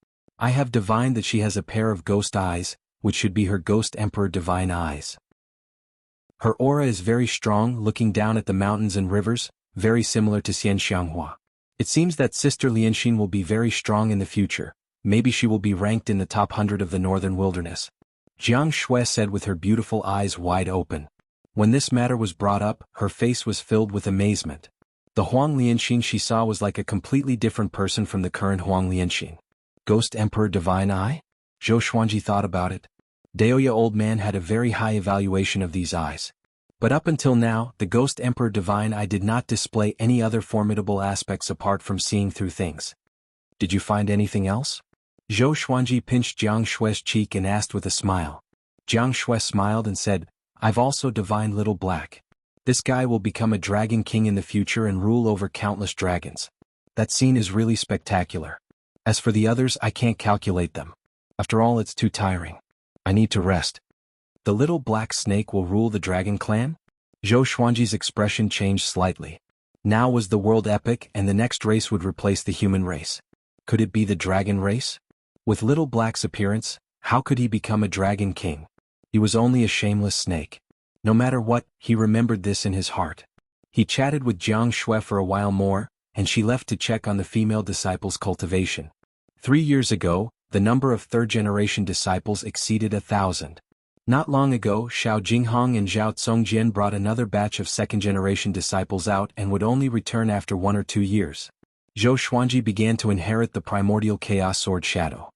"I have divined that she has a pair of ghost eyes, which should be her ghost emperor divine eyes. Her aura is very strong, looking down at the mountains and rivers, very similar to Xian Xianghua. It seems that Sister Lianxin will be very strong in the future. Maybe she will be ranked in the top 100 of the northern wilderness." Jiang Shui said with her beautiful eyes wide open. When this matter was brought up, her face was filled with amazement. The Huang Lianxin she saw was like a completely different person from the current Huang Lianxin. Ghost Emperor Divine Eye? Zhou Xuanji thought about it. Daoya Old Man had a very high evaluation of these eyes. But up until now, the Ghost Emperor Divine Eye did not display any other formidable aspects apart from seeing through things. "Did you find anything else?" Zhou Xuanji pinched Jiang Shui's cheek and asked with a smile. Jiang Shui smiled and said, "I've also divined Little Black. This guy will become a dragon king in the future and rule over countless dragons. That scene is really spectacular. As for the others, I can't calculate them. After all, it's too tiring. I need to rest." "The Little Black Snake will rule the dragon clan?" Zhou Xuanji's expression changed slightly. Now was the world epic and the next race would replace the human race. Could it be the dragon race? With Little Black's appearance, how could he become a dragon king? He was only a shameless snake. No matter what, he remembered this in his heart. He chatted with Jiang Shui for a while more, and she left to check on the female disciples' cultivation. 3 years ago, the number of third-generation disciples exceeded 1,000. Not long ago, Xiao Jinghong and Zhao Tsongjian brought another batch of second-generation disciples out and would only return after 1 or 2 years. Zhou Xuanji began to inherit the primordial chaos sword Shadow.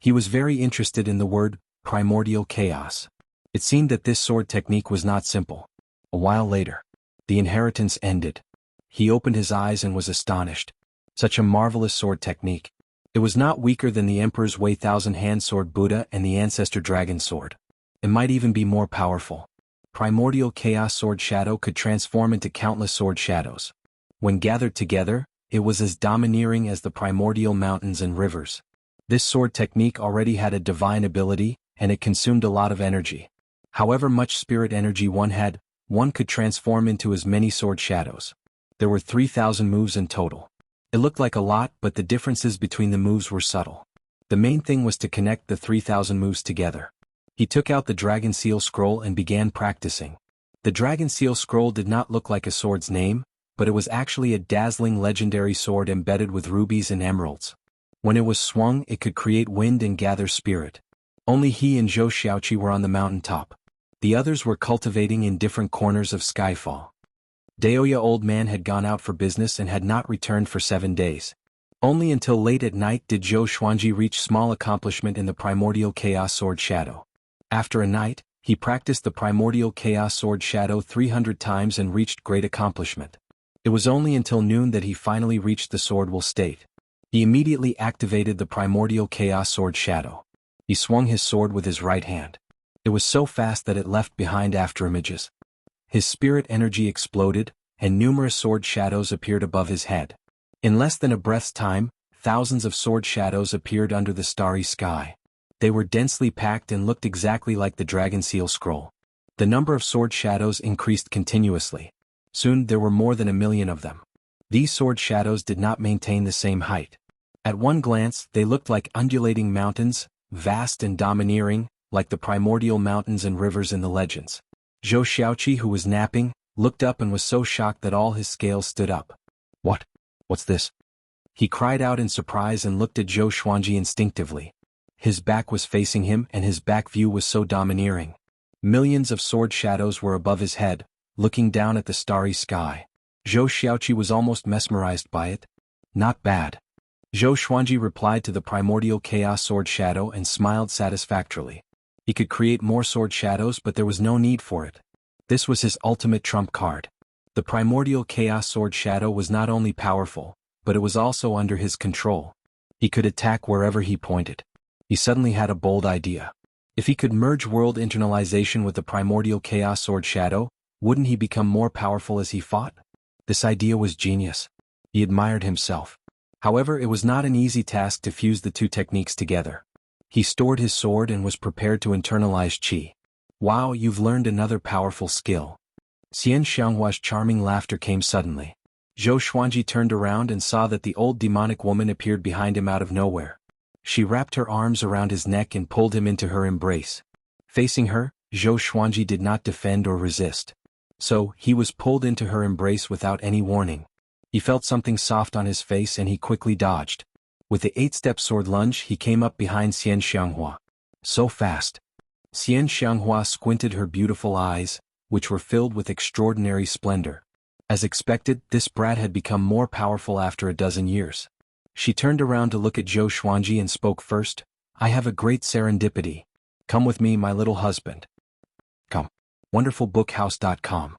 He was very interested in the word, primordial chaos. It seemed that this sword technique was not simple. A while later, the inheritance ended. He opened his eyes and was astonished. Such a marvelous sword technique. It was not weaker than the Emperor's Wei Thousand-Hand Sword Buddha and the Ancestor Dragon Sword. It might even be more powerful. Primordial Chaos Sword Shadow could transform into countless sword shadows. When gathered together, it was as domineering as the primordial mountains and rivers. This sword technique already had a divine ability, and it consumed a lot of energy. However much spirit energy one had, one could transform into as many sword shadows. There were 3,000 moves in total. It looked like a lot, but the differences between the moves were subtle. The main thing was to connect the 3,000 moves together. He took out the Dragon Seal Scroll and began practicing. The Dragon Seal Scroll did not look like a sword's name, but it was actually a dazzling legendary sword embedded with rubies and emeralds. When it was swung, it could create wind and gather spirit. Only he and Zhou Xiaoqi were on the mountaintop. The others were cultivating in different corners of Skyfall. Daoya old man had gone out for business and had not returned for 7 days. Only until late at night did Zhou Xuanji reach small accomplishment in the Primordial Chaos Sword Shadow. After a night, he practiced the Primordial Chaos Sword Shadow 300 times and reached great accomplishment. It was only until noon that he finally reached the swordwell state. He immediately activated the Primordial Chaos Sword Shadow. He swung his sword with his right hand. It was so fast that it left behind afterimages. His spirit energy exploded, and numerous sword shadows appeared above his head. In less than a breath's time, thousands of sword shadows appeared under the starry sky. They were densely packed and looked exactly like the Dragon Seal Scroll. The number of sword shadows increased continuously. Soon there were more than 1,000,000 of them. These sword shadows did not maintain the same height. At one glance, they looked like undulating mountains, vast and domineering, like the primordial mountains and rivers in the legends. Zhou Xiaoqi, who was napping, looked up and was so shocked that all his scales stood up. What's this? He cried out in surprise and looked at Zhou Xuanji instinctively. His back was facing him and his back view was so domineering. Millions of sword shadows were above his head, looking down at the starry sky. Zhou Xiaoqi was almost mesmerized by it. Not bad. Zhou Xuanji replied to the Primordial Chaos Sword Shadow and smiled satisfactorily. He could create more sword shadows, but there was no need for it. This was his ultimate trump card. The Primordial Chaos Sword Shadow was not only powerful, but it was also under his control. He could attack wherever he pointed. He suddenly had a bold idea. If he could merge world internalization with the Primordial Chaos Sword Shadow, wouldn't he become more powerful as he fought? This idea was genius. He admired himself. However, it was not an easy task to fuse the two techniques together. He stored his sword and was prepared to internalize qi. Wow, you've learned another powerful skill. Xian Xianghua's charming laughter came suddenly. Zhou Xuanji turned around and saw that the old demonic woman appeared behind him out of nowhere. She wrapped her arms around his neck and pulled him into her embrace. Facing her, Zhou Xuanji did not defend or resist. So, he was pulled into her embrace without any warning. He felt something soft on his face and he quickly dodged. With the 8-step sword lunge, he came up behind Xian Xianghua. So fast. Xian Xianghua squinted her beautiful eyes, which were filled with extraordinary splendor. As expected, this brat had become more powerful after a dozen years. She turned around to look at Zhou Xuanji and spoke first. I have a great serendipity. Come with me, my little husband. Come. WonderfulBookhouse.com.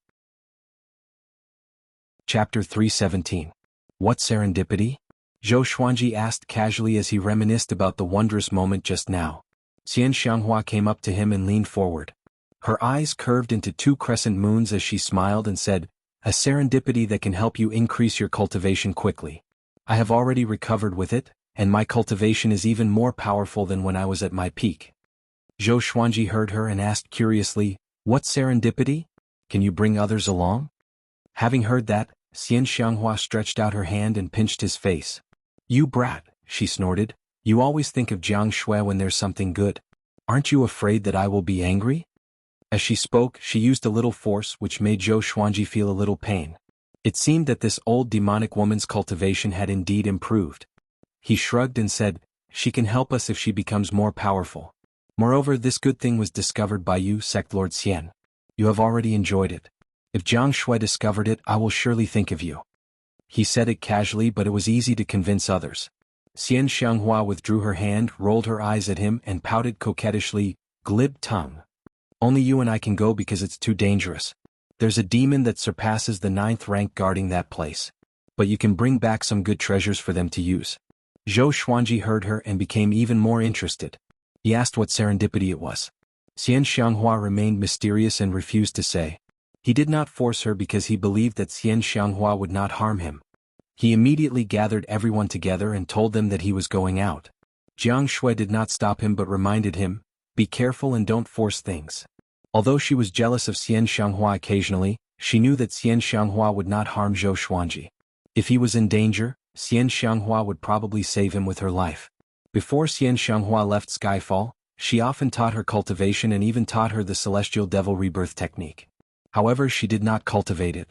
Chapter 317. What serendipity? Zhou Xuanji asked casually as he reminisced about the wondrous moment just now. Xian Xianghua came up to him and leaned forward. Her eyes curved into 2 crescent moons as she smiled and said, a serendipity that can help you increase your cultivation quickly. I have already recovered with it, and my cultivation is even more powerful than when I was at my peak. Zhou Xuanji heard her and asked curiously, what serendipity? Can you bring others along? Having heard that, Xian Xianghua stretched out her hand and pinched his face. You brat, she snorted, you always think of Jiang Shui when there's something good. Aren't you afraid that I will be angry? As she spoke, she used a little force which made Zhou Xuanji feel a little pain. It seemed that this old demonic woman's cultivation had indeed improved. He shrugged and said, she can help us if she becomes more powerful. Moreover, this good thing was discovered by you, Sect Lord Xian. You have already enjoyed it. If Jiang Shui discovered it, I will surely think of you. He said it casually, but it was easy to convince others. Xian Xianghua withdrew her hand, rolled her eyes at him, and pouted coquettishly, glib tongue. Only you and I can go because it's too dangerous. There's a demon that surpasses the 9th rank guarding that place. But you can bring back some good treasures for them to use. Zhou Xuanji heard her and became even more interested. He asked what serendipity it was. Xian Xianghua remained mysterious and refused to say. He did not force her because he believed that Xian Xianghua would not harm him. He immediately gathered everyone together and told them that he was going out. Jiang Shui did not stop him but reminded him, be careful and don't force things. Although she was jealous of Xian Xianghua occasionally, she knew that Xian Xianghua would not harm Zhou Xuanji. If he was in danger, Xian Xianghua would probably save him with her life. Before Xian Xianghua left Skyfall, she often taught her cultivation and even taught her the Celestial Devil Rebirth technique. However, she did not cultivate it.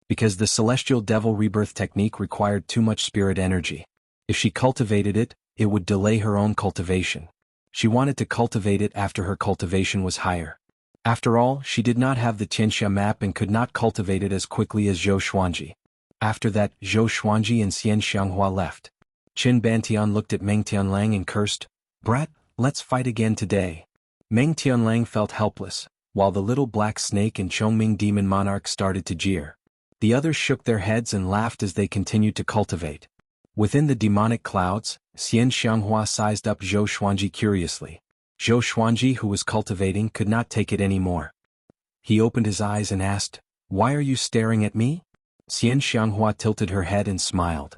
Because the Celestial Devil Rebirth technique required too much spirit energy. If she cultivated it, it would delay her own cultivation. She wanted to cultivate it after her cultivation was higher. After all, she did not have the Tianxia map and could not cultivate it as quickly as Zhou Xuanji. After that, Zhou Xuanji and Xian Xianghua left. Qin Bantian looked at Meng Tianlang and cursed, "Brat, let's fight again today." Meng Tianlang felt helpless, while the little black snake and Chongming demon monarch started to jeer. The others shook their heads and laughed as they continued to cultivate. Within the demonic clouds, Xian Xianghua sized up Zhou Xuanji curiously. Zhou Xuanji, who was cultivating, could not take it anymore. He opened his eyes and asked, "Why are you staring at me?" Xian Xianghua tilted her head and smiled.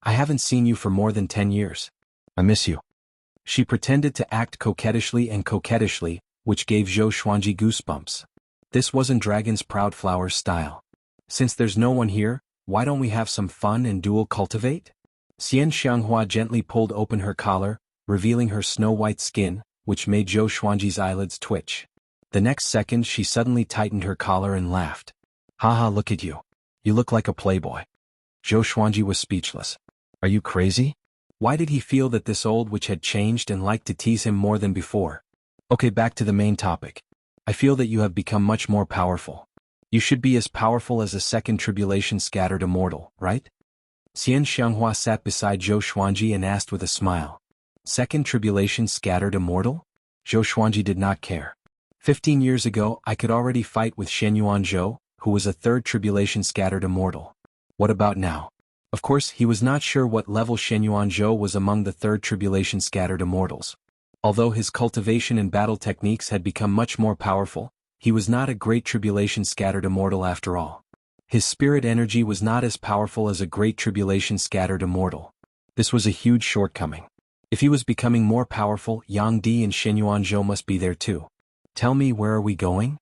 "I haven't seen you for more than 10 years. I miss you." She pretended to act coquettishly, which gave Zhou Xuanji goosebumps. This wasn't Dragon's Proud Flower's style. "Since there's no one here, why don't we have some fun and dual cultivate?" Xian Xianghua gently pulled open her collar, revealing her snow-white skin, which made Zhou Xuanji's eyelids twitch. The next second she suddenly tightened her collar and laughed. "Haha, look at you. You look like a playboy." Zhou Xuanji was speechless. "Are you crazy?" Why did he feel that this old witch had changed and liked to tease him more than before? "Okay, back to the main topic. I feel that you have become much more powerful. You should be as powerful as a second tribulation scattered immortal, right?" Xian Xianghua sat beside Zhou Xuanji and asked with a smile. "Second tribulation scattered immortal?" Zhou Xuanji did not care. 15 years ago I could already fight with Shen Yuanzhou, who was a third tribulation scattered immortal. What about now? Of course, he was not sure what level Shen Yuanzhou was among the third tribulation scattered immortals. Although his cultivation and battle techniques had become much more powerful, he was not a great tribulation scattered immortal after all. His spirit energy was not as powerful as a great tribulation scattered immortal. This was a huge shortcoming. If he was becoming more powerful, Yang Di and Shen Yuanzhou must be there too. "Tell me, where are we going?"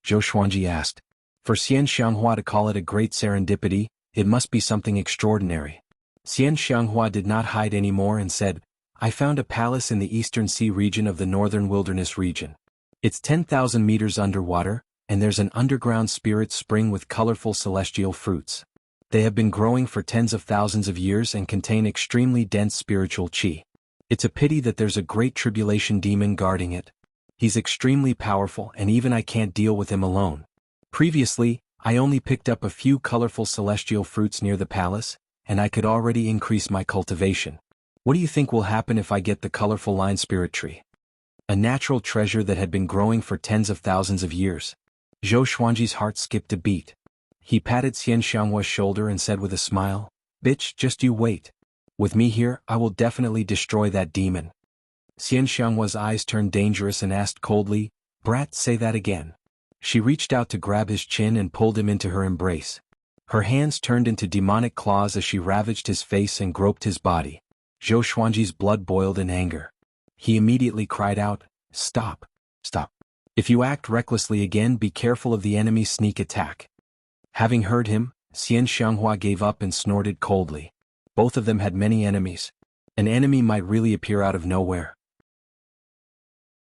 Zhou Xuanji asked. For Xian Xianghua to call it a great serendipity, it must be something extraordinary. Xian Xianghua did not hide anymore and said, "I found a palace in the eastern sea region of the northern wilderness region. It's 10,000 meters underwater, and there's an underground spirit spring with colorful celestial fruits. They have been growing for tens of thousands of years and contain extremely dense spiritual qi. It's a pity that there's a great tribulation demon guarding it. He's extremely powerful and even I can't deal with him alone. Previously, I only picked up a few colorful celestial fruits near the palace, and I could already increase my cultivation. What do you think will happen if I get the colorful line spirit tree? A natural treasure that had been growing for tens of thousands of years." Zhou Xuanji's heart skipped a beat. He patted Xian Xianghua's shoulder and said with a smile, "Bitch, just you wait. With me here, I will definitely destroy that demon." Xian Xianghua's eyes turned dangerous and asked coldly, "Brat, say that again." She reached out to grab his chin and pulled him into her embrace. Her hands turned into demonic claws as she ravaged his face and groped his body. Zhou Xuanji's blood boiled in anger. He immediately cried out, "Stop! Stop! If you act recklessly again, be careful of the enemy's sneak attack." Having heard him, Xian Xianghua gave up and snorted coldly. Both of them had many enemies. An enemy might really appear out of nowhere.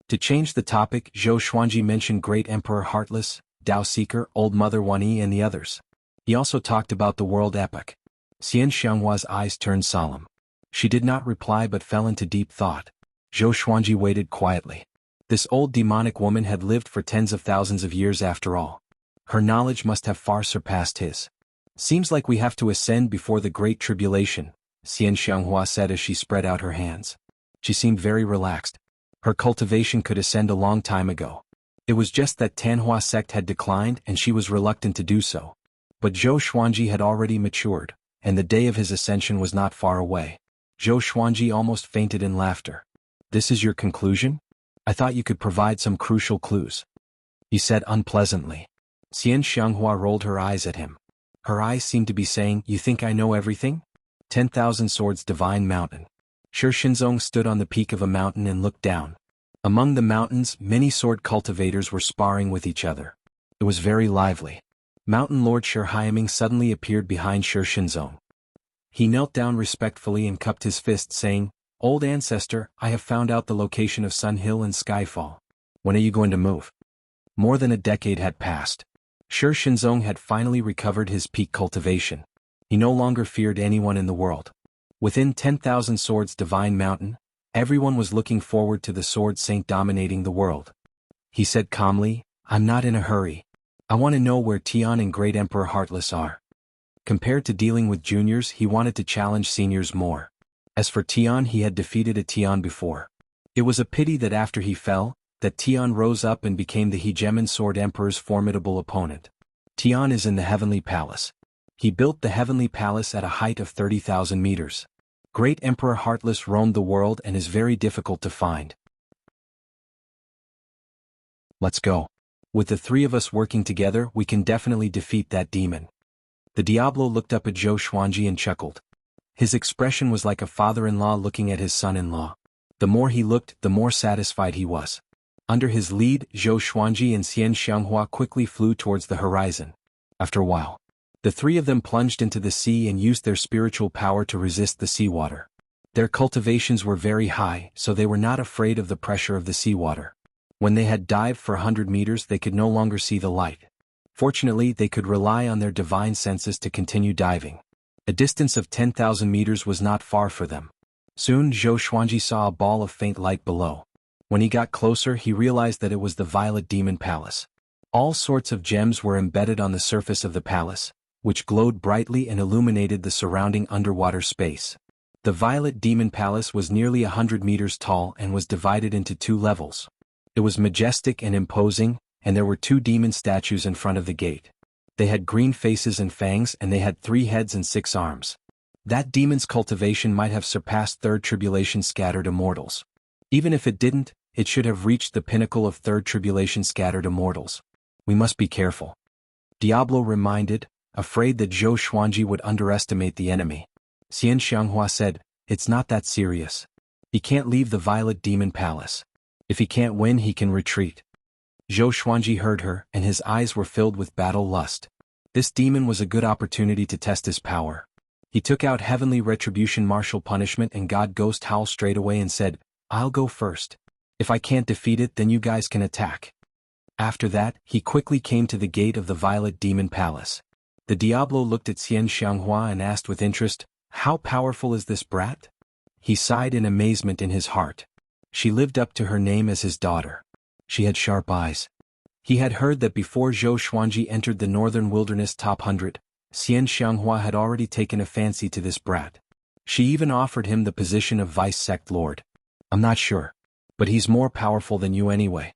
To change the topic, Zhou Xuanji mentioned Great Emperor Heartless, Dao Seeker, Old Mother Wanyi and the others. He also talked about the world epic. Xian Xianghua's eyes turned solemn. She did not reply but fell into deep thought. Zhou Xuanji waited quietly. This old demonic woman had lived for tens of thousands of years after all. Her knowledge must have far surpassed his. "Seems like we have to ascend before the Great Tribulation," Xian Xianghua said as she spread out her hands. She seemed very relaxed. Her cultivation could ascend a long time ago. It was just that Tanhua sect had declined and she was reluctant to do so. But Zhou Xuanji had already matured, and the day of his ascension was not far away. Zhou Xuanji almost fainted in laughter. "This is your conclusion? I thought you could provide some crucial clues," he said unpleasantly. Xian Xianghua rolled her eyes at him. Her eyes seemed to be saying, "You think I know everything?" 10,000 Swords Divine Mountain. Shi Shinzong stood on the peak of a mountain and looked down. Among the mountains, many sword cultivators were sparring with each other. It was very lively. Mountain Lord Shi Haiming suddenly appeared behind Shi Shinzong. He knelt down respectfully and cupped his fist, saying, "Old ancestor, I have found out the location of Sun Hill and Skyfall. When are you going to move?" More than a decade had passed. Shi Shinzong had finally recovered his peak cultivation. He no longer feared anyone in the world. Within 10,000 Swords Divine Mountain, everyone was looking forward to the Sword Saint dominating the world. He said calmly, "I'm not in a hurry. I want to know where Tian and Great Emperor Heartless are." Compared to dealing with juniors, he wanted to challenge seniors more. As for Tian, he had defeated a Tian before. It was a pity that after he fell, that Tian rose up and became the Hegemon Sword Emperor's formidable opponent. Tian is in the Heavenly Palace. He built the Heavenly Palace at a height of 30,000 meters. Great Emperor Heartless roamed the world and is very difficult to find. Let's go. With the three of us working together, we can definitely defeat that demon. The Diablo looked up at Zhou Xuanji and chuckled. His expression was like a father-in-law looking at his son-in-law. The more he looked, the more satisfied he was. Under his lead, Zhou Xuanji and Xian Xianghua quickly flew towards the horizon. After a while, the three of them plunged into the sea and used their spiritual power to resist the seawater. Their cultivations were very high, so they were not afraid of the pressure of the seawater. When they had dived for 100 meters, they could no longer see the light. Fortunately, they could rely on their divine senses to continue diving. A distance of 10,000 meters was not far for them. Soon, Zhou Xuanji saw a ball of faint light below. When he got closer, he realized that it was the Violet Demon Palace. All sorts of gems were embedded on the surface of the palace, which glowed brightly and illuminated the surrounding underwater space. The Violet Demon Palace was nearly 100 meters tall and was divided into 2 levels. It was majestic and imposing, and there were 2 demon statues in front of the gate. They had green faces and fangs, and they had 3 heads and 6 arms. That demon's cultivation might have surpassed Third Tribulation Scattered Immortals. Even if it didn't, it should have reached the pinnacle of Third Tribulation Scattered Immortals. We must be careful. Diablo reminded, afraid that Zhou Xuanji would underestimate the enemy. Xian Xianghua said, "It's not that serious. He can't leave the Violet Demon Palace. If he can't win, he can retreat." Zhou Xuanji heard her, and his eyes were filled with battle lust. This demon was a good opportunity to test his power. He took out Heavenly Retribution Martial Punishment and God Ghost Howl straight away and said, "I'll go first. If I can't defeat it, then you guys can attack." After that, he quickly came to the gate of the Violet Demon Palace. The Diablo looked at Xian Xianghua and asked with interest, "How powerful is this brat?" He sighed in amazement in his heart. She lived up to her name as his daughter. She had sharp eyes. He had heard that before Zhou Xuanji entered the Northern Wilderness Top 100, Xian Xianghua had already taken a fancy to this brat. She even offered him the position of Vice Sect Lord. "I'm not sure. But he's more powerful than you anyway."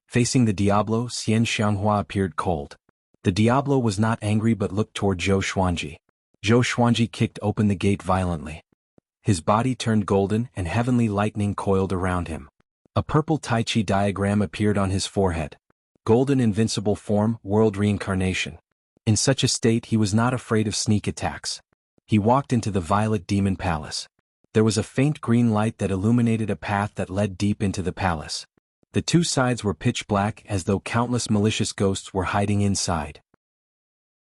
Facing the Diablo, Xian Xianghua appeared cold. The Diablo was not angry but looked toward Zhou Xuanji. Zhou Xuanji kicked open the gate violently. His body turned golden and heavenly lightning coiled around him. A purple Tai Chi diagram appeared on his forehead. Golden invincible form, world reincarnation. In such a state he was not afraid of sneak attacks. He walked into the Violet Demon Palace. There was a faint green light that illuminated a path that led deep into the palace. The 2 sides were pitch black as though countless malicious ghosts were hiding inside.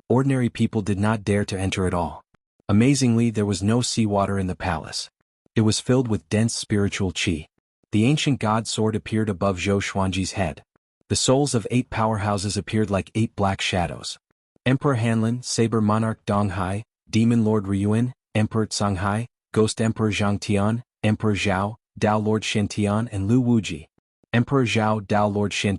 Ordinary people did not dare to enter at all. Amazingly, there was no seawater in the palace. It was filled with dense spiritual qi. The ancient god sword appeared above Zhou Xuanji's head. The souls of 8 powerhouses appeared like 8 black shadows. Emperor Hanlin, Saber Monarch Donghai, Demon Lord Ryuan, Emperor Canghai, Ghost Emperor Zhang Tian, Emperor Zhao, Dao Lord Shen and Lu Wuji. Emperor Zhao, Dao Lord Shen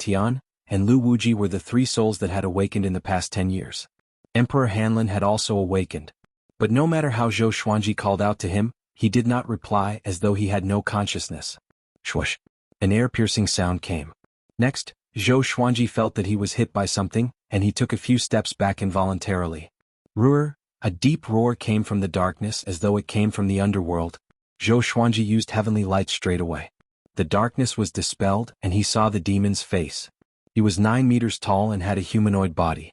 and Lu Wuji were the 3 souls that had awakened in the past 10 years. Emperor Hanlin had also awakened. But no matter how Zhou Xuanji called out to him, he did not reply, as though he had no consciousness. Swoosh! An air-piercing sound came. Next, Zhou Xuanji felt that he was hit by something, and he took a few steps back involuntarily. Roar! A deep roar came from the darkness as though it came from the underworld. Zhou Xuanji used heavenly light straight away. The darkness was dispelled, and he saw the demon's face. He was 9 meters tall and had a humanoid body.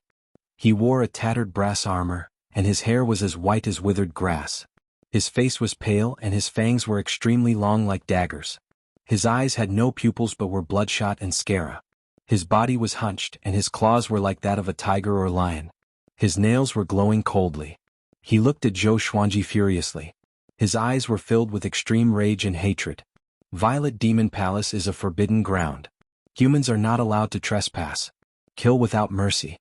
He wore a tattered brass armor, and his hair was as white as withered grass. His face was pale and his fangs were extremely long like daggers. His eyes had no pupils but were bloodshot and scara. His body was hunched and his claws were like that of a tiger or lion. His nails were glowing coldly. He looked at Zhou Xuanji furiously. His eyes were filled with extreme rage and hatred. Violet Demon Palace is a forbidden ground. Humans are not allowed to trespass. Kill without mercy.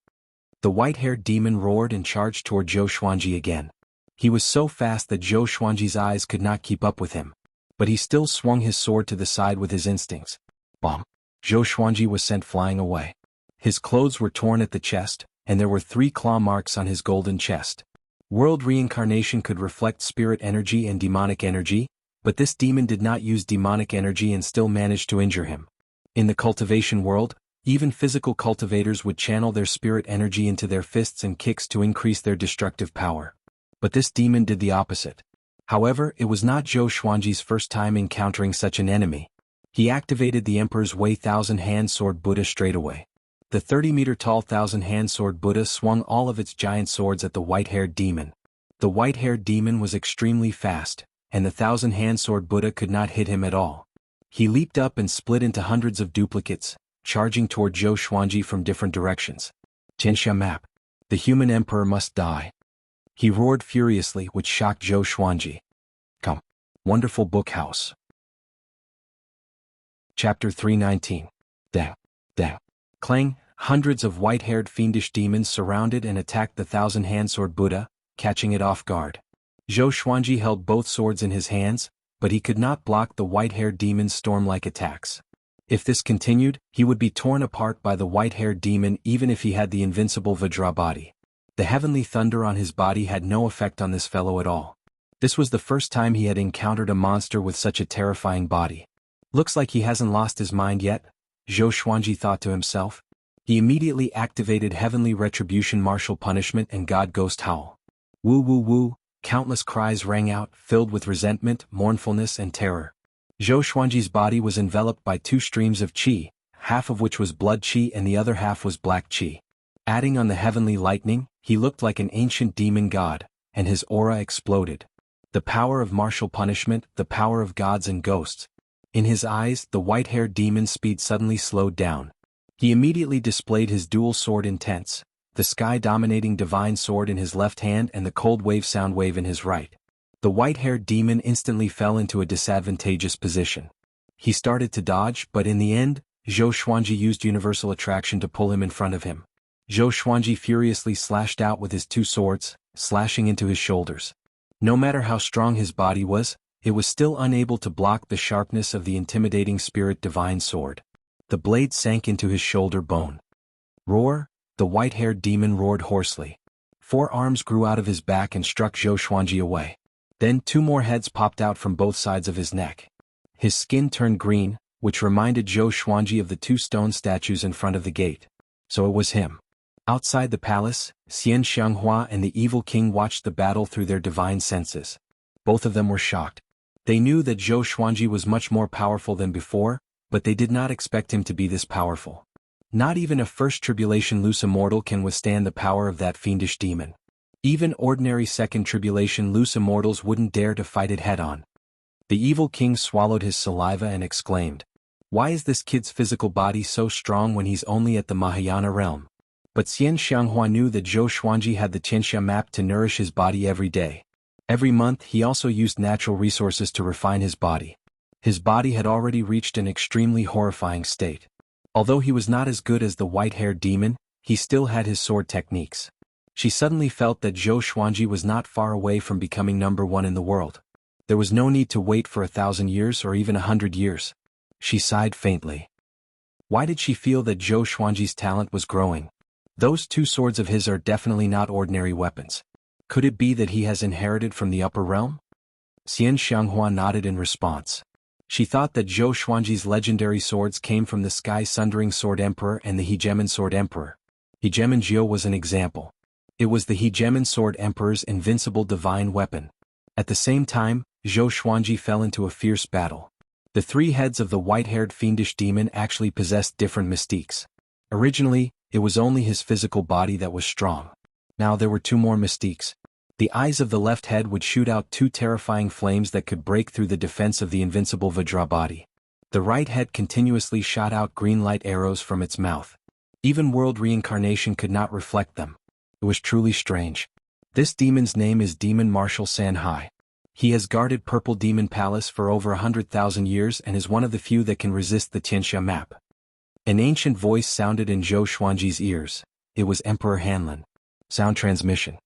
The white-haired demon roared and charged toward Zhou Xuanji again. He was so fast that Zhou Xuanji's eyes could not keep up with him. But he still swung his sword to the side with his instincts. Bomb! Zhou Xuanji was sent flying away. His clothes were torn at the chest, and there were 3 claw marks on his golden chest. World reincarnation could reflect spirit energy and demonic energy, but this demon did not use demonic energy and still managed to injure him. In the cultivation world, even physical cultivators would channel their spirit energy into their fists and kicks to increase their destructive power. But this demon did the opposite. However, it was not Zhou Xuanji's first time encountering such an enemy. He activated the Emperor's Way Thousand-Hand Sword Buddha straight away. The 30-meter-tall thousand-hand sword Buddha swung all of its giant swords at the white-haired demon. The white-haired demon was extremely fast, and the thousand-hand sword Buddha could not hit him at all. He leaped up and split into hundreds of duplicates, charging toward Zhou Xuanji from different directions. Tianxia map. The human emperor must die. He roared furiously, which shocked Zhou Xuanji. Come. Wonderful book house. Chapter 319. Dang. Dang. Clang. Hundreds of white-haired fiendish demons surrounded and attacked the thousand-hand sword Buddha, catching it off guard. Zhou Xuanji held both swords in his hands, but he could not block the white-haired demon's storm-like attacks. If this continued, he would be torn apart by the white-haired demon even if he had the invincible Vajra body. The heavenly thunder on his body had no effect on this fellow at all. This was the first time he had encountered a monster with such a terrifying body. Looks like he hasn't lost his mind yet, Zhou Xuanji thought to himself. He immediately activated Heavenly Retribution Martial Punishment and God Ghost Howl. Woo woo woo, countless cries rang out, filled with resentment, mournfulness and terror. Zhou Xuanji's body was enveloped by 2 streams of qi, half of which was blood qi and the other half was black qi. Adding on the heavenly lightning, he looked like an ancient demon god, and his aura exploded. The power of martial punishment, the power of gods and ghosts. In his eyes, the white-haired demon's speed suddenly slowed down. He immediately displayed his dual sword intense, the sky-dominating divine sword in his left hand and the cold wave sound wave in his right. The white-haired demon instantly fell into a disadvantageous position. He started to dodge, but in the end, Zhou Xuanji used universal attraction to pull him in front of him. Zhou Xuanji furiously slashed out with his 2 swords, slashing into his shoulders. No matter how strong his body was, it was still unable to block the sharpness of the intimidating spirit divine sword. The blade sank into his shoulder bone. Roar! The white-haired demon roared hoarsely. 4 arms grew out of his back and struck Zhou Xuanji away. Then 2 more heads popped out from both sides of his neck. His skin turned green, which reminded Zhou Xuanji of the 2 stone statues in front of the gate. So it was him. Outside the palace, Xian Xianghua and the evil king watched the battle through their divine senses. Both of them were shocked. They knew that Zhou Xuanji was much more powerful than before, but they did not expect him to be this powerful. Not even a first tribulation loose immortal can withstand the power of that fiendish demon. Even ordinary second tribulation loose immortals wouldn't dare to fight it head-on. The evil king swallowed his saliva and exclaimed, "Why is this kid's physical body so strong when he's only at the Mahayana realm?" But Xian Xianghua knew that Zhou Xuanji had the Tianxia map to nourish his body every day. Every month he also used natural resources to refine his body. His body had already reached an extremely horrifying state. Although he was not as good as the white-haired demon, he still had his sword techniques. She suddenly felt that Zhou Xuanji was not far away from becoming #1 in the world. There was no need to wait for 1,000 years or even 100 years. She sighed faintly. Why did she feel that Zhou Xuanji's talent was growing? Those 2 swords of his are definitely not ordinary weapons. Could it be that he has inherited from the upper realm? Xian Xianghua nodded in response. She thought that Zhou Xuanji's legendary swords came from the Sky-Sundering Sword Emperor and the Hegemon Sword Emperor. Hegemon Jiu was an example. It was the Hegemon Sword Emperor's invincible divine weapon. At the same time, Zhou Xuanji fell into a fierce battle. The 3 heads of the white-haired fiendish demon actually possessed different mystiques. Originally, it was only his physical body that was strong. Now there were 2 more mystiques. The eyes of the left head would shoot out 2 terrifying flames that could break through the defense of the invincible Vajra body. The right head continuously shot out green light arrows from its mouth. Even world reincarnation could not reflect them. It was truly strange. This demon's name is Demon Marshal Sanhai. He has guarded Purple Demon Palace for over 100,000 years and is one of the few that can resist the Tianxia map. An ancient voice sounded in Zhou Xuanji's ears. It was Emperor Hanlin. Sound transmission.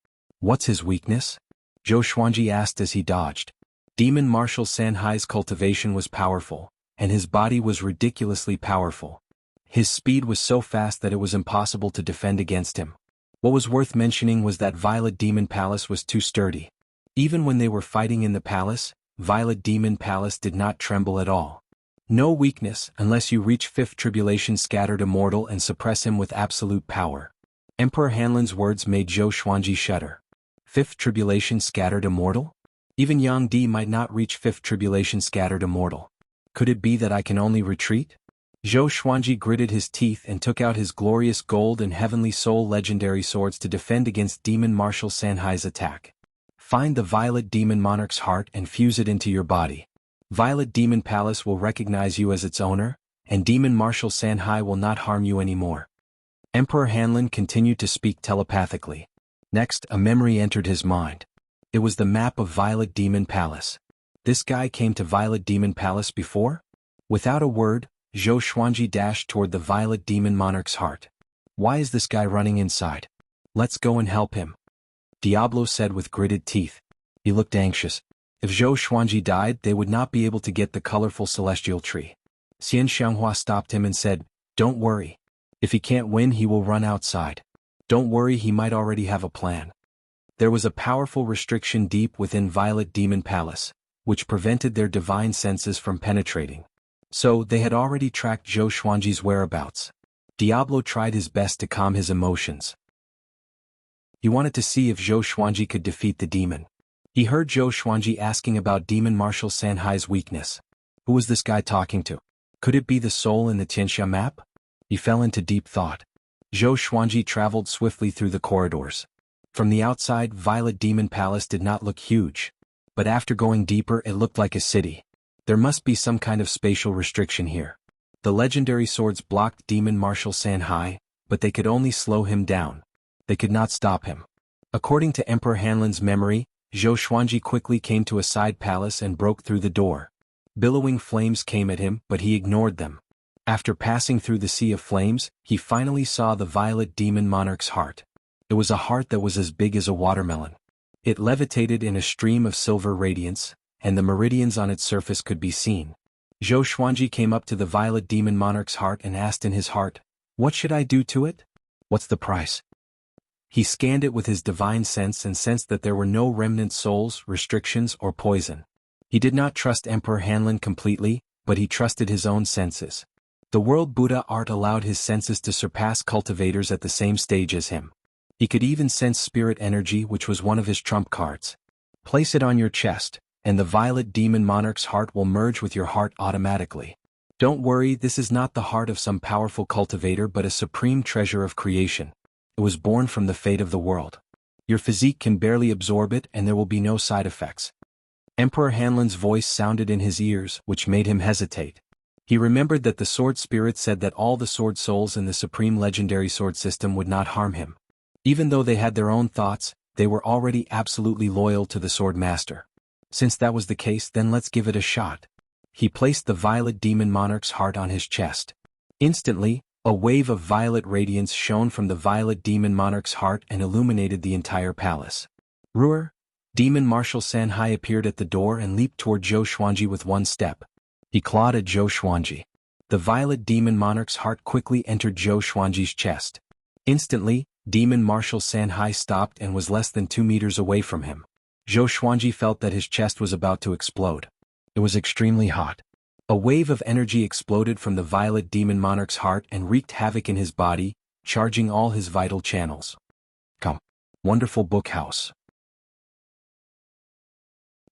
What's his weakness? Zhou Xuanji asked as he dodged. Demon Marshal Sanhai's cultivation was powerful, and his body was ridiculously powerful. His speed was so fast that it was impossible to defend against him. What was worth mentioning was that Violet Demon Palace was too sturdy. Even when they were fighting in the palace, Violet Demon Palace did not tremble at all. No weakness unless you reach Fifth Tribulation Scattered Immortal and suppress him with absolute power. Emperor Hanlin's words made Zhou Xuanji shudder. Fifth Tribulation Scattered Immortal? Even Yang Di might not reach Fifth Tribulation Scattered Immortal. Could it be that I can only retreat? Zhou Xuanji gritted his teeth and took out his glorious gold and heavenly soul legendary swords to defend against Demon Marshal Sanhai's attack. Find the Violet Demon Monarch's heart and fuse it into your body. Violet Demon Palace will recognize you as its owner, and Demon Marshal Sanhai will not harm you anymore. Emperor Hanlin continued to speak telepathically. Next, a memory entered his mind. It was the map of Violet Demon Palace. This guy came to Violet Demon Palace before? Without a word, Zhou Xuanji dashed toward the Violet Demon Monarch's heart. Why is this guy running inside? Let's go and help him. Diablo said with gritted teeth. He looked anxious. If Zhou Xuanji died, they would not be able to get the colorful celestial tree. Xian Xianghua stopped him and said, "Don't worry. If he can't win, he will run outside. Don't worry, he might already have a plan." There was a powerful restriction deep within Violet Demon Palace, which prevented their divine senses from penetrating. So, they had already tracked Zhou Xuanji's whereabouts. Diablo tried his best to calm his emotions. He wanted to see if Zhou Xuanji could defeat the demon. He heard Zhou Xuanji asking about Demon Marshal Sanhai's weakness. Who was this guy talking to? Could it be the soul in the Tianxia map? He fell into deep thought. Zhou Xuanji traveled swiftly through the corridors. From the outside, Violet Demon Palace did not look huge. But after going deeper, it looked like a city. There must be some kind of spatial restriction here. The legendary swords blocked Demon Marshal Sanhai, but they could only slow him down. They could not stop him. According to Emperor Hanlin's memory, Zhou Xuanji quickly came to a side palace and broke through the door. Billowing flames came at him, but he ignored them. After passing through the sea of flames, he finally saw the Violet Demon Monarch's heart. It was a heart that was as big as a watermelon. It levitated in a stream of silver radiance, and the meridians on its surface could be seen. Zhou Xuanji came up to the Violet Demon Monarch's heart and asked in his heart, "What should I do to it? What's the price?" He scanned it with his divine sense and sensed that there were no remnant souls, restrictions, or poison. He did not trust Emperor Hanlin completely, but he trusted his own senses. The World Buddha art allowed his senses to surpass cultivators at the same stage as him. He could even sense spirit energy, which was one of his trump cards. Place it on your chest, and the Violet Demon Monarch's heart will merge with your heart automatically. Don't worry, this is not the heart of some powerful cultivator but a supreme treasure of creation. It was born from the fate of the world. Your physique can barely absorb it and there will be no side effects. Emperor Hanlin's voice sounded in his ears, which made him hesitate. He remembered that the sword spirit said that all the sword souls in the supreme legendary sword system would not harm him. Even though they had their own thoughts, they were already absolutely loyal to the sword master. Since that was the case, then let's give it a shot. He placed the Violet Demon Monarch's heart on his chest. Instantly, a wave of violet radiance shone from the Violet Demon Monarch's heart and illuminated the entire palace. Ruer, Demon Marshal Sanhai appeared at the door and leaped toward Zhou Xuanji with one step. He clawed at Zhou Xuanji. The Violet Demon Monarch's heart quickly entered Zhou Xuanji's chest. Instantly, Demon Marshal Sanhai stopped and was less than 2 meters away from him. Zhou Xuanji felt that his chest was about to explode. It was extremely hot. A wave of energy exploded from the Violet Demon Monarch's heart and wreaked havoc in his body, charging all his vital channels. Come. Wonderful book house.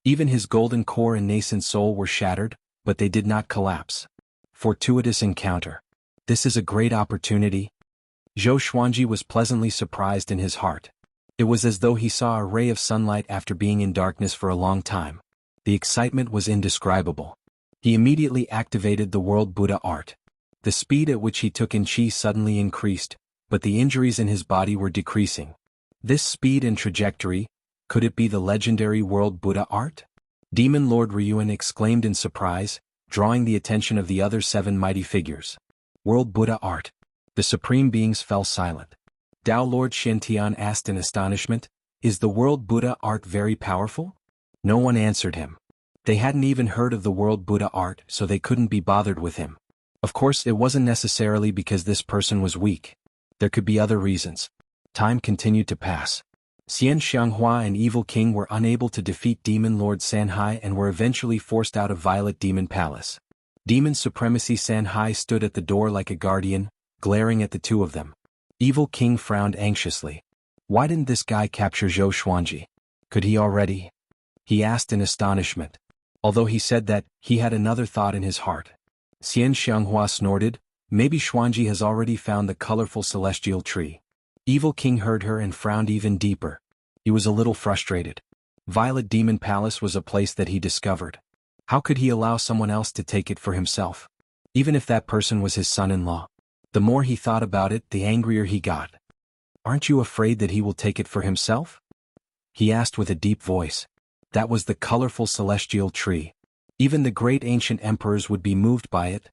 Even his golden core and nascent soul were shattered, but they did not collapse. Fortuitous encounter. This is a great opportunity. Zhou Xuanji was pleasantly surprised in his heart. It was as though he saw a ray of sunlight after being in darkness for a long time. The excitement was indescribable. He immediately activated the World Buddha art. The speed at which he took in chi suddenly increased, but the injuries in his body were decreasing. This speed and trajectory, could it be the legendary World Buddha art? Demon Lord Ryuan exclaimed in surprise, drawing the attention of the other 7 mighty figures. World Buddha art. The supreme beings fell silent. Dao Lord Shintian asked in astonishment, "Is the World Buddha art very powerful?" No one answered him. They hadn't even heard of the World Buddha art, so they couldn't be bothered with him. Of course, it wasn't necessarily because this person was weak. There could be other reasons. Time continued to pass. Xian Xianghua and Evil King were unable to defeat Demon Lord Sanhai and were eventually forced out of Violet Demon Palace. Demon Supremacy Sanhai stood at the door like a guardian, glaring at the two of them. Evil King frowned anxiously. Why didn't this guy capture Zhou Xuanji? Could he already? He asked in astonishment. Although he said that, he had another thought in his heart. Xian Xianghua snorted, maybe Xuanji has already found the colorful celestial tree. Evil King heard her and frowned even deeper. He was a little frustrated. Violet Demon Palace was a place that he discovered. How could he allow someone else to take it for himself? Even if that person was his son-in-law. The more he thought about it, the angrier he got. Aren't you afraid that he will take it for himself? He asked with a deep voice. That was the colorful celestial tree. Even the great ancient emperors would be moved by it.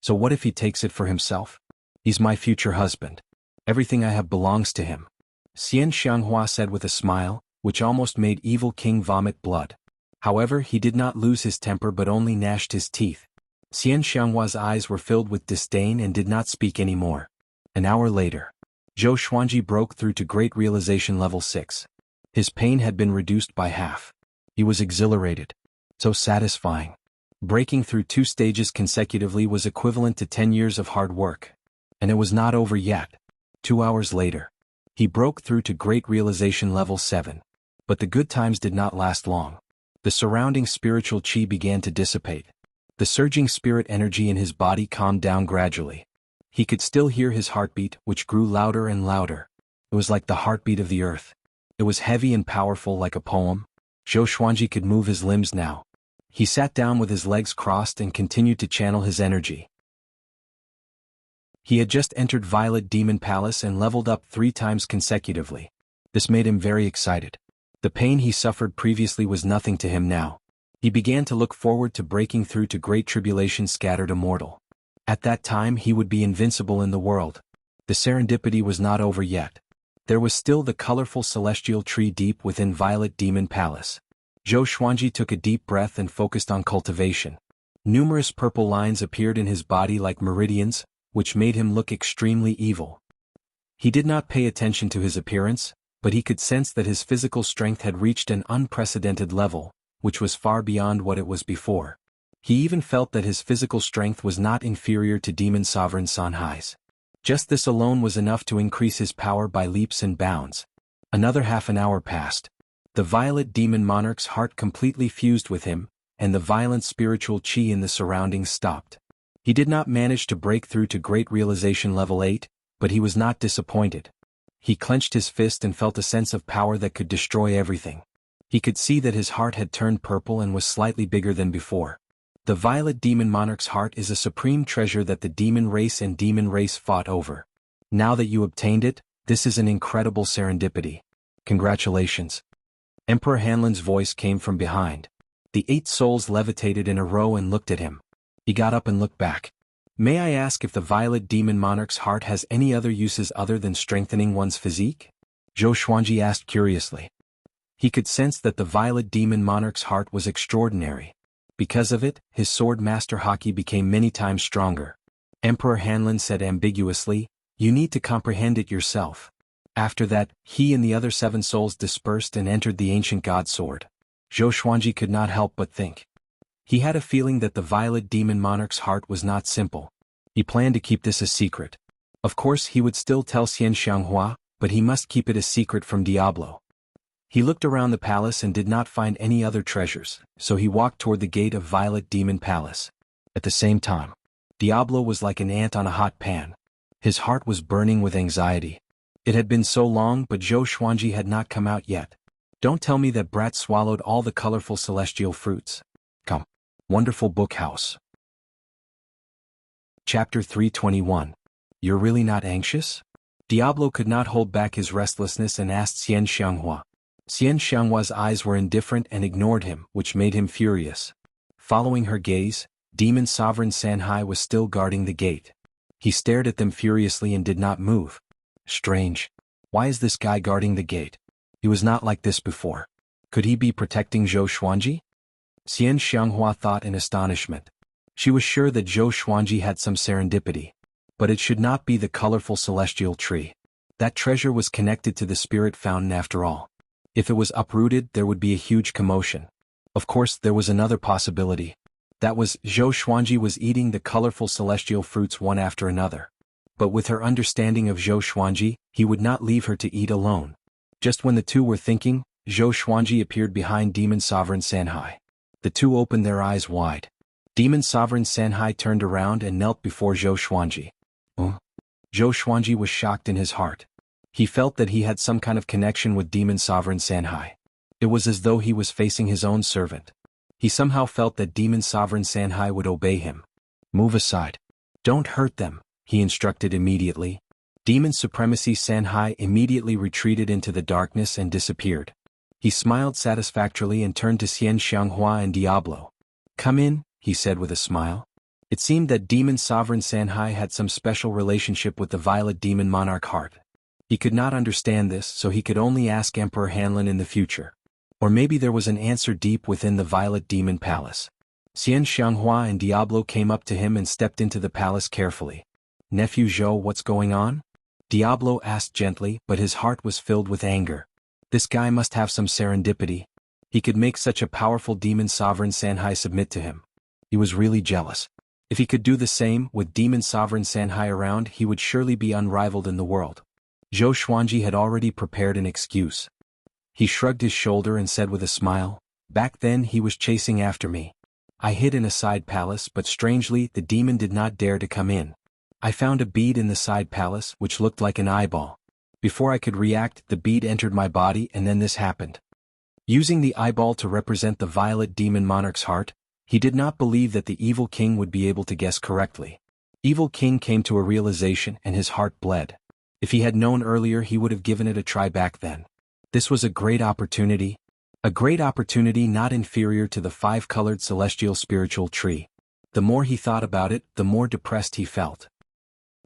So what if he takes it for himself? He's my future husband. Everything I have belongs to him. Xian Xianghua said with a smile, which almost made Evil King vomit blood. However, he did not lose his temper but only gnashed his teeth. Xian Xianghua's eyes were filled with disdain and did not speak anymore. An hour later, Zhou Xuanji broke through to Great Realization Level 6. His pain had been reduced by half. He was exhilarated. So satisfying. Breaking through 2 stages consecutively was equivalent to 10 years of hard work. And it was not over yet. 2 hours later, he broke through to Great Realization Level 7. But the good times did not last long. The surrounding spiritual chi began to dissipate. The surging spirit energy in his body calmed down gradually. He could still hear his heartbeat, which grew louder and louder. It was like the heartbeat of the earth. It was heavy and powerful like a poem. Zhou Xuanji could move his limbs now. He sat down with his legs crossed and continued to channel his energy. He had just entered Violet Demon Palace and leveled up 3 times consecutively. This made him very excited. The pain he suffered previously was nothing to him now. He began to look forward to breaking through to Great Tribulation Scattered Immortal. At that time he would be invincible in the world. The serendipity was not over yet. There was still the colorful celestial tree deep within Violet Demon Palace. Zhou Xuanji took a deep breath and focused on cultivation. Numerous purple lines appeared in his body like meridians, which made him look extremely evil. He did not pay attention to his appearance, but he could sense that his physical strength had reached an unprecedented level, which was far beyond what it was before. He even felt that his physical strength was not inferior to Demon Sovereign Sanhai's. Just this alone was enough to increase his power by leaps and bounds. Another half an hour passed. The Violet Demon Monarch's heart completely fused with him, and the violent spiritual chi in the surroundings stopped. He did not manage to break through to Great Realization Level 8, but he was not disappointed. He clenched his fist and felt a sense of power that could destroy everything. He could see that his heart had turned purple and was slightly bigger than before. The Violet Demon Monarch's heart is a supreme treasure that the demon race and demon race fought over. Now that you obtained it, this is an incredible serendipity. Congratulations. Emperor Hanlin's voice came from behind. The 8 souls levitated in a row and looked at him. He got up and looked back. May I ask if the Violet Demon Monarch's heart has any other uses other than strengthening one's physique? Zhou Xuanji asked curiously. He could sense that the Violet Demon Monarch's heart was extraordinary. Because of it, his sword master haki became many times stronger. Emperor Hanlin said ambiguously, you need to comprehend it yourself. After that, he and the other 7 souls dispersed and entered the ancient god sword. Zhou Xuanji could not help but think. He had a feeling that the Violet Demon Monarch's heart was not simple. He planned to keep this a secret. Of course he would still tell Xian Xianghua, but he must keep it a secret from Diablo. He looked around the palace and did not find any other treasures, so he walked toward the gate of Violet Demon Palace. At the same time, Diablo was like an ant on a hot pan. His heart was burning with anxiety. It had been so long but Zhou Xuanji had not come out yet. Don't tell me that brat swallowed all the colorful celestial fruits. Come. Wonderful book house. Chapter 321. You're really not anxious? Diablo could not hold back his restlessness and asked Xian Xianghua. Xian Xianghua's eyes were indifferent and ignored him, which made him furious. Following her gaze, Demon Sovereign Sanhai was still guarding the gate. He stared at them furiously and did not move. Strange. Why is this guy guarding the gate? He was not like this before. Could he be protecting Zhou Xuanji? Xian Xianghua thought in astonishment. She was sure that Zhou Xuanji had some serendipity. But it should not be the colorful celestial tree. That treasure was connected to the spirit fountain after all. If it was uprooted, there would be a huge commotion. Of course, there was another possibility. That was, Zhou Xuanji was eating the colorful celestial fruits one after another. But with her understanding of Zhou Xuanji, he would not leave her to eat alone. Just when the two were thinking, Zhou Xuanji appeared behind Demon Sovereign Sanhai. The two opened their eyes wide. Demon Sovereign Sanhai turned around and knelt before Zhou Xuanji. Zhou Xuanji was shocked in his heart. He felt that he had some kind of connection with Demon Sovereign Sanhai. It was as though he was facing his own servant. He somehow felt that Demon Sovereign Sanhai would obey him. Move aside. Don't hurt them, he instructed immediately. Demon Supremacy Sanhai immediately retreated into the darkness and disappeared. He smiled satisfactorily and turned to Xian Xianghua and Diablo. Come in, he said with a smile. It seemed that Demon Sovereign Sanhai had some special relationship with the Violet Demon Monarch heart. He could not understand this, so he could only ask Emperor Hanlin in the future. Or maybe there was an answer deep within the Violet Demon Palace. Xian Xianghua and Diablo came up to him and stepped into the palace carefully. Nephew Zhou, what's going on? Diablo asked gently, but his heart was filled with anger. This guy must have some serendipity. He could make such a powerful Demon Sovereign Sanhai submit to him. He was really jealous. If he could do the same, with Demon Sovereign Sanhai around, he would surely be unrivaled in the world. Zhou Xuanji had already prepared an excuse. He shrugged his shoulder and said with a smile, back then he was chasing after me. I hid in a side palace, but strangely, the demon did not dare to come in. I found a bead in the side palace, which looked like an eyeball. Before I could react, the bead entered my body and then this happened. Using the eyeball to represent the Violet Demon Monarch's heart, he did not believe that the Evil King would be able to guess correctly. Evil King came to a realization and his heart bled. If he had known earlier, he would have given it a try back then. This was a great opportunity. A great opportunity not inferior to the five-colored celestial spiritual tree. The more he thought about it, the more depressed he felt.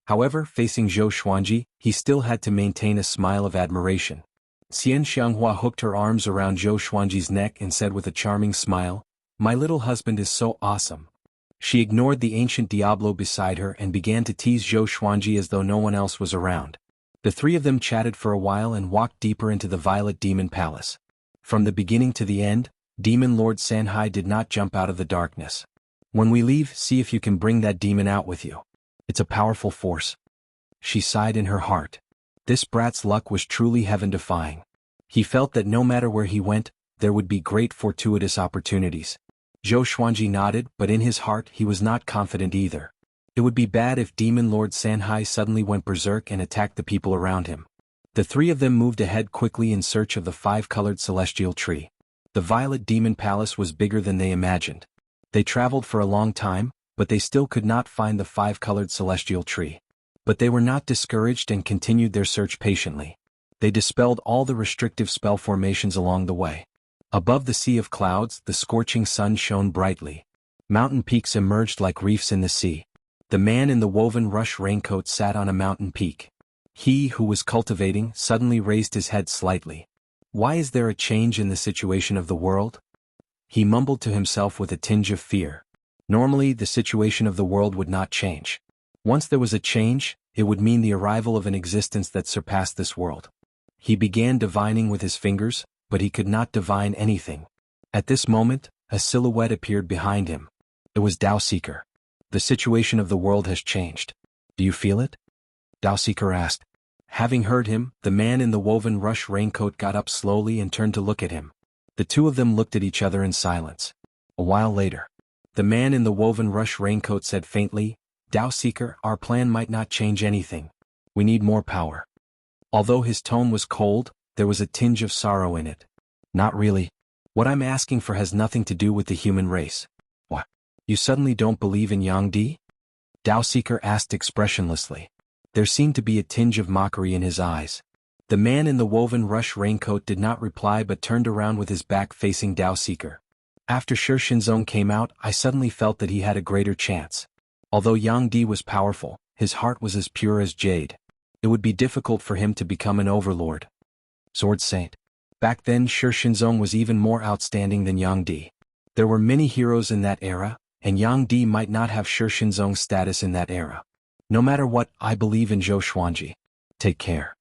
However, facing Zhou Xuanji, he still had to maintain a smile of admiration. Xian Xianghua hooked her arms around Zhou Xuanji's neck and said with a charming smile, my little husband is so awesome. She ignored the ancient Diablo beside her and began to tease Zhou Xuanji as though no one else was around. The three of them chatted for a while and walked deeper into the Violet Demon Palace. From the beginning to the end, Demon Lord Sanhai did not jump out of the darkness. When we leave, see if you can bring that demon out with you. It's a powerful force. She sighed in her heart. This brat's luck was truly heaven-defying. He felt that no matter where he went, there would be great fortuitous opportunities. Zhou Xuanji nodded, but in his heart he was not confident either. It would be bad if Demon Lord Sanhai suddenly went berserk and attacked the people around him. The three of them moved ahead quickly in search of the five-colored celestial tree. The Violet Demon Palace was bigger than they imagined. They traveled for a long time, but they still could not find the five-colored celestial tree. But they were not discouraged and continued their search patiently. They dispelled all the restrictive spell formations along the way. Above the sea of clouds, the scorching sun shone brightly. Mountain peaks emerged like reefs in the sea. The man in the woven rush raincoat sat on a mountain peak. He who was cultivating suddenly raised his head slightly. Why is there a change in the situation of the world? He mumbled to himself with a tinge of fear. Normally, the situation of the world would not change. Once there was a change, it would mean the arrival of an existence that surpassed this world. He began divining with his fingers, but he could not divine anything. At this moment, a silhouette appeared behind him. It was Dao Seeker. The situation of the world has changed. Do you feel it? Dao Seeker asked. Having heard him, the man in the woven rush raincoat got up slowly and turned to look at him. The two of them looked at each other in silence. A while later, the man in the woven rush raincoat said faintly, Dao Seeker, our plan might not change anything. We need more power. Although his tone was cold, there was a tinge of sorrow in it. Not really. What I'm asking for has nothing to do with the human race. What? You suddenly don't believe in Yangdi? Dao Seeker asked expressionlessly. There seemed to be a tinge of mockery in his eyes. The man in the woven rush raincoat did not reply but turned around with his back facing Dao Seeker. After Shi Shinzong came out, I suddenly felt that he had a greater chance. Although Yangdi was powerful, his heart was as pure as jade. It would be difficult for him to become an overlord. Sword Saint. Back then Shi Shinzong was even more outstanding than Yangdi. There were many heroes in that era, and Yang Di might not have Shi Shinzong's status in that era. No matter what, I believe in Zhou Xuanji. Take care.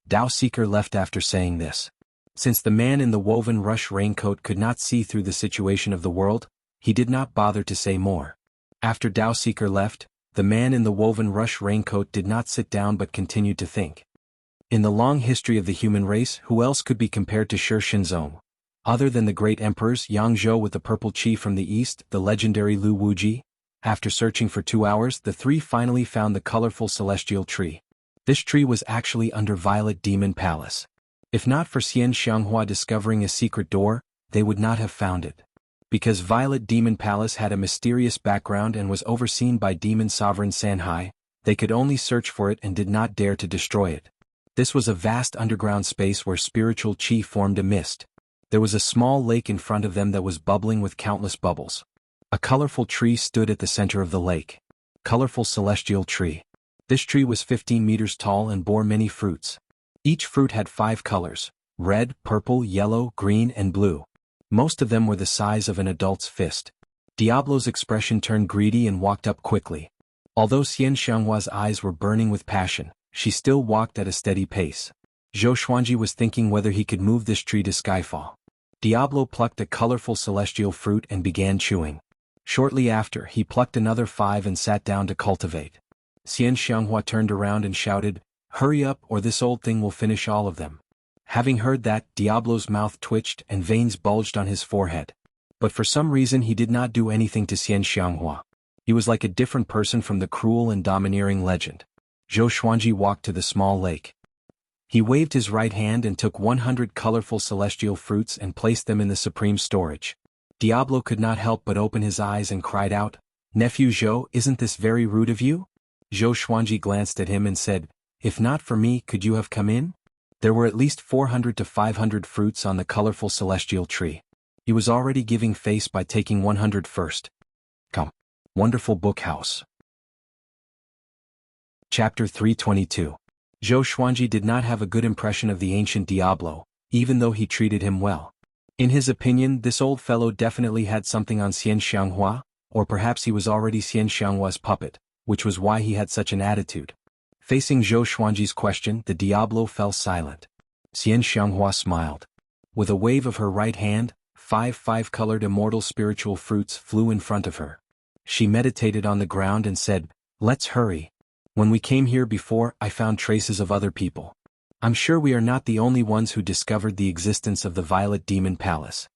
Dao Seeker left after saying this. Since the man in the woven rush raincoat could not see through the situation of the world, he did not bother to say more. After Dao Seeker left, the man in the woven rush raincoat did not sit down but continued to think. In the long history of the human race, who else could be compared to Shi Shinzong? Other than the great emperors Yang Zhou with the purple chi from the east, the legendary Lu Wuji? After searching for 2 hours, the three finally found the colorful celestial tree. This tree was actually under Violet Demon Palace. If not for Xian Xianghua discovering a secret door, they would not have found it. Because Violet Demon Palace had a mysterious background and was overseen by Demon Sovereign Sanhai, they could only search for it and did not dare to destroy it. This was a vast underground space where spiritual chi formed a mist. There was a small lake in front of them that was bubbling with countless bubbles. A colorful tree stood at the center of the lake. Colorful celestial tree. This tree was 15 meters tall and bore many fruits. Each fruit had 5 colors: red, purple, yellow, green, and blue. Most of them were the size of an adult's fist. Diablo's expression turned greedy and walked up quickly. Although Xian Xianghua's eyes were burning with passion, she still walked at a steady pace. Zhou Xuanji was thinking whether he could move this tree to Skyfall. Diablo plucked a colorful celestial fruit and began chewing. Shortly after, he plucked another 5 and sat down to cultivate. Xian Xianghua turned around and shouted, "Hurry up or this old thing will finish all of them." Having heard that, Diablo's mouth twitched and veins bulged on his forehead. But for some reason he did not do anything to Xian Xianghua. He was like a different person from the cruel and domineering legend. Zhou Xuanji walked to the small lake. He waved his right hand and took 100 colorful celestial fruits and placed them in the supreme storage. Diablo could not help but open his eyes and cried out, "Nephew Zhou, isn't this very rude of you?" Zhou Xuanji glanced at him and said, "If not for me, could you have come in?" There were at least 400 to 500 fruits on the colorful celestial tree. He was already giving face by taking 100 first. Come. Wonderful book house. Chapter 322. Zhou Xuanji did not have a good impression of the ancient Diablo, even though he treated him well. In his opinion, this old fellow definitely had something on Xian Xianghua, or perhaps he was already Xian Xianghua's puppet, which was why he had such an attitude. Facing Zhou Xuanji's question, the Diablo fell silent. Xian Xianghua smiled. With a wave of her right hand, 5 5-colored immortal spiritual fruits flew in front of her. She meditated on the ground and said, "Let's hurry. When we came here before, I found traces of other people. I'm sure we are not the only ones who discovered the existence of the Violet Demon Palace."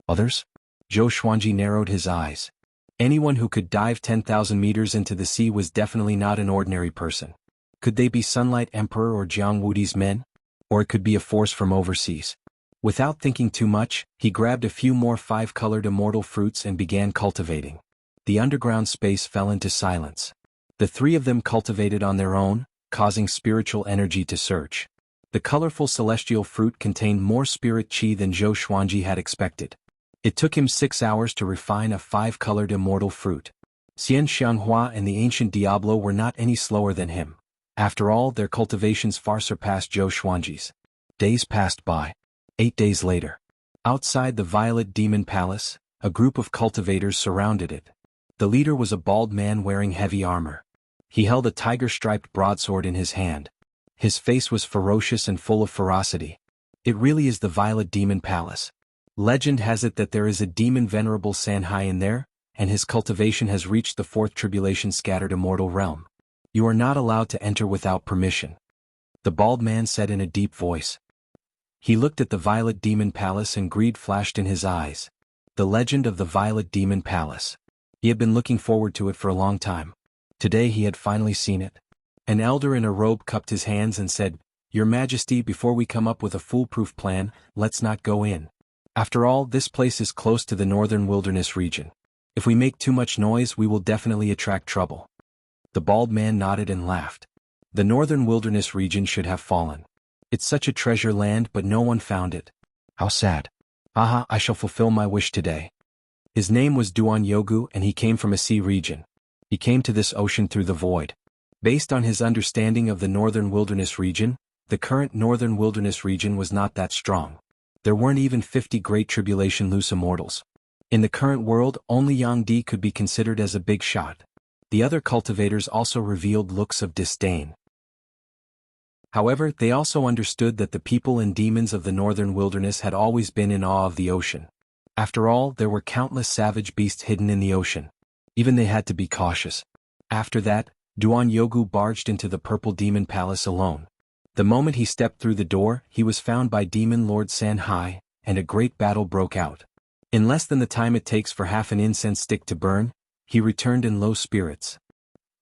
"Others?" Zhou Xuanji narrowed his eyes. Anyone who could dive 10,000 meters into the sea was definitely not an ordinary person. Could they be Sunlight Emperor or Jiang Wudi's men? Or it could be a force from overseas. Without thinking too much, he grabbed a few more 5-colored immortal fruits and began cultivating. The underground space fell into silence. The 3 of them cultivated on their own, causing spiritual energy to surge. The colorful celestial fruit contained more spirit chi than Zhou Xuanji had expected. It took him 6 hours to refine a 5-colored immortal fruit. Xian Xianghua and the ancient Diablo were not any slower than him. After all, their cultivations far surpassed Zhou Xuanji's. Days passed by. 8 days later. Outside the Violet Demon Palace, a group of cultivators surrounded it. The leader was a bald man wearing heavy armor. He held a tiger-striped broadsword in his hand. His face was ferocious and full of ferocity. It really is the Violet Demon Palace. Legend has it that there is a demon venerable Sanhai in there, and his cultivation has reached the 4th tribulation scattered immortal realm. You are not allowed to enter without permission. The bald man said in a deep voice. He looked at the Violet Demon Palace and greed flashed in his eyes. The legend of the Violet Demon Palace. He had been looking forward to it for a long time. Today he had finally seen it. An elder in a robe cupped his hands and said, "Your Majesty, before we come up with a foolproof plan, let's not go in. After all, this place is close to the northern wilderness region. If we make too much noise, we will definitely attract trouble." The bald man nodded and laughed. The northern wilderness region should have fallen. It's such a treasure land, but no one found it. How sad. Aha, I shall fulfill my wish today. His name was Duan Yogu and he came from a sea region. He came to this ocean through the void. Based on his understanding of the northern wilderness region, the current northern wilderness region was not that strong. There weren't even 50 Great Tribulation loose immortals. In the current world, only Yang Di could be considered as a big shot. The other cultivators also revealed looks of disdain. However, they also understood that the people and demons of the northern wilderness had always been in awe of the ocean. After all, there were countless savage beasts hidden in the ocean. Even they had to be cautious. After that, Duan Yogu barged into the Purple Demon Palace alone. The moment he stepped through the door, he was found by Demon Lord San Hai, and a great battle broke out. In less than the time it takes for half an incense stick to burn, he returned in low spirits.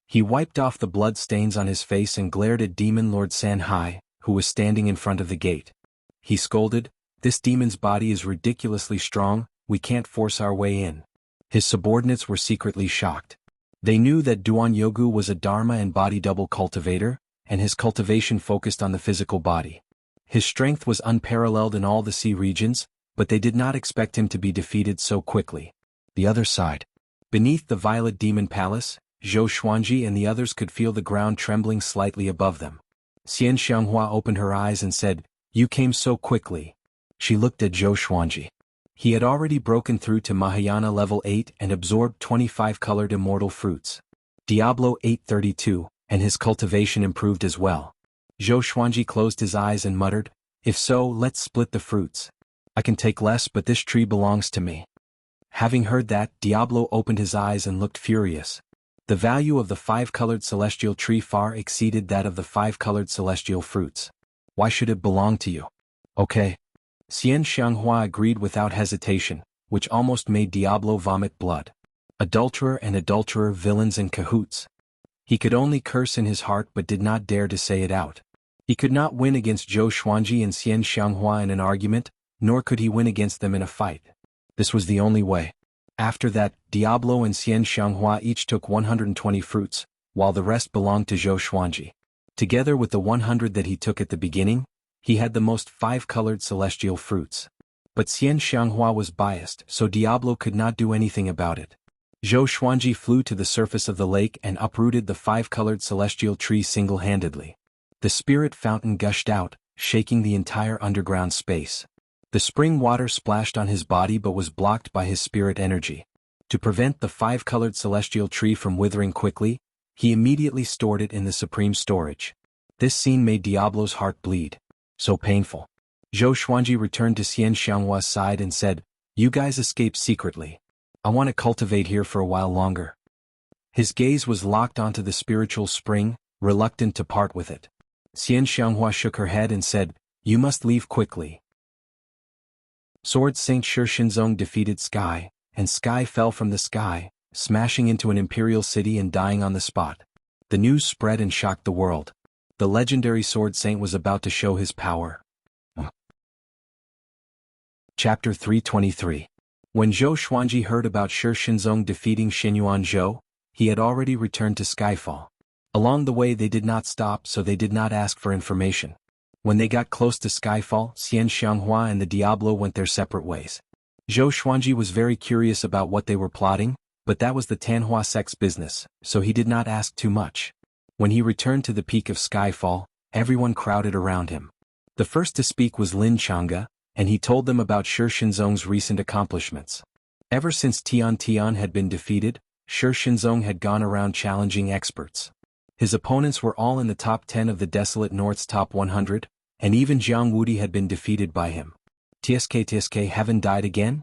He wiped off the blood stains on his face and glared at Demon Lord San Hai, who was standing in front of the gate. He scolded, "This demon's body is ridiculously strong, we can't force our way in." His subordinates were secretly shocked. They knew that Duan Yogu was a Dharma and body double cultivator, and his cultivation focused on the physical body. His strength was unparalleled in all the sea regions, but they did not expect him to be defeated so quickly. The other side. Beneath the Violet Demon Palace, Zhou Xuanji and the others could feel the ground trembling slightly above them. Xian Xianghua opened her eyes and said, "You came so quickly." She looked at Zhou Xuanji. He had already broken through to Mahayana level 8 and absorbed 25 colored immortal fruits. Diablo 832, and his cultivation improved as well. Zhou Xuanji closed his eyes and muttered, "If so, let's split the fruits. I can take less, but this tree belongs to me." Having heard that, Diablo opened his eyes and looked furious. The value of the 5-colored celestial tree far exceeded that of the 5-colored celestial fruits. Why should it belong to you? Okay. Xian Xianghua agreed without hesitation, which almost made Diablo vomit blood. Adulterer and adulterer, villains and cahoots. He could only curse in his heart but did not dare to say it out. He could not win against Zhou Xuanji and Xian Xianghua in an argument, nor could he win against them in a fight. This was the only way. After that, Diablo and Xian Xianghua each took 120 fruits, while the rest belonged to Zhou Xuanji. Together with the 100 that he took at the beginning, he had the most 5-colored celestial fruits. But Xian Xianghua was biased, so Diablo could not do anything about it. Zhou Xuanji flew to the surface of the lake and uprooted the 5-colored celestial tree single-handedly. The spirit fountain gushed out, shaking the entire underground space. The spring water splashed on his body but was blocked by his spirit energy. To prevent the 5-colored celestial tree from withering quickly, he immediately stored it in the supreme storage. This scene made Diablo's heart bleed. So painful. Zhou Xuanji returned to Xian Xianghua's side and said, "You guys escaped secretly. I want to cultivate here for a while longer." His gaze was locked onto the spiritual spring, reluctant to part with it. Xian Xianghua shook her head and said, "You must leave quickly." Sword Saint Shi Shinzong defeated Sky, and Sky fell from the sky, smashing into an imperial city and dying on the spot. The news spread and shocked the world. The legendary Sword Saint was about to show his power. Chapter 323. When Zhou Xuanji heard about Shi Shinzong defeating Xinyuan Zhou, he had already returned to Skyfall. Along the way they did not stop, so they did not ask for information. When they got close to Skyfall, Xian Xianghua and the Diablo went their separate ways. Zhou Xuanji was very curious about what they were plotting, but that was the Tanhua sect's business, so he did not ask too much. When he returned to the peak of Skyfall, everyone crowded around him. The first to speak was Lin Chang'e, and he told them about Shi Shinzong's recent accomplishments. Ever since Tian Tian had been defeated, Shi Shinzong had gone around challenging experts. His opponents were all in the top 10 of the Desolate North's top 100, and even Jiang Wudi had been defeated by him. TSK haven't died again?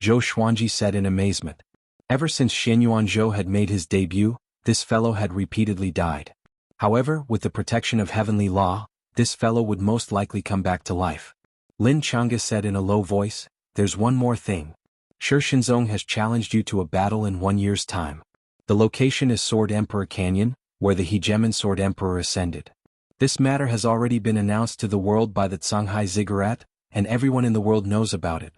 Zhou Xuanji said in amazement. Ever since Xinyuan Zhou had made his debut, this fellow had repeatedly died. However, with the protection of heavenly law, this fellow would most likely come back to life. Lin Chang'e said in a low voice, "There's one more thing. Shi Shinzong has challenged you to a battle in 1 year's time. The location is Sword Emperor Canyon, where the Hegemon Sword Emperor ascended. This matter has already been announced to the world by the Shanghai Ziggurat, and everyone in the world knows about it.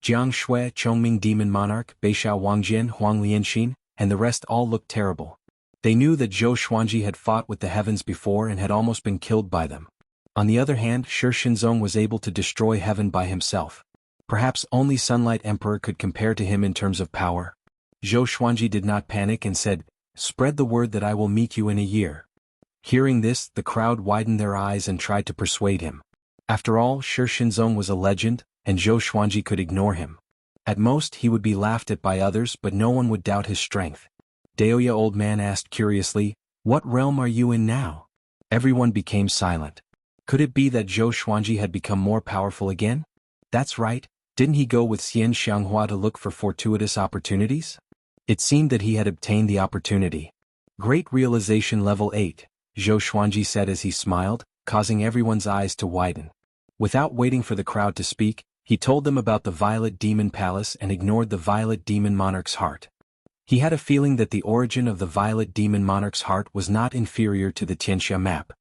Jiang Shui, Chongming Demon Monarch, Beishao Wangjian, Huang Lianxin, and the rest all looked terrible. They knew that Zhou Xuanji had fought with the heavens before and had almost been killed by them. On the other hand, Shi Shinzong was able to destroy heaven by himself. Perhaps only Sunlight Emperor could compare to him in terms of power. Zhou Xuanji did not panic and said, "Spread the word that I will meet you in a year." Hearing this, the crowd widened their eyes and tried to persuade him. After all, Shi Shinzong was a legend, and Zhou Xuanji could ignore him. At most he would be laughed at by others, but no one would doubt his strength. Daoya old man asked curiously, "What realm are you in now?" Everyone became silent. Could it be that Zhou Xuanji had become more powerful again? That's right, didn't he go with Xian Xianghua to look for fortuitous opportunities? It seemed that he had obtained the opportunity. Great realization level 8, Zhou Xuanji said as he smiled, causing everyone's eyes to widen. Without waiting for the crowd to speak, he told them about the Violet Demon Palace and ignored the Violet Demon Monarch's heart. He had a feeling that the origin of the Violet Demon Monarch's heart was not inferior to the Tianxia map.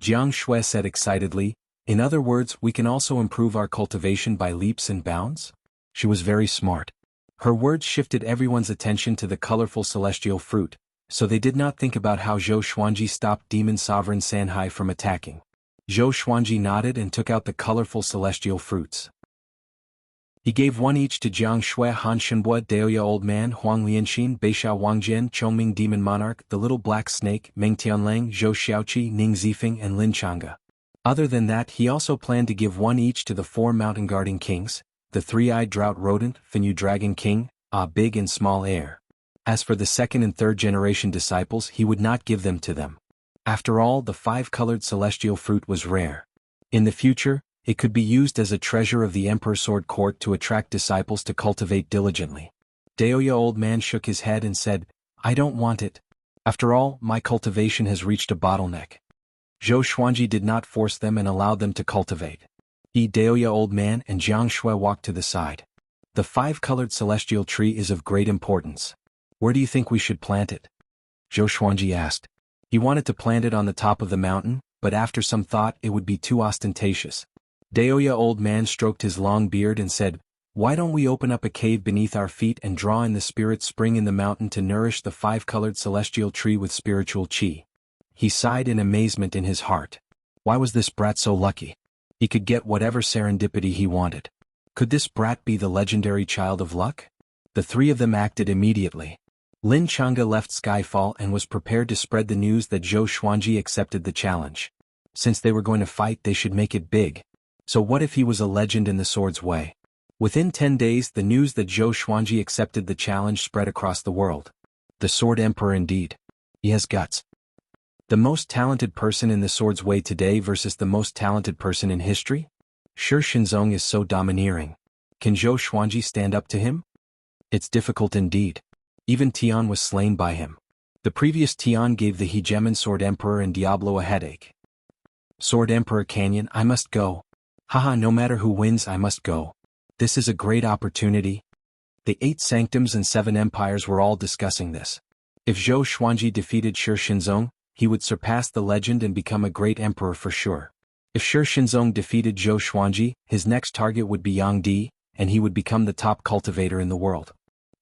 Jiang Shui said excitedly, "In other words, we can also improve our cultivation by leaps and bounds?" She was very smart. Her words shifted everyone's attention to the colorful celestial fruit, so they did not think about how Zhou Xuanji stopped Demon Sovereign Sanhai from attacking. Zhou Xuanji nodded and took out the colorful celestial fruits. He gave one each to Jiang Shui, Han Shenbua, Daoya Old Man, Huang Lianxin, Beishao Wangjian, Chongming Demon Monarch, the Little Black Snake, Meng Tianlang, Zhou Xiaoqi, Ning Zifeng and Lin Chang'e. Other than that, he also planned to give one each to the 4 mountain guarding kings, the 3-eyed drought rodent, Finyu Dragon King, Big and Small Air. As for the 2nd and 3rd generation disciples, he would not give them to them. After all, the 5-colored celestial fruit was rare. In the future, it could be used as a treasure of the Emperor Sword Court to attract disciples to cultivate diligently. Daoya Old Man shook his head and said, "I don't want it. After all, my cultivation has reached a bottleneck." Zhou Xuanji did not force them and allowed them to cultivate. He, Daoya Old Man, and Jiang Shui walked to the side. "The 5-colored celestial tree is of great importance. Where do you think we should plant it?" Zhou Xuanji asked. He wanted to plant it on the top of the mountain, but after some thought it would be too ostentatious. Daoya Old Man stroked his long beard and said, "Why don't we open up a cave beneath our feet and draw in the spirit spring in the mountain to nourish the 5-colored celestial tree with spiritual qi?" He sighed in amazement in his heart. Why was this brat so lucky? He could get whatever serendipity he wanted. Could this brat be the legendary child of luck? The 3 of them acted immediately. Lin Chang'e left Skyfall and was prepared to spread the news that Zhou Xuanji accepted the challenge. Since they were going to fight, they should make it big. So what if he was a legend in the sword's way? Within 10 days, the news that Zhou Xuanji accepted the challenge spread across the world. The Sword Emperor indeed. He has guts. The most talented person in the sword's way today versus the most talented person in history? Shi Shenzong is so domineering. Can Zhou Xuanji stand up to him? It's difficult indeed. Even Tian was slain by him. The previous Tian gave the hegemon Sword Emperor and Diablo a headache. Sword Emperor Canyon, I must go. Haha, no matter who wins, I must go. This is a great opportunity. The 8 sanctums and 7 empires were all discussing this. If Zhou Xuanji defeated Shi Shenzong, he would surpass the legend and become a great emperor for sure. If Shi Shenzong defeated Zhou Xuanji, his next target would be Yang Di, and he would become the top cultivator in the world.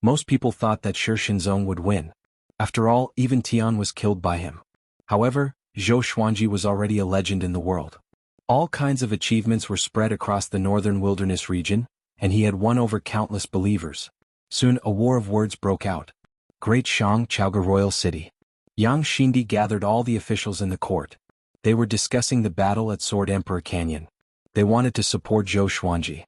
Most people thought that Shi Shenzong would win. After all, even Tian was killed by him. However, Zhou Xuanji was already a legend in the world. All kinds of achievements were spread across the northern wilderness region, and he had won over countless believers. Soon a war of words broke out. Great Shang Chaoge Royal City. Yang Xindi gathered all the officials in the court. They were discussing the battle at Sword Emperor Canyon. They wanted to support Zhou Xuanji.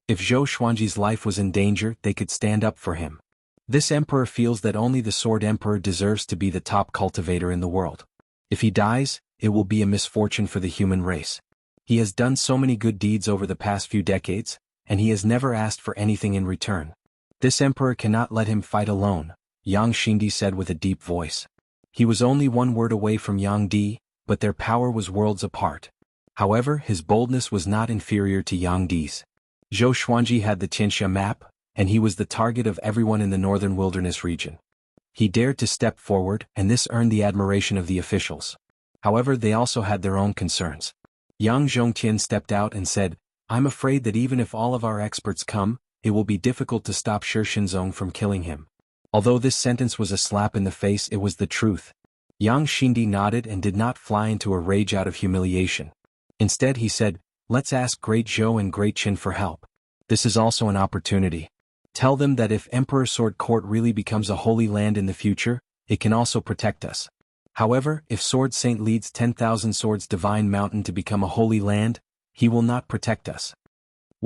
If Zhou Xuanji's life was in danger, they could stand up for him. This emperor feels that only the Sword Emperor deserves to be the top cultivator in the world. If he dies, it will be a misfortune for the human race. He has done so many good deeds over the past few decades, and he has never asked for anything in return. This emperor cannot let him fight alone, Yang Xindi said with a deep voice. He was only 1 word away from Yang Di, but their power was worlds apart. However, his boldness was not inferior to Yang Di's. Zhou Xuanji had the Tianxia map, and he was the target of everyone in the northern wilderness region. He dared to step forward, and this earned the admiration of the officials. However, they also had their own concerns. Yang Zhongtian stepped out and said, "I'm afraid that even if all of our experts come, it will be difficult to stop Shi Shenzong from killing him." Although this sentence was a slap in the face, it was the truth. Yang Xindi nodded and did not fly into a rage out of humiliation. Instead he said, "Let's ask Great Zhou and Great Qin for help. This is also an opportunity. Tell them that if Emperor Sword Court really becomes a holy land in the future, it can also protect us. However, if Sword Saint leads 10,000 Swords Divine Mountain to become a holy land, he will not protect us."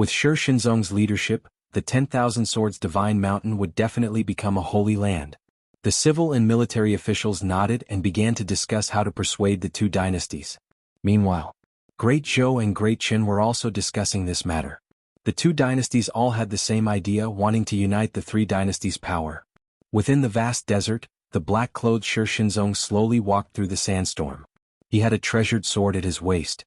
With Shi Shinzong's leadership, the 10,000 Swords Divine Mountain would definitely become a holy land. The civil and military officials nodded and began to discuss how to persuade the two dynasties. Meanwhile, Great Zhou and Great Qin were also discussing this matter. The two dynasties all had the same idea, wanting to unite the three dynasties' power. Within the vast desert, the black-clothed Shi Shinzong slowly walked through the sandstorm. He had a treasured sword at his waist.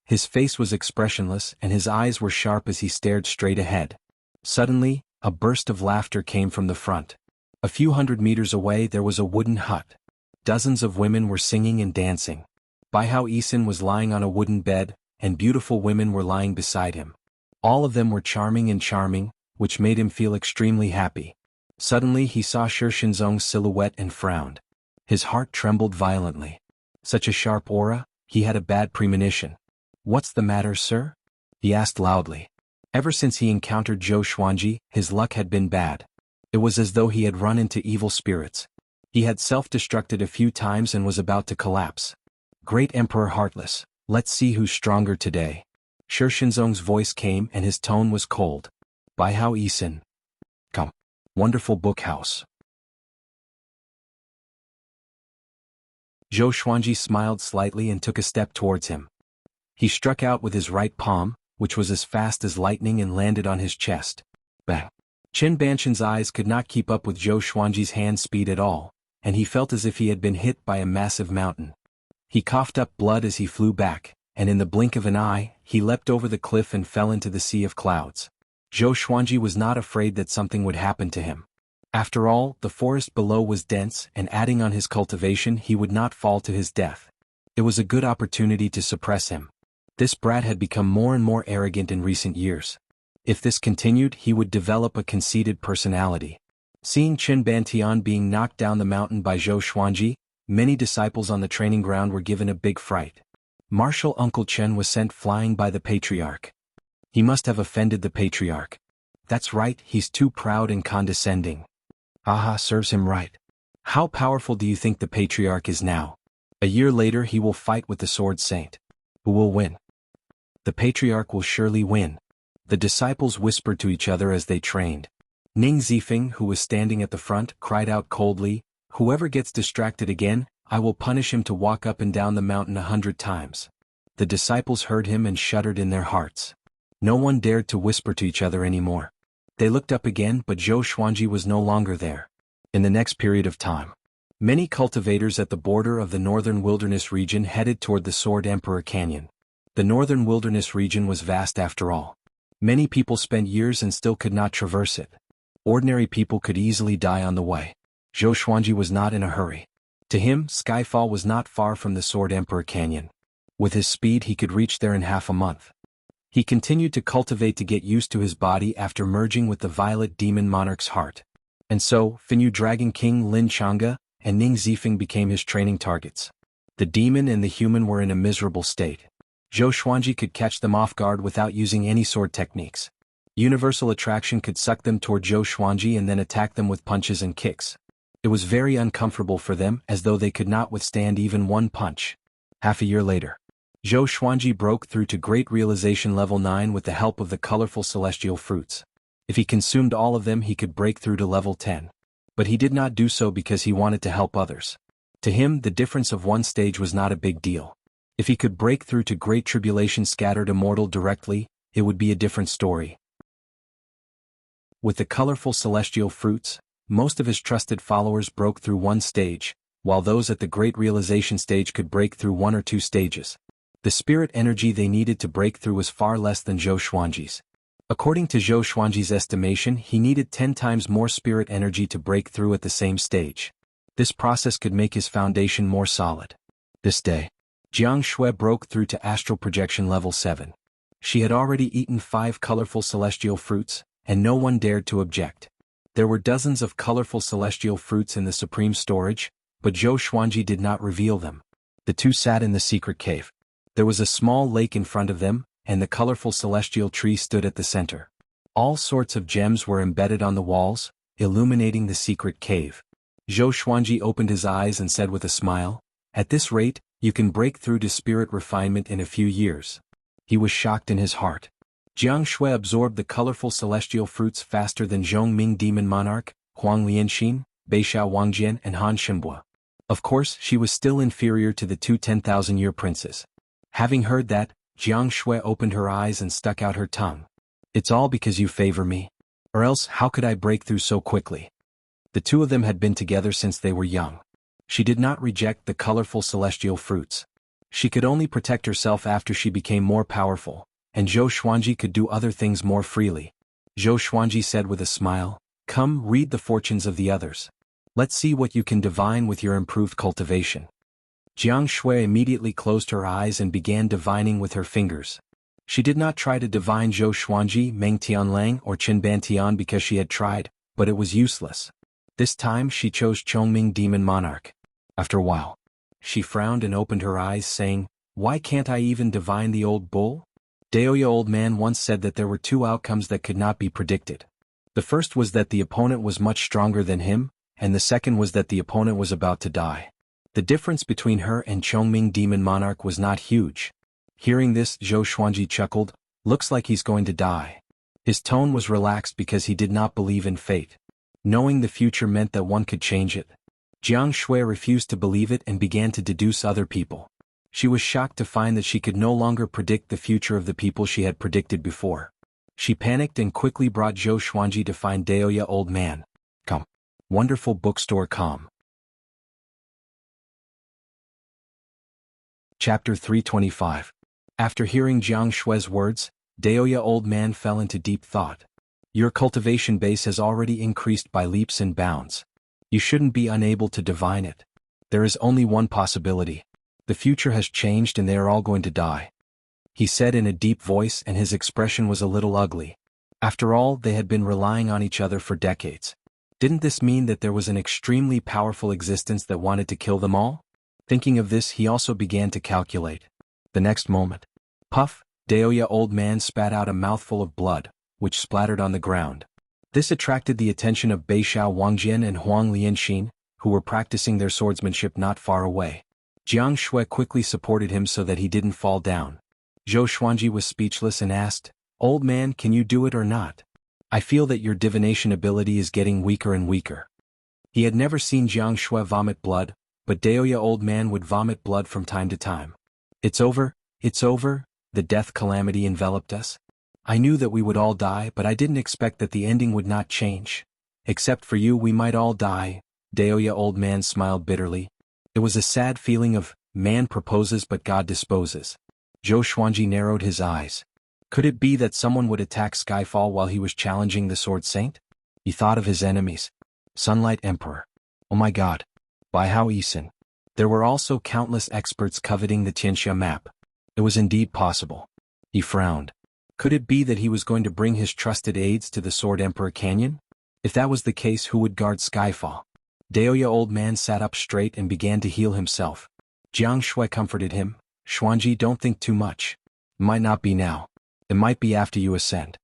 His face was expressionless and his eyes were sharp as he stared straight ahead. Suddenly, a burst of laughter came from the front. A few hundred meters away there was a wooden hut. Dozens of women were singing and dancing. Bai Hao Yisin was lying on a wooden bed, and beautiful women were lying beside him. All of them were charming, which made him feel extremely happy. Suddenly he saw Shi Shinzong's silhouette and frowned. His heart trembled violently. Such a sharp aura, he had a bad premonition. "What's the matter, sir?" he asked loudly. Ever since he encountered Zhou Xuanji, his luck had been bad. It was as though he had run into evil spirits. He had self-destructed a few times and was about to collapse. "Great Emperor Heartless, let's see who's stronger today." Shi Shinzong's voice came and his tone was cold. "Bai Hao Yisin. Come. Wonderful book house." Zhou Xuanji smiled slightly and took a step towards him. He struck out with his right palm, which was as fast as lightning, and landed on his chest. Bang! Qin Banshan's eyes could not keep up with Zhou Xuanji's hand speed at all, and he felt as if he had been hit by a massive mountain. He coughed up blood as he flew back, and in the blink of an eye, he leapt over the cliff and fell into the sea of clouds. Zhou Xuanji was not afraid that something would happen to him. After all, the forest below was dense, and adding on his cultivation, he would not fall to his death. It was a good opportunity to suppress him. This brat had become more and more arrogant in recent years. If this continued, he would develop a conceited personality. Seeing Qin Bantian being knocked down the mountain by Zhou Xuanji, many disciples on the training ground were given a big fright. Martial Uncle Chen was sent flying by the patriarch. He must have offended the patriarch. That's right, he's too proud and condescending. Aha, serves him right. How powerful do you think the patriarch is now? A year later he will fight with the Sword Saint. Who will win? The patriarch will surely win. The disciples whispered to each other as they trained. Ning Zifeng, who was standing at the front, cried out coldly, "Whoever gets distracted again, I will punish him to walk up and down the mountain 100 times. The disciples heard him and shuddered in their hearts. No one dared to whisper to each other anymore. They looked up again, but Zhou Xuanji was no longer there. In the next period of time, many cultivators at the border of the northern wilderness region headed toward the Sword Emperor Canyon. The northern wilderness region was vast after all. Many people spent years and still could not traverse it. Ordinary people could easily die on the way. Zhou Xuanji was not in a hurry. To him, Skyfall was not far from the Sword Emperor Canyon. With his speed he could reach there in half a month. He continued to cultivate to get used to his body after merging with the Violet Demon Monarch's heart. And so, Finyu Dragon King Lin Chang'e and Ning Zifeng became his training targets. The demon and the human were in a miserable state. Zhou Xuanji could catch them off guard without using any sword techniques. Universal Attraction could suck them toward Zhou Xuanji and then attack them with punches and kicks. It was very uncomfortable for them, as though they could not withstand even one punch. Half a year later, Zhou Xuanji broke through to Great Realization Level 9 with the help of the colorful celestial fruits. If he consumed all of them he could break through to Level 10. But he did not do so because he wanted to help others. To him, the difference of one stage was not a big deal. If he could break through to Great Tribulation Scattered Immortal directly, it would be a different story. With the colorful celestial fruits, most of his trusted followers broke through one stage, while those at the Great Realization stage could break through one or two stages. The spirit energy they needed to break through was far less than Zhou Xuanji's. According to Zhou Xuanji's estimation, he needed 10 times more spirit energy to break through at the same stage. This process could make his foundation more solid. This day, Jiang Shui broke through to Astral Projection Level 7. She had already eaten 5 colorful celestial fruits, and no one dared to object. There were dozens of colorful celestial fruits in the supreme storage, but Zhou Xuanji did not reveal them. The two sat in the secret cave. There was a small lake in front of them, and the colorful celestial tree stood at the center. All sorts of gems were embedded on the walls, illuminating the secret cave. Zhou Xuanji opened his eyes and said with a smile, "At this rate, you can break through to spirit refinement in a few years." He was shocked in his heart. Jiang Shui absorbed the colorful celestial fruits faster than Zhongming Demon Monarch, Huang Lianxin, Beishao Wangjian and Han Shenbua. Of course, she was still inferior to the two 10,000-year princes. Having heard that, Jiang Shui opened her eyes and stuck out her tongue. It's all because you favor me. Or else how could I break through so quickly? The two of them had been together since they were young. She did not reject the colorful celestial fruits. She could only protect herself after she became more powerful, and Zhou Xuanji could do other things more freely. Zhou Xuanji said with a smile, "Come, read the fortunes of the others. Let's see what you can divine with your improved cultivation." Jiang Shui immediately closed her eyes and began divining with her fingers. She did not try to divine Zhou Xuanji, Meng Tianlang or Qin Ban Tian because she had tried, but it was useless. This time she chose Chongming Demon Monarch. After a while, she frowned and opened her eyes saying, "Why can't I even divine the old bull?" Daoya Old Man once said that there were two outcomes that could not be predicted. The first was that the opponent was much stronger than him, and the second was that the opponent was about to die. The difference between her and Chongming Demon Monarch was not huge. Hearing this, Zhou Xuanji chuckled, "Looks like he's going to die." His tone was relaxed because he did not believe in fate. Knowing the future meant that one could change it. Jiang Shui refused to believe it and began to deduce other people. She was shocked to find that she could no longer predict the future of the people she had predicted before. She panicked and quickly brought Zhou Xuanji to find Daoya Old Man. Come. Wonderful bookstore calm. Chapter 325. After hearing Jiang Shui's words, Daoya Old Man fell into deep thought. Your cultivation base has already increased by leaps and bounds. You shouldn't be unable to divine it. There is only one possibility. The future has changed and they are all going to die. He said in a deep voice, and his expression was a little ugly. After all, they had been relying on each other for decades. Didn't this mean that there was an extremely powerful existence that wanted to kill them all? Thinking of this, he also began to calculate. The next moment, puff, Daoya Old Man spat out a mouthful of blood, which splattered on the ground. This attracted the attention of Beishao Wangjian and Huang Lianxin, who were practicing their swordsmanship not far away. Jiang Shui quickly supported him so that he didn't fall down. Zhou Xuanji was speechless and asked, "Old Man, can you do it or not? I feel that your divination ability is getting weaker and weaker." He had never seen Jiang Shui vomit blood, but Daoya Old Man would vomit blood from time to time. It's over, the death calamity enveloped us. I knew that we would all die, but I didn't expect that the ending would not change. Except for you, we might all die. Daoya Old Man smiled bitterly. It was a sad feeling of, man proposes but God disposes. Zhou Xuanji narrowed his eyes. Could it be that someone would attack Skyfall while he was challenging the Sword Saint? He thought of his enemies. Sunlight Emperor. Oh my God. Bai Hao Yisun. There were also countless experts coveting the Tianxia map. It was indeed possible. He frowned. Could it be that he was going to bring his trusted aides to the Sword Emperor Canyon? If that was the case, who would guard Skyfall? Daoya Old Man sat up straight and began to heal himself. Jiang Shui comforted him. Xuanji, don't think too much. It might not be now. It might be after you ascend.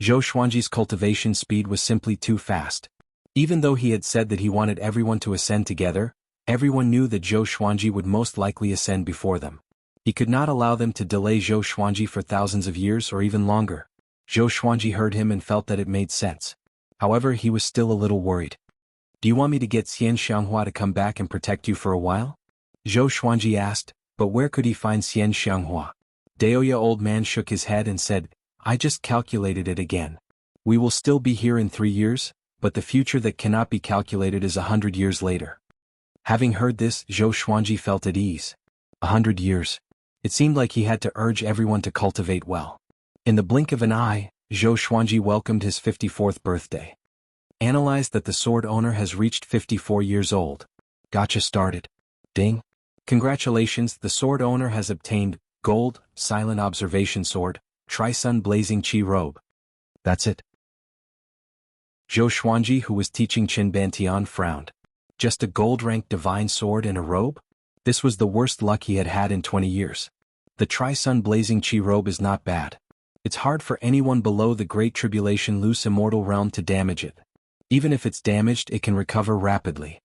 Zhou Xuanji's cultivation speed was simply too fast. Even though he had said that he wanted everyone to ascend together, everyone knew that Zhou Xuanji would most likely ascend before them. He could not allow them to delay Zhou Xuanji for thousands of years or even longer. Zhou Xuanji heard him and felt that it made sense. However, he was still a little worried. Do you want me to get Xian Xianghua to come back and protect you for a while? Zhou Xuanji asked, but where could he find Xian Xianghua? Daoya Old Man shook his head and said, I just calculated it again. We will still be here in 3 years, but the future that cannot be calculated is 100 years later. Having heard this, Zhou Xuanji felt at ease. 100 years. It seemed like he had to urge everyone to cultivate well. In the blink of an eye, Zhou Xuanji welcomed his 54th birthday. Analyzed that the sword owner has reached 54 years old. Gotcha started. Ding. Congratulations, the sword owner has obtained Gold, Silent Observation Sword, Tri-Sun Blazing Chi Robe. That's it. Zhou Xuanji, who was teaching Qin Bantian, frowned. Just a gold-ranked divine sword and a robe? This was the worst luck he had had in 20 years. The Tri-Sun Blazing Chi Robe is not bad. It's hard for anyone below the Great Tribulation loose immortal realm to damage it. Even if it's damaged, it can recover rapidly.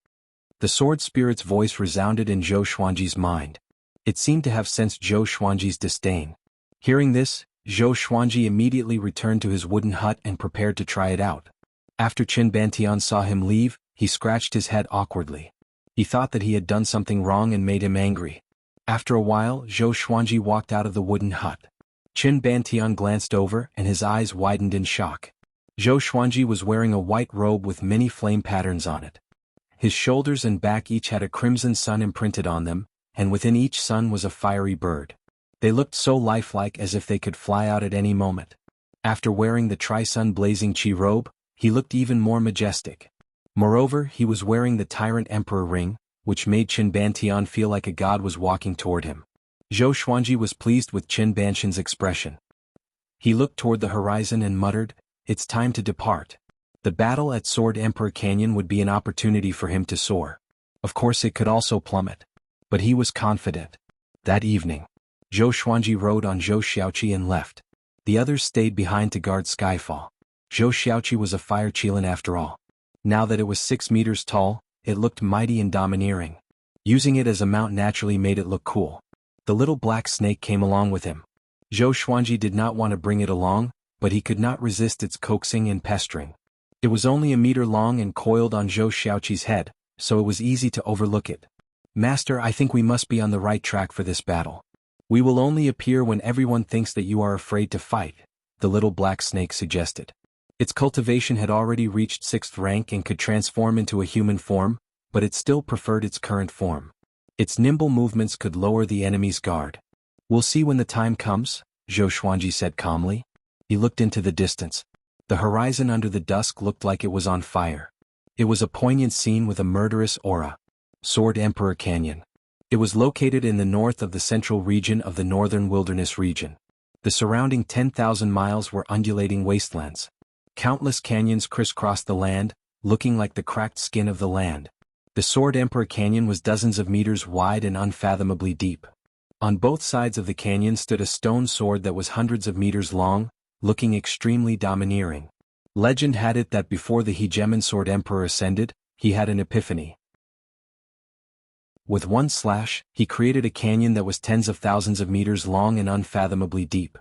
The sword spirit's voice resounded in Zhou Xuanji's mind. It seemed to have sensed Zhou Xuanji's disdain. Hearing this, Zhou Xuanji immediately returned to his wooden hut and prepared to try it out. After Qin Bantian saw him leave, he scratched his head awkwardly. He thought that he had done something wrong and made him angry. After a while, Zhou Xuanji walked out of the wooden hut. Qin Bantian glanced over and his eyes widened in shock. Zhou Xuanji was wearing a white robe with many flame patterns on it. His shoulders and back each had a crimson sun imprinted on them, and within each sun was a fiery bird. They looked so lifelike as if they could fly out at any moment. After wearing the tri-sun blazing chi robe, he looked even more majestic. Moreover, he was wearing the Tyrant Emperor ring, which made Qin Bantian feel like a god was walking toward him. Zhou Xuanji was pleased with Qin Bantian's expression. He looked toward the horizon and muttered, "It's time to depart." The battle at Sword Emperor Canyon would be an opportunity for him to soar. Of course it could also plummet. But he was confident. That evening, Zhou Xuanji rode on Zhou Xiaoqi and left. The others stayed behind to guard Skyfall. Zhou Xiaoqi was a fire qilin after all. Now that it was 6 meters tall, it looked mighty and domineering. Using it as a mount naturally made it look cool. The little black snake came along with him. Zhou Xuanji did not want to bring it along, but he could not resist its coaxing and pestering. It was only a meter long and coiled on Zhou Xiaoqi's head, so it was easy to overlook it. "Master, I think we must be on the right track for this battle. We will only appear when everyone thinks that you are afraid to fight," the little black snake suggested. Its cultivation had already reached 6th rank and could transform into a human form, but it still preferred its current form. Its nimble movements could lower the enemy's guard. "We'll see when the time comes," Zhou Xuanji said calmly. He looked into the distance. The horizon under the dusk looked like it was on fire. It was a poignant scene with a murderous aura. Sword Emperor Canyon. It was located in the north of the central region of the Northern Wilderness region. The surrounding 10,000 miles were undulating wastelands. Countless canyons crisscrossed the land, looking like the cracked skin of the land. The Sword Emperor Canyon was dozens of meters wide and unfathomably deep. On both sides of the canyon stood a stone sword that was hundreds of meters long, looking extremely domineering. Legend had it that before the hegemon Sword Emperor ascended, he had an epiphany. With one slash, he created a canyon that was tens of thousands of meters long and unfathomably deep.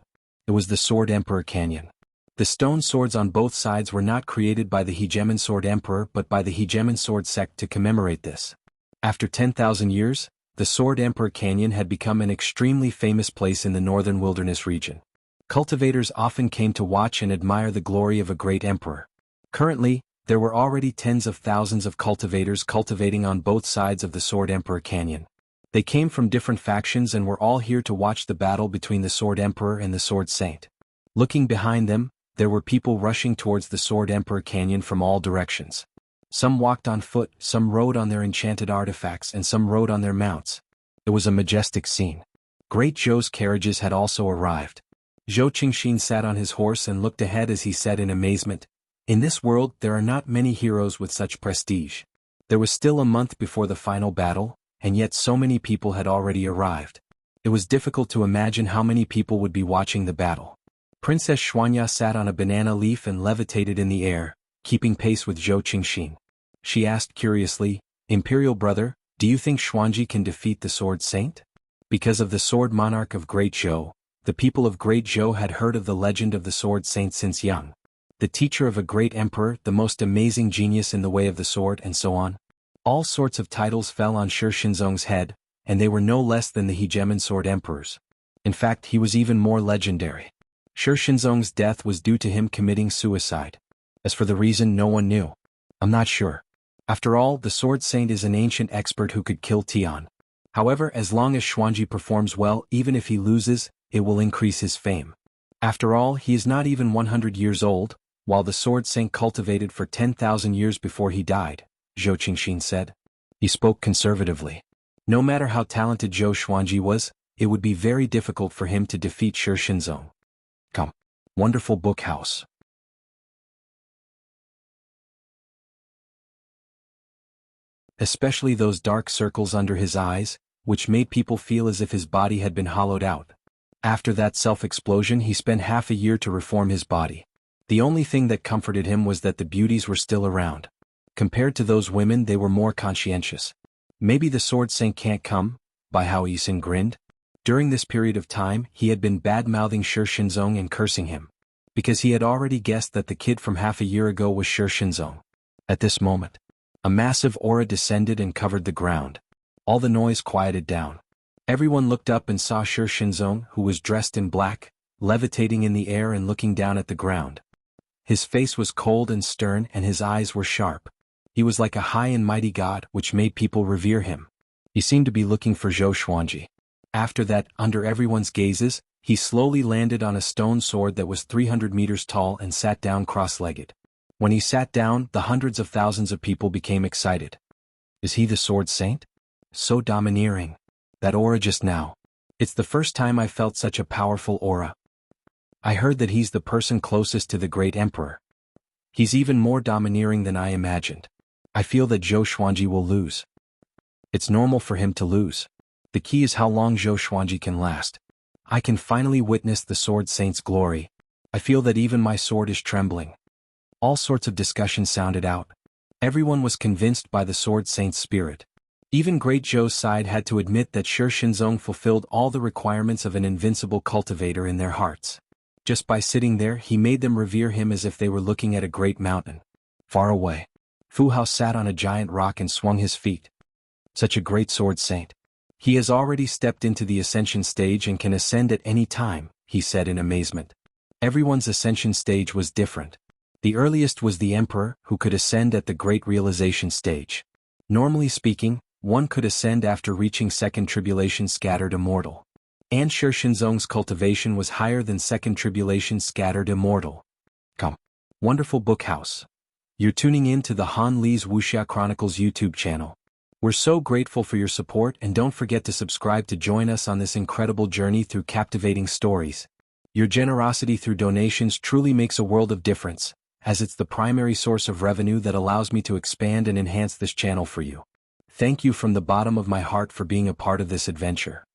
It was the Sword Emperor Canyon. The stone swords on both sides were not created by the hegemon Sword Emperor but by the hegemon Sword sect to commemorate this. After 10,000 years, the Sword Emperor Canyon had become an extremely famous place in the Northern Wilderness region. Cultivators often came to watch and admire the glory of a great emperor. Currently, there were already tens of thousands of cultivators cultivating on both sides of the Sword Emperor Canyon. They came from different factions and were all here to watch the battle between the Sword Emperor and the Sword Saint. Looking behind them, there were people rushing towards the Sword Emperor Canyon from all directions. Some walked on foot, some rode on their enchanted artifacts and some rode on their mounts. It was a majestic scene. Great Zhou's carriages had also arrived. Zhou Qingxin sat on his horse and looked ahead as he said in amazement, "In this world there are not many heroes with such prestige." There was still a month before the final battle, and yet so many people had already arrived. It was difficult to imagine how many people would be watching the battle. Princess Xuanya sat on a banana leaf and levitated in the air, keeping pace with Zhou Qingxin. She asked curiously, "Imperial brother, do you think Xuanji can defeat the Sword Saint?" Because of the Sword Monarch of Great Zhou, the people of Great Zhou had heard of the legend of the Sword Saint since young. The teacher of a great emperor, the most amazing genius in the way of the sword, and so on. All sorts of titles fell on Shi Shinzong's head, and they were no less than the hegemon Sword Emperors. In fact, he was even more legendary. Shi Shinzong's death was due to him committing suicide. As for the reason, no one knew. "I'm not sure. After all, the Sword Saint is an ancient expert who could kill Tian. However, as long as Xuanji performs well, even if he loses, it will increase his fame. After all, he is not even 100 years old, while the Sword Saint cultivated for 10,000 years before he died," Zhou Qingxin said. He spoke conservatively. No matter how talented Zhou Xuanji was, it would be very difficult for him to defeat Shi Shinzong. Come. Wonderful book house. Especially those dark circles under his eyes, which made people feel as if his body had been hollowed out. After that self-explosion he spent half a year to reform his body. The only thing that comforted him was that the beauties were still around. Compared to those women they were more conscientious. "Maybe the Sword Saint can't come?" Bai Hao Yisin grinned. During this period of time, he had been bad-mouthing Shi Shinzong and cursing him, because he had already guessed that the kid from half a year ago was Shi Shinzong. At this moment, a massive aura descended and covered the ground. All the noise quieted down. Everyone looked up and saw Shi Shinzong, who was dressed in black, levitating in the air and looking down at the ground. His face was cold and stern and his eyes were sharp. He was like a high and mighty god, which made people revere him. He seemed to be looking for Zhou Xuanji. After that, under everyone's gazes, he slowly landed on a stone sword that was 300 meters tall and sat down cross-legged. When he sat down, the hundreds of thousands of people became excited. Is he the Sword Saint? So domineering. That aura just now. It's the first time I felt such a powerful aura. I heard that he's the person closest to the great emperor. He's even more domineering than I imagined. I feel that Zhou Xuanji will lose. It's normal for him to lose. The key is how long Zhou Xuanji can last. I can finally witness the Sword Saint's glory. I feel that even my sword is trembling. All sorts of discussion sounded out. Everyone was convinced by the Sword Saint's spirit. Even Great Zhou's side had to admit that Shi Shinzong fulfilled all the requirements of an invincible cultivator in their hearts. Just by sitting there, he made them revere him as if they were looking at a great mountain. Far away, Fu Hao sat on a giant rock and swung his feet. Such a great Sword Saint. He has already stepped into the ascension stage and can ascend at any time, he said in amazement. Everyone's ascension stage was different. The earliest was the Emperor, who could ascend at the Great Realization stage. Normally speaking, one could ascend after reaching Second Tribulation Scattered Immortal. And Shi Shinzong's cultivation was higher than Second Tribulation Scattered Immortal. Come. Wonderful book house. You're tuning in to the Han Li's Wuxia Chronicles YouTube channel. We're so grateful for your support and don't forget to subscribe to join us on this incredible journey through captivating stories. Your generosity through donations truly makes a world of difference, as it's the primary source of revenue that allows me to expand and enhance this channel for you. Thank you from the bottom of my heart for being a part of this adventure.